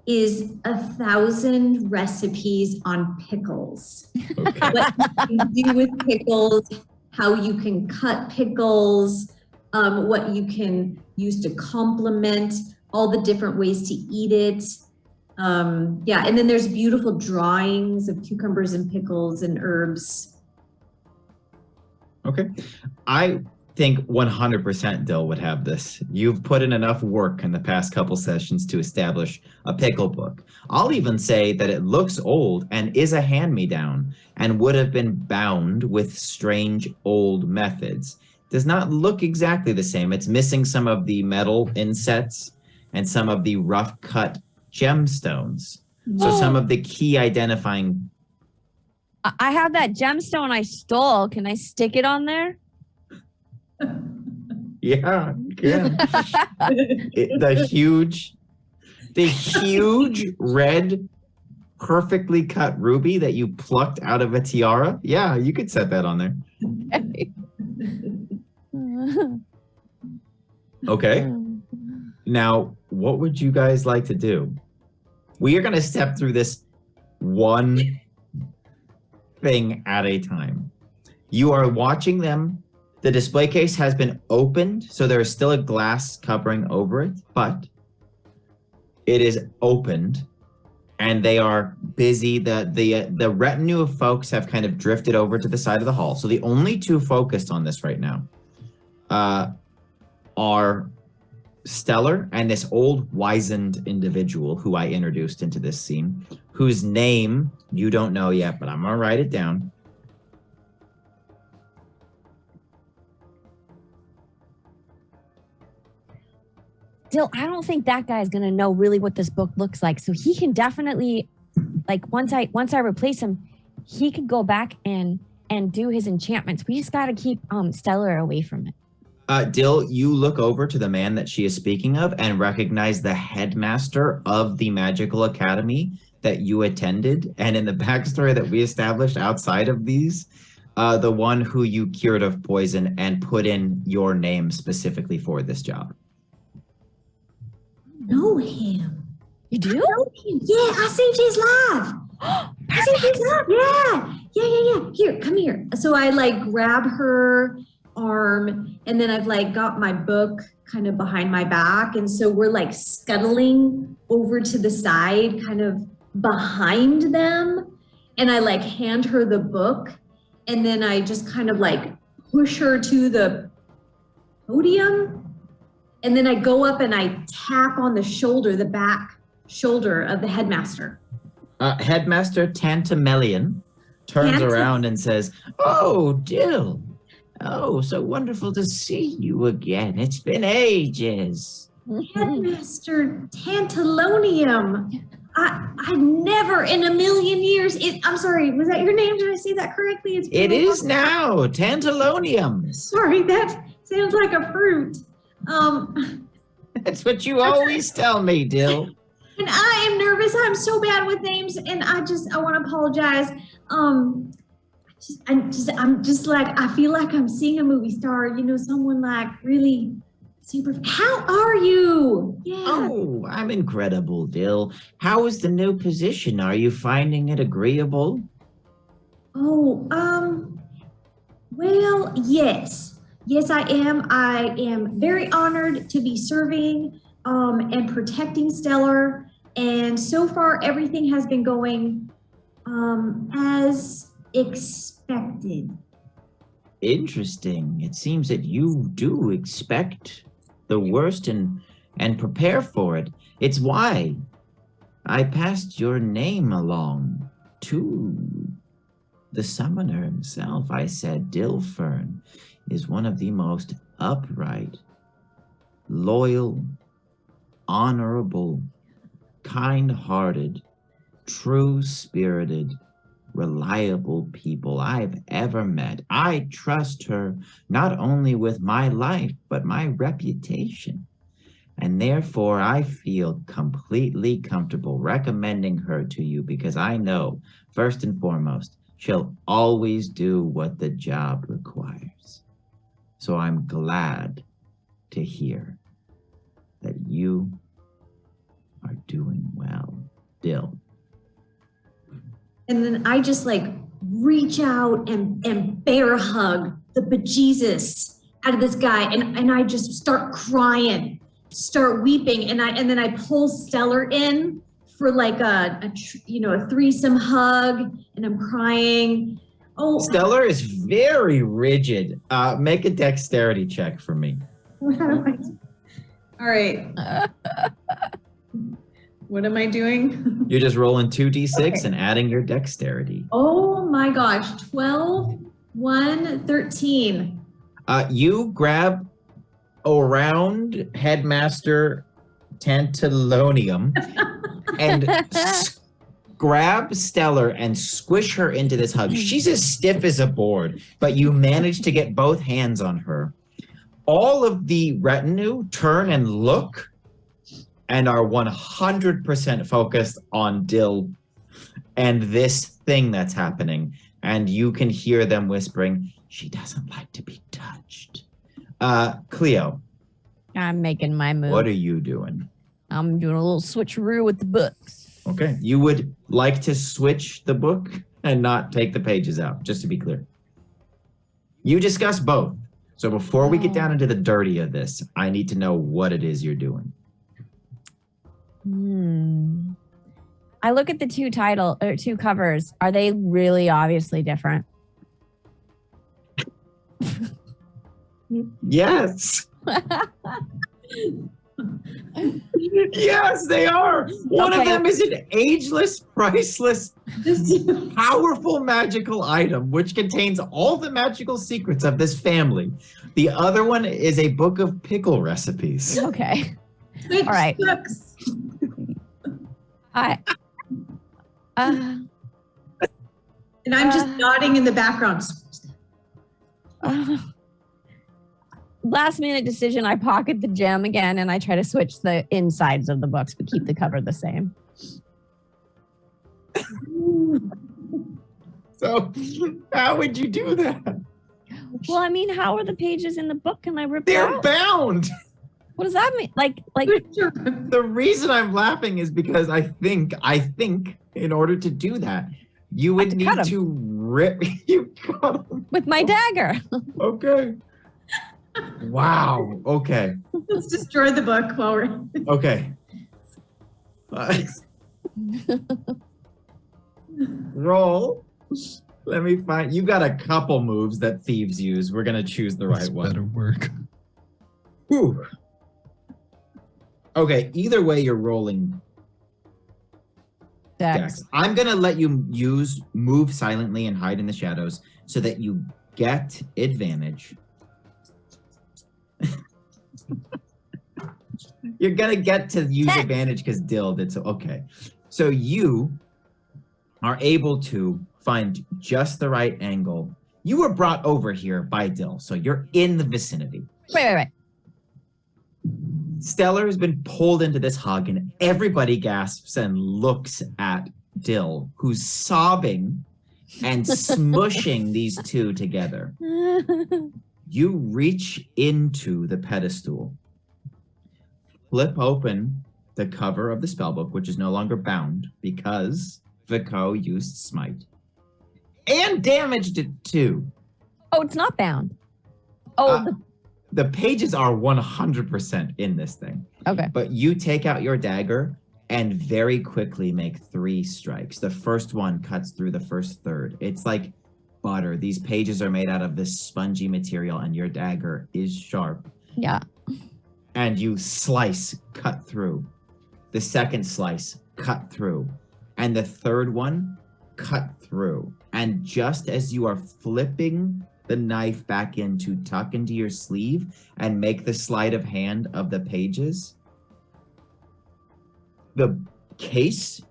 is 1,000 recipes on pickles. Okay. What you can do with pickles, how you can cut pickles, what you can use to complement, all the different ways to eat it. Yeah, and then there's beautiful drawings of cucumbers and pickles and herbs. Okay. I think 100% Dill would have this. You've put in enough work in the past couple sessions to establish a pickle book. I'll even say that it looks old and is a hand-me-down and would have been bound with strange old methods. Does not look exactly the same. It's missing some of the metal insets and some of the rough cut gemstones. So some of the key identifying. I have that gemstone I stole. Can I stick it on there? Yeah, you can. The huge red, perfectly cut ruby that you plucked out of a tiara. Yeah, you could set that on there. Okay. Now, what would you guys like to do? We are going to step through this one thing at a time. You are watching them. The display case has been opened, so there is still a glass covering over it, but it is opened and they are busy. The retinue of folks have kind of drifted over to the side of the hall. So the only two focused on this right now are Stellar and this old wizened individual who I introduced into this scene, whose name you don't know yet, but I'm gonna write it down. Dill, I don't think that guy's gonna know really what this book looks like. So he can definitely, like, once I replace him, he could go back and do his enchantments. We just gotta keep Stellar away from it. Dill, you look over to the man that she is speaking of and recognize the headmaster of the magical academy that you attended. And in the backstory that we established outside of these, the one who you cured of poison and put in your name specifically for this job. Know him. You do? Know him. Yeah, I saved his life. I saved his life. Yeah. Here, come here. So I like grab her arm and then I've like got my book kind of behind my back. And so we're like scuttling over to the side, kind of behind them. And I like hand her the book. And then I just kind of like push her to the podium. And then I go up and I tap on the shoulder, the back shoulder of the headmaster. Headmaster Tantamelion turns around and says, "Oh, Dill. Oh, so wonderful to see you again. It's been ages." Headmaster Tantalonium. I never in a million years. I'm sorry, was that your name? Did I say that correctly? It is now Tantalonium. Sorry, that sounds like a fruit. That's what you always tell me, Dill. And I am nervous. I'm so bad with names, and I want to apologize. I'm just like, I feel like I'm seeing a movie star, you know, someone like really super. How are you? Yeah. Oh, I'm incredible, Dill. How is the new position? Are you finding it agreeable? Oh, well, yes. Yes, I am. I am very honored to be serving and protecting Stellar. And so far, everything has been going as expected. Interesting. It seems that you do expect the worst and prepare for it. It's why I passed your name along to the summoner himself. I said Dillfern is one of the most upright, loyal, honorable, kind-hearted, true-spirited, reliable people I've ever met. I trust her not only with my life, but my reputation. And therefore, I feel completely comfortable recommending her to you because I know, first and foremost, she'll always do what the job requires. So I'm glad to hear that you are doing well. Dill. And then I just like reach out and bear hug the bejesus out of this guy. And I just start crying, start weeping. And then I pull Stellar in for like a threesome hug, and I'm crying. Oh, Stellar is very rigid. Make a dexterity check for me. All right. What am I doing? You're just rolling 2d6 Okay. and adding your dexterity. Oh my gosh. 12, 1, 13. You grab around Headmaster Tantalonium and grab Stellar and squish her into this hug. She's as stiff as a board, but you manage to get both hands on her. All of the retinue turn and look and are 100% focused on Dill and this thing that's happening. And you can hear them whispering, she doesn't like to be touched. Cleo, I'm making my move. what are you doing? I'm doing a little switcheroo with the books. Okay. You would like to switch the book and not take the pages out, just to be clear. You discuss both. So before we get down into the dirty of this, I need to know what it is you're doing. I look at the two covers. Are they really obviously different? Yes. Yes, they are. One of Okay. them is an ageless, priceless, powerful magical item which contains all the magical secrets of this family. The other one is a book of pickle recipes. Okay. Switch All right. books. I And I'm just nodding in the background. last minute decision. I pocket the gem again and I try to switch the insides of the books but keep the cover the same. So, how would you do that? Well, I mean, how are the pages in the book? Can I rip it They're out? bound. What does that mean? Like The reason I'm laughing is because I think in order to do that, you would to need cut 'em. to rip. You cut 'em. with my dagger. Okay. Wow. Okay. Let's destroy the book while we're. Okay. Roll. Let me find. You got a couple moves that thieves use. We're gonna choose the right This one. better work. Whew. Okay. Either way, you're rolling Dex. Dex. I'm gonna let you move silently and hide in the shadows so that you get advantage. You're gonna get to use 10. advantage because Dill did so. Okay, so you are able to find just the right angle. You were brought over here by Dill, so you're in the vicinity. Wait. Stellar has been pulled into this hug, and everybody gasps and looks at Dill, who's sobbing and smushing these two together. You reach into the pedestal, flip open the cover of the spellbook, which is no longer bound because Vico used Smite, and damaged it too. Oh, it's not bound. Oh, The pages are 100% in this thing. okay. But you take out your dagger and very quickly make 3 strikes. The first one cuts through the first third. It's like butter. These pages are made out of this spongy material, and your dagger is sharp. Yeah. And you slice, cut through. The second slice, cut through. And the third one, cut through. And just as you are flipping the knife back in to tuck into your sleeve and make the sleight of hand of the pages, the case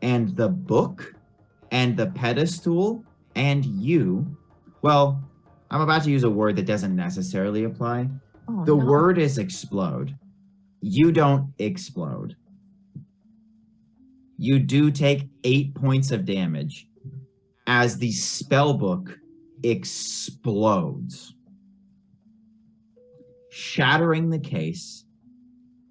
and the book and the pedestal and you, well, I'm about to use a word that doesn't necessarily apply. Oh, The no. word is explode. You don't explode. You do take 8 points of damage as the spellbook explodes, shattering the case.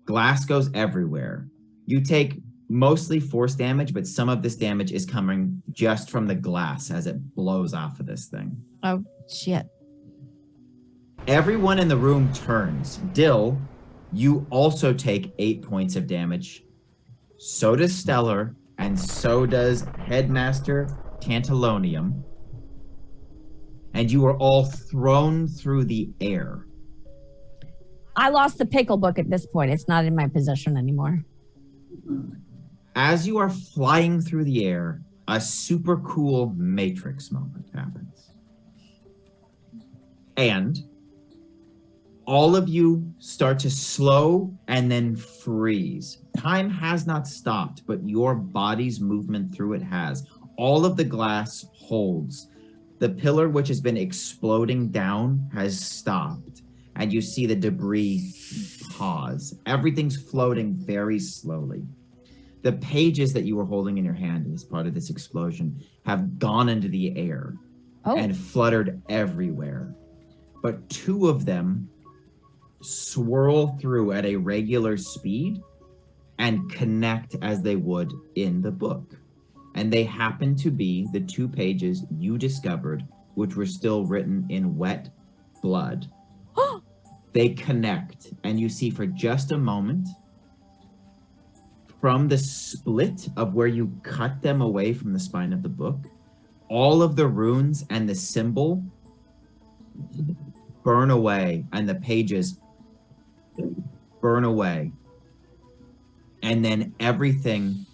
Glass goes everywhere. You take mostly force damage, but some of this damage is coming just from the glass as it blows off of this thing. Oh, shit. Everyone in the room turns. Dill, you also take 8 points of damage. So does Stellar, and so does Headmaster Tantalonium. And you are all thrown through the air. I lost the pickle book at this point. It's not in my possession anymore. As you are flying through the air, a super cool Matrix moment happens. And all of you start to slow and then freeze. Time has not stopped, but your body's movement through it has. All of the glass holds. The pillar which has been exploding down has stopped, and you see the debris pause. Everything's floating very slowly. The pages that you were holding in your hand as part of this explosion have gone into the air and fluttered everywhere. But 2 of them swirl through at a regular speed and connect as they would in the book. And they happen to be the 2 pages you discovered, which were still written in wet blood. They connect, and you see for just a moment, from the split of where you cut them away from the spine of the book, all of the runes and the symbol burn away, and the pages burn away. And then everything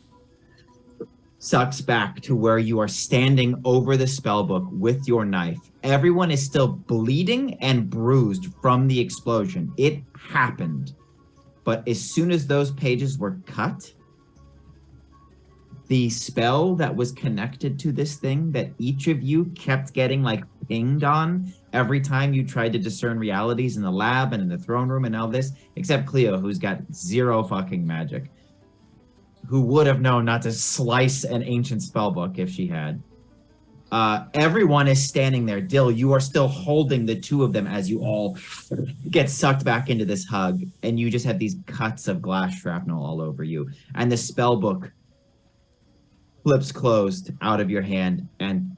sucks back to where you are standing over the spellbook with your knife. Everyone is still bleeding and bruised from the explosion. It happened. But as soon as those pages were cut, the spell that was connected to this thing that each of you kept getting like pinged on every time you tried to discern realities in the lab and in the throne room and all this, except Cleo, who's got 0 fucking magic, who would have known not to slice an ancient spellbook if she had. Everyone is standing there. Dill, you are still holding the 2 of them as you all get sucked back into this hug, and you just have these cuts of glass shrapnel all over you. And the spellbook flips closed out of your hand and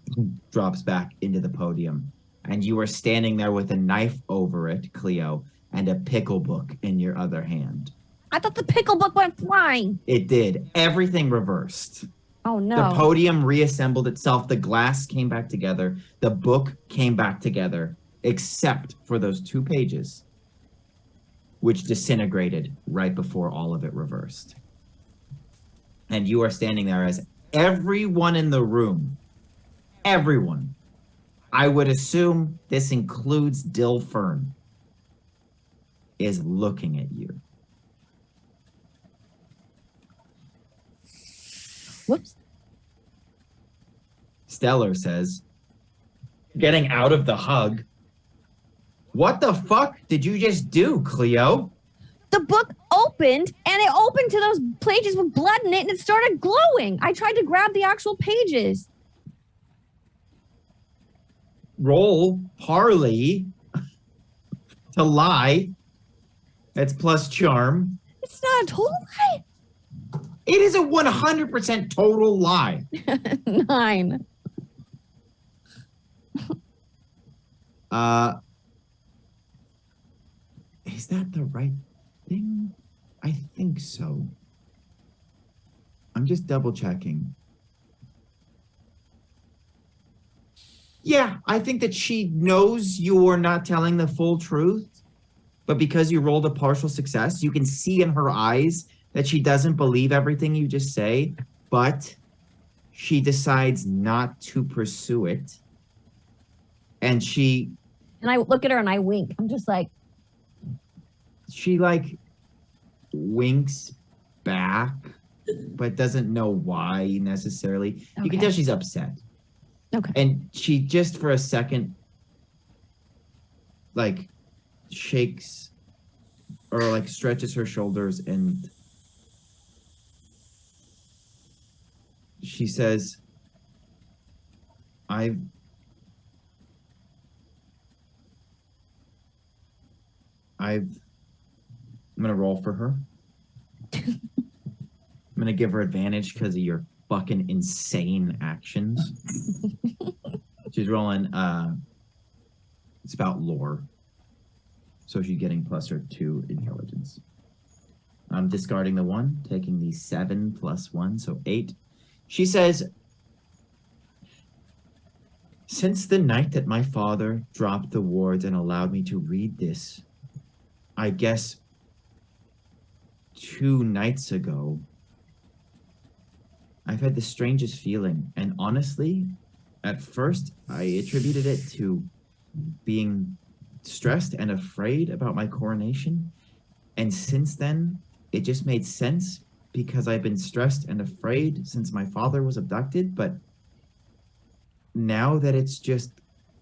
drops back into the podium. And you are standing there with a knife over it, Cleo, and a pickle book in your other hand. I thought the pickle book went flying. It did. Everything reversed. Oh, no. The podium reassembled itself. The glass came back together. The book came back together, except for those 2 pages, which disintegrated right before all of it reversed. And you are standing there as everyone in the room, everyone, I would assume this includes Dill Fern, is looking at you. Whoops. Stellar says, getting out of the hug, what the fuck did you just do, Cleo? The book opened, and it opened to those pages with blood in it, and it started glowing. I tried to grab the actual pages. Roll parley to lie. That's plus charm. It's not a total lie. It is a 100% total lie. 9. Is that the right thing? I think so. I'm just double checking. Yeah, I think that she knows you're not telling the full truth, but because you rolled a partial success, you can see in her eyes that she doesn't believe everything you just say, but she decides not to pursue it. And I look at her and I wink. I'm just like, she like winks back, but doesn't know why necessarily. You can tell she's upset. okay. And she just for a second like shakes or like stretches her shoulders, and she says, I'm gonna roll for her. gonna give her advantage because of your fucking insane actions. She's rolling it's about lore. So she's getting plus her 2 intelligence. I'm discarding the 1, taking the 7 plus 1, so 8. She says, since the night that my father dropped the wards and allowed me to read this, I guess 2 nights ago, I've had the strangest feeling. And honestly, at first, I attributed it to being stressed and afraid about my coronation. And since then, it just made sense because I've been stressed and afraid since my father was abducted. But now that it's just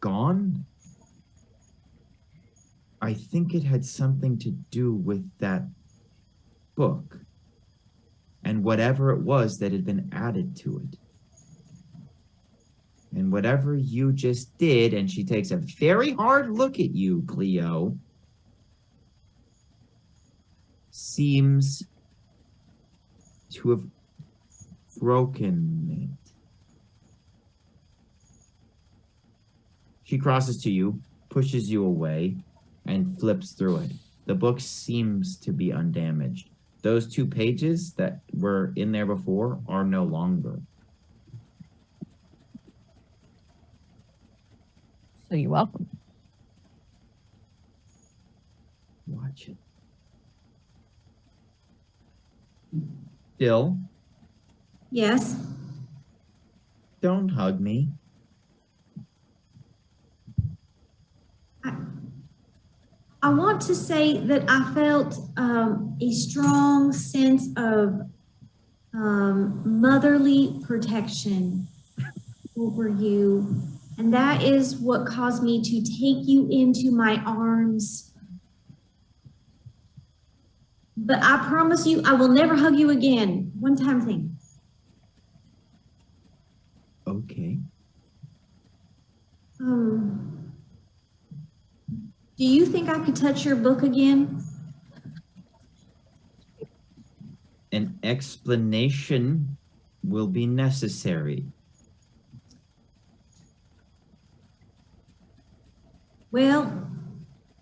gone, I think it had something to do with that book and whatever it was that had been added to it. And whatever you just did, and she takes a very hard look at you, Cleo, seems to have broken it. She crosses to you, pushes you away, and flips through it. The book seems to be undamaged. Those 2 pages that were in there before are no longer. So you're welcome. Watch it. Still, Yes. don't hug me. I want to say that I felt a strong sense of motherly protection over you. And that is what caused me to take you into my arms. But I promise you, I will never hug you again. One-time thing. Okay. Do you think I could touch your book again? An explanation will be necessary. Well,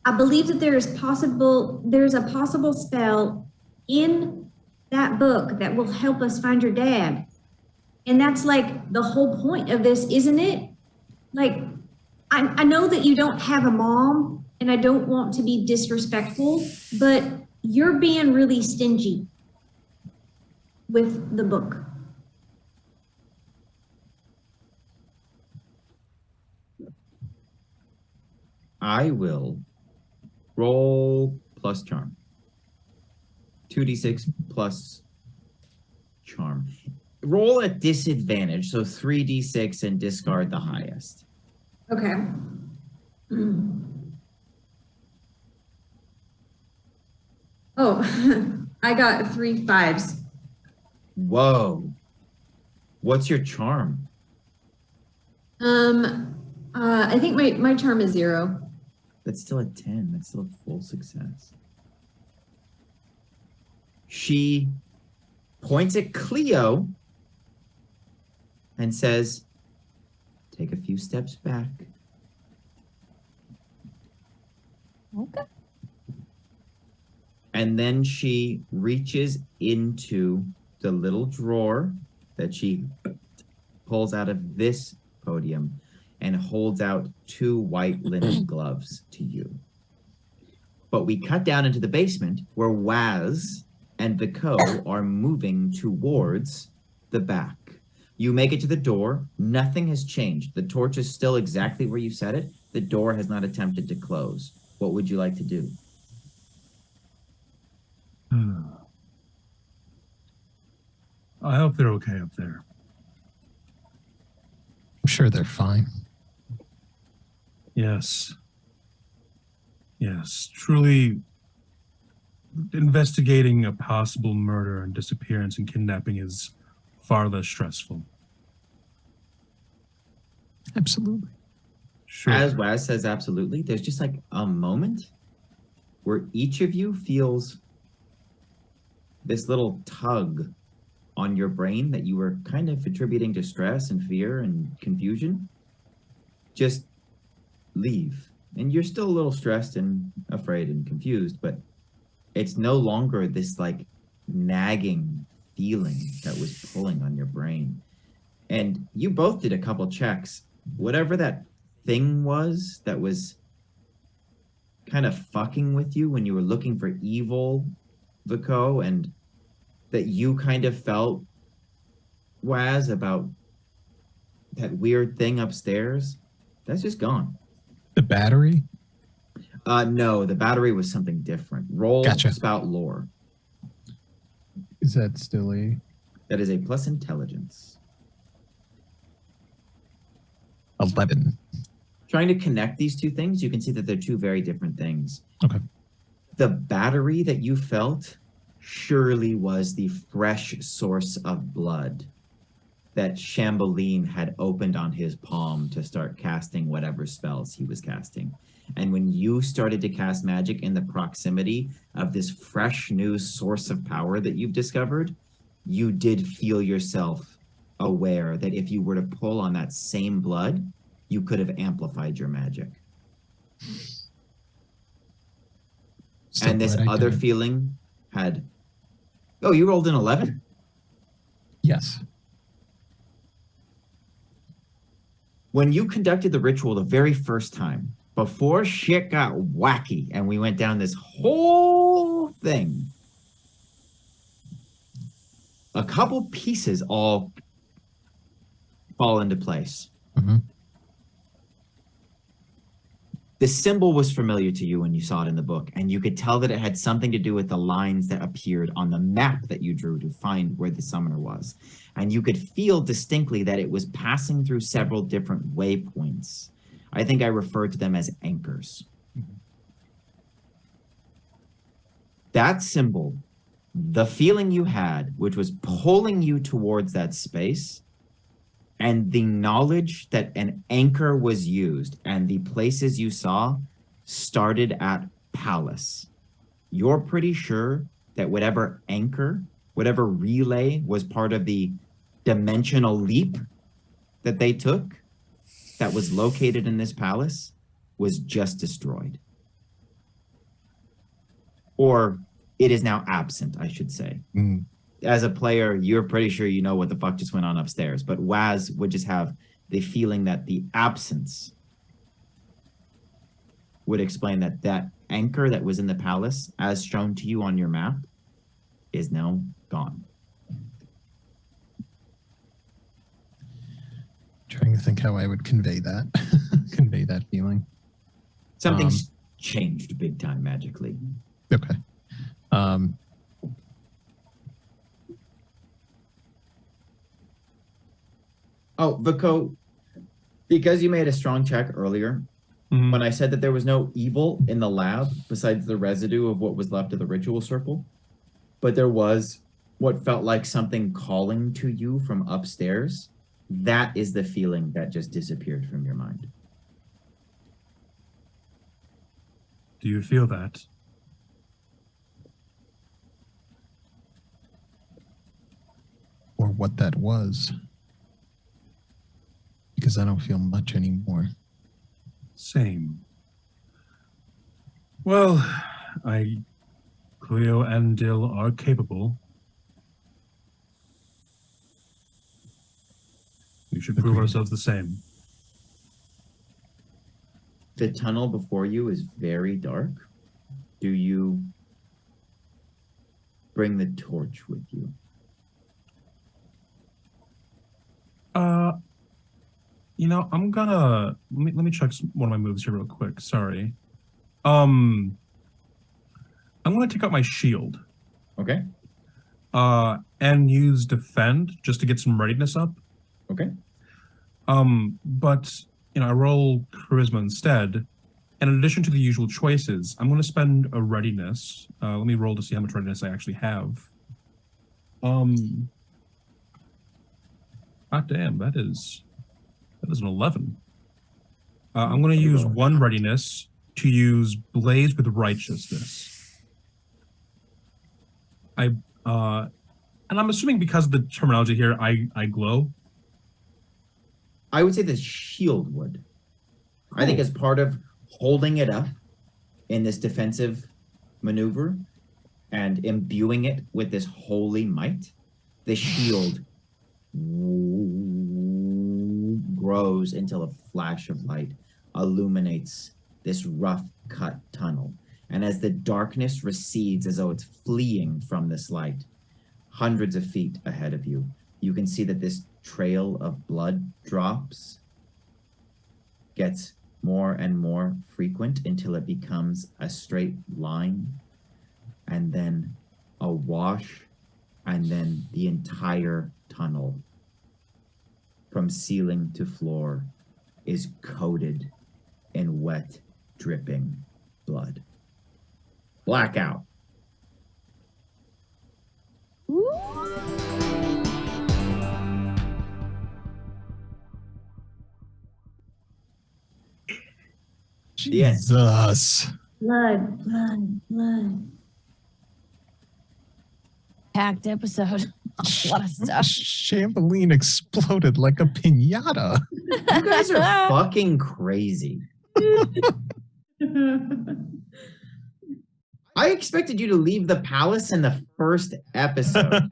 I believe that there's a possible spell in that book that will help us find your dad. And that's like the whole point of this, isn't it? Like, I know that you don't have a mom, and I don't want to be disrespectful, but you're being really stingy with the book. I will roll plus charm. 2d6 plus charm. Roll at disadvantage, so 3d6 and discard the highest. Okay. Oh, I got 3 5s. Whoa. What's your charm? I think my charm is 0. That's still a 10. That's still a full success. She points at Cleo and says, take a few steps back. Okay. And then she reaches into the little drawer that she pulls out of this podium and holds out 2 white linen gloves to you. But we cut down into the basement where Waz and Vico are moving towards the back. You make it to the door. Nothing has changed. The torch is still exactly where you set it. The door has not attempted to close. What would you like to do? I hope they're okay up there. I'm sure they're fine. Yes. Yes. Truly, investigating a possible murder and disappearance and kidnapping is far less stressful. Absolutely. Sure. As Waz says absolutely, there's just like a moment where each of you feels this little tug on your brain that you were kind of attributing to stress and fear and confusion just leave. And you're still a little stressed and afraid and confused, but it's no longer this like nagging feeling that was pulling on your brain. And you both did a couple checks. Whatever that thing was that was kind of fucking with you when you were looking for evil, Vico, and that you kind of felt, Waz, about that weird thing upstairs, that's just gone. The battery? No, the battery was something different. Roll Gotcha. spout lore. Is that still a That is a plus intelligence. 11? Trying to connect these two things, you can see that they're two very different things. Okay. The battery that you felt surely was the fresh source of blood that Chambeline had opened on his palm to start casting whatever spells he was casting. And when you started to cast magic in the proximity of this fresh new source of power that you've discovered, you did feel yourself aware that if you were to pull on that same blood, you could have amplified your magic. So And this glad I other did it. feeling had, oh, you rolled an 11? Yes. When you conducted the ritual the very first time, before shit got wacky and we went down this whole thing, a couple pieces all fall into place. Mhm. The symbol was familiar to you when you saw it in the book, and you could tell that it had something to do with the lines that appeared on the map that you drew to find where the summoner was. And you could feel distinctly that it was passing through several different waypoints. I think I referred to them as anchors. That symbol, the feeling you had, which was pulling you towards that space, and the knowledge that an anchor was used and the places you saw started at Palace. You're pretty sure that whatever anchor, whatever relay was part of the dimensional leap that they took that was located in this palace was just destroyed. Or it is now absent, I should say. Mm. As a player, you're pretty sure you know what the fuck just went on upstairs, but Waz would just have the feeling that the absence would explain that that anchor that was in the palace, as shown to you on your map, is now gone. Trying to think how I would convey that. Convey that feeling. Something's changed big time magically. Okay. Oh, Vico, because you made a strong check earlier, Mhm. when I said that there was no evil in the lab besides the residue of what was left of the ritual circle, but there was what felt like something calling to you from upstairs, that is the feeling that just disappeared from your mind. Do you feel that? Or what that was. Because I don't feel much anymore. Same. Well, Cleo and Dill are capable. We should prove Agreed. ourselves the same. The tunnel before you is very dark. Do you bring the torch with you? I'm gonna let me check one of my moves here real quick. Sorry. I'm gonna take out my shield. Okay. And use defend just to get some readiness up. Okay. But I roll charisma instead. And in addition to the usual choices, I'm gonna spend a readiness. Let me roll to see how much readiness I actually have. God damn, that is an 11. I'm going to use one readiness to use Blaze with Righteousness. And I'm assuming because of the terminology here, I glow. I would say the shield would. I think as part of holding it up in this defensive maneuver and imbuing it with this holy might, the shield grows until a flash of light illuminates this rough cut tunnel. And as the darkness recedes as though it's fleeing from this light, hundreds of feet ahead of you, you can see that this trail of blood drops gets more and more frequent until it becomes a straight line, and then a wash, and then the entire tunnel from ceiling to floor is coated in wet, dripping blood. Blackout. The end. Jesus. Blood, blood, blood. Packed episode. A lot of stuff. Chamberlain exploded like a pinata. You guys are fucking crazy. I expected you to leave the palace in the first episode.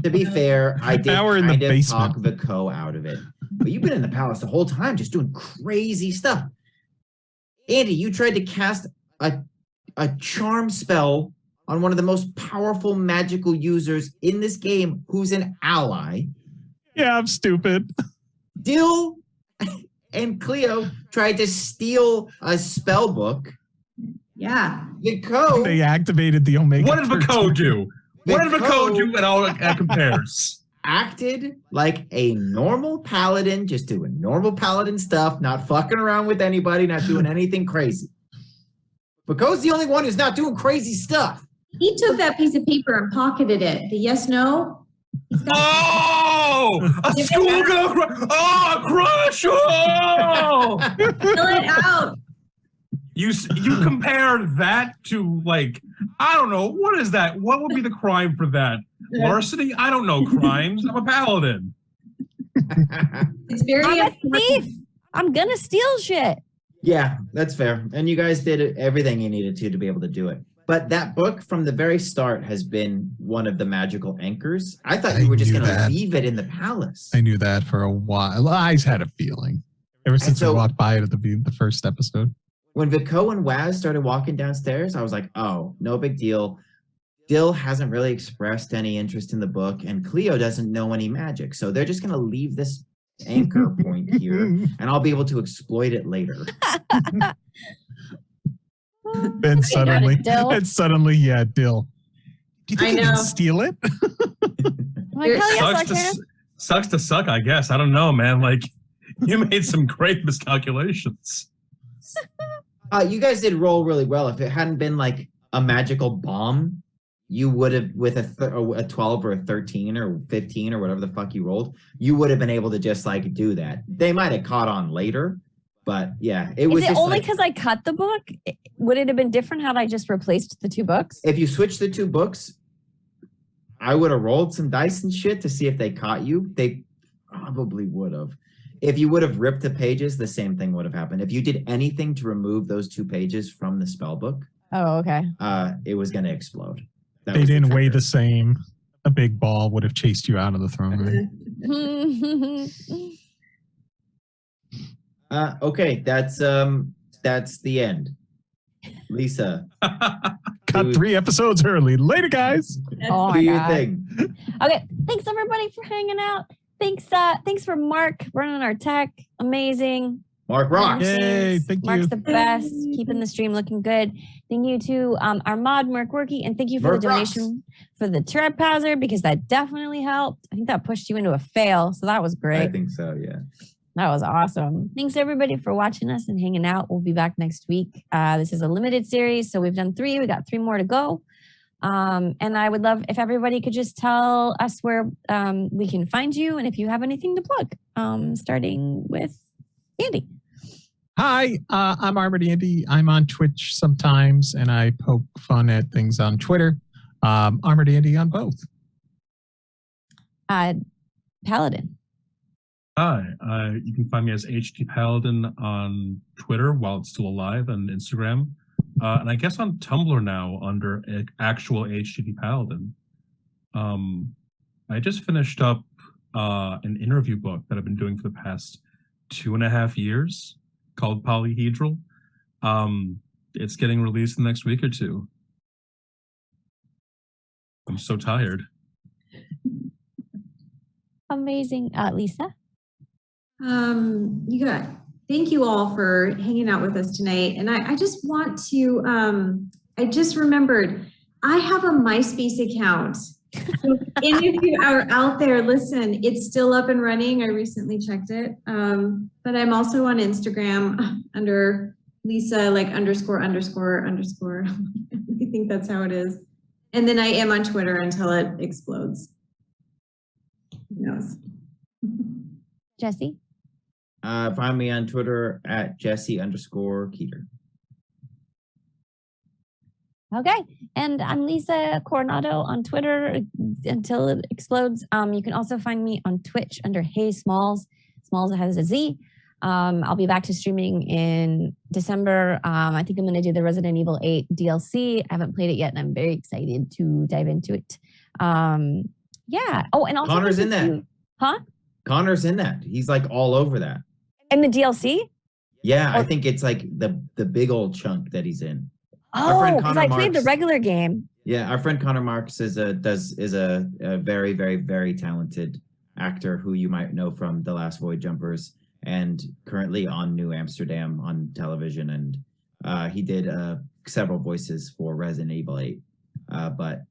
To be fair, I did Now we're in kind the of basement. talk Vico out of it. But you've been in the palace the whole time, just doing crazy stuff. Andy, you tried to cast a charm spell on one of the most powerful magical users in this game, who's an ally. Yeah, I'm stupid. Dill and Cleo tried to steal a spell book. Yeah. Vico, They activated the Omega. What did Vico 13. do? What did Vico do and all that compares? acted like a normal paladin, just doing normal paladin stuff, not fucking around with anybody, not doing anything crazy. Vico's the only one who's not doing crazy stuff. He took that piece of paper and pocketed it. The yes, no. Oh, a schoolgirl crush! Oh, a crush! Oh! Fill it out. You compare that to, like, I don't know, what is that? What would be the crime for that? Larceny? I don't know crimes. I'm a paladin. It's very I'm a important. thief. I'm gonna steal shit. Yeah, that's fair. And you guys did everything you needed to be able to do it. But that book from the very start has been one of the magical anchors. I thought you I were just knew going to that. leave it in the palace. I knew that for a while. I had a feeling ever since so- I walked by it at the first episode. When Vico and Waz started walking downstairs, I was like, oh, no big deal. Dill hasn't really expressed any interest in the book, and Cleo doesn't know any magic. So they're just going to leave this anchor point here, and I'll be able to exploit it later. Then suddenly, Dill. yeah, Dill. Do you think I you can know. steal it? I'm like, hell yes, I can. Sucks to suck, I guess. I don't know, man. Like, you made some great miscalculations. You guys did roll really well. If it hadn't been like a magical bomb, you would have, with a 12 or a 13 or 15 or whatever the fuck you rolled, you would have been able to just like do that. They might have caught on later, but yeah, it was Is it just only like, because I cut the book? Would it have been different had I just replaced the two books? if you switch the two books, I would have rolled some dice and shit to see if they caught you. They probably would have. If you would have ripped the pages, the same thing would have happened. If you did anything to remove those two pages from the spell book, Oh, okay. it was going to explode. That They was didn't weigh trigger. the same. A big ball would have chased you out of the throne room. Okay, that's the end. Lisa, Cut Dude. 3 episodes early. Later, guys. Oh do my your God. thing. Okay. Thanks everybody for hanging out. Thanks for Mark running our tech. Amazing. Mark rocks. Yay, thank Mark's you. the best. Keeping the stream looking good. Thank you to our mod Mark Worky, and thank you for Mark the donation for the Trepowser, because that definitely helped. I think that pushed you into a fail, so that was I great. think so, yeah. That was awesome. Thanks everybody for watching us and hanging out. We'll be back next week. This is a limited series, so we've done 3. We got 3 more to go. And I would love if everybody could just tell us where we can find you, and if you have anything to plug, starting with Andy. Hi, I'm Armored Andy. I'm on Twitch sometimes, and I poke fun at things on Twitter. Armored Andy on both. Paladin. Hi, you can find me as HT Paladin on Twitter while it's still alive, and Instagram, and I guess on Tumblr now under actual HTT Paladin. I just finished up an interview book that I've been doing for the past 2.5 years called Polyhedral. It's getting released in the next week or two. I'm so tired. Amazing. Lisa? Thank you all for hanging out with us tonight. And I just want to, I just remembered, I have a MySpace account. So if any of you are out there, listen, it's still up and running. I recently checked it. But I'm also on Instagram under Lisa, like underscore. I think that's how it is. And then I am on Twitter until it explodes. Who knows? Jesse? Find me on Twitter at Jesse_Keeter. Okay. And I'm Lisa Coronado on Twitter until it explodes. You can also find me on Twitch under Hey Smalls. Smalls has a Z. I'll be back to streaming in December. I think I'm going to do the Resident Evil 8 DLC. I haven't played it yet, and I'm very excited to dive into it. Yeah. Oh, and also Connor's in that. Huh? Connor's in that. He's like all over that. In the DLC? Yeah, I think it's like the big old chunk that he's in. Oh, because I played the regular game. Yeah, our friend Connor Marks is a very, very, very talented actor who you might know from The Last Void Jumpers and currently on New Amsterdam on television. And he did several voices for Resident Evil 8. But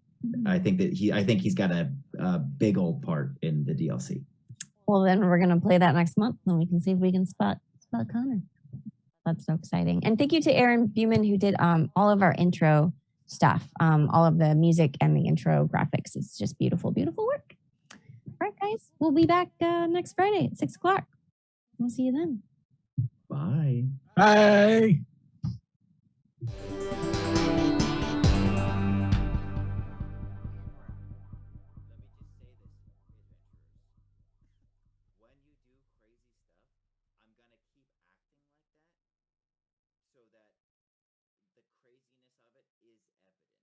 I think he's got a big old part in the DLC. Well, then we're going to play that next month, and we can see if we can spot Connor. That's so exciting. And thank you to Aaron Buman, who did all of our intro stuff, all of the music and the intro graphics. It's just beautiful, beautiful work. All right, guys. We'll be back next Friday at 6 o'clock. We'll see you then. Bye. Bye. So that the craziness of it is evident.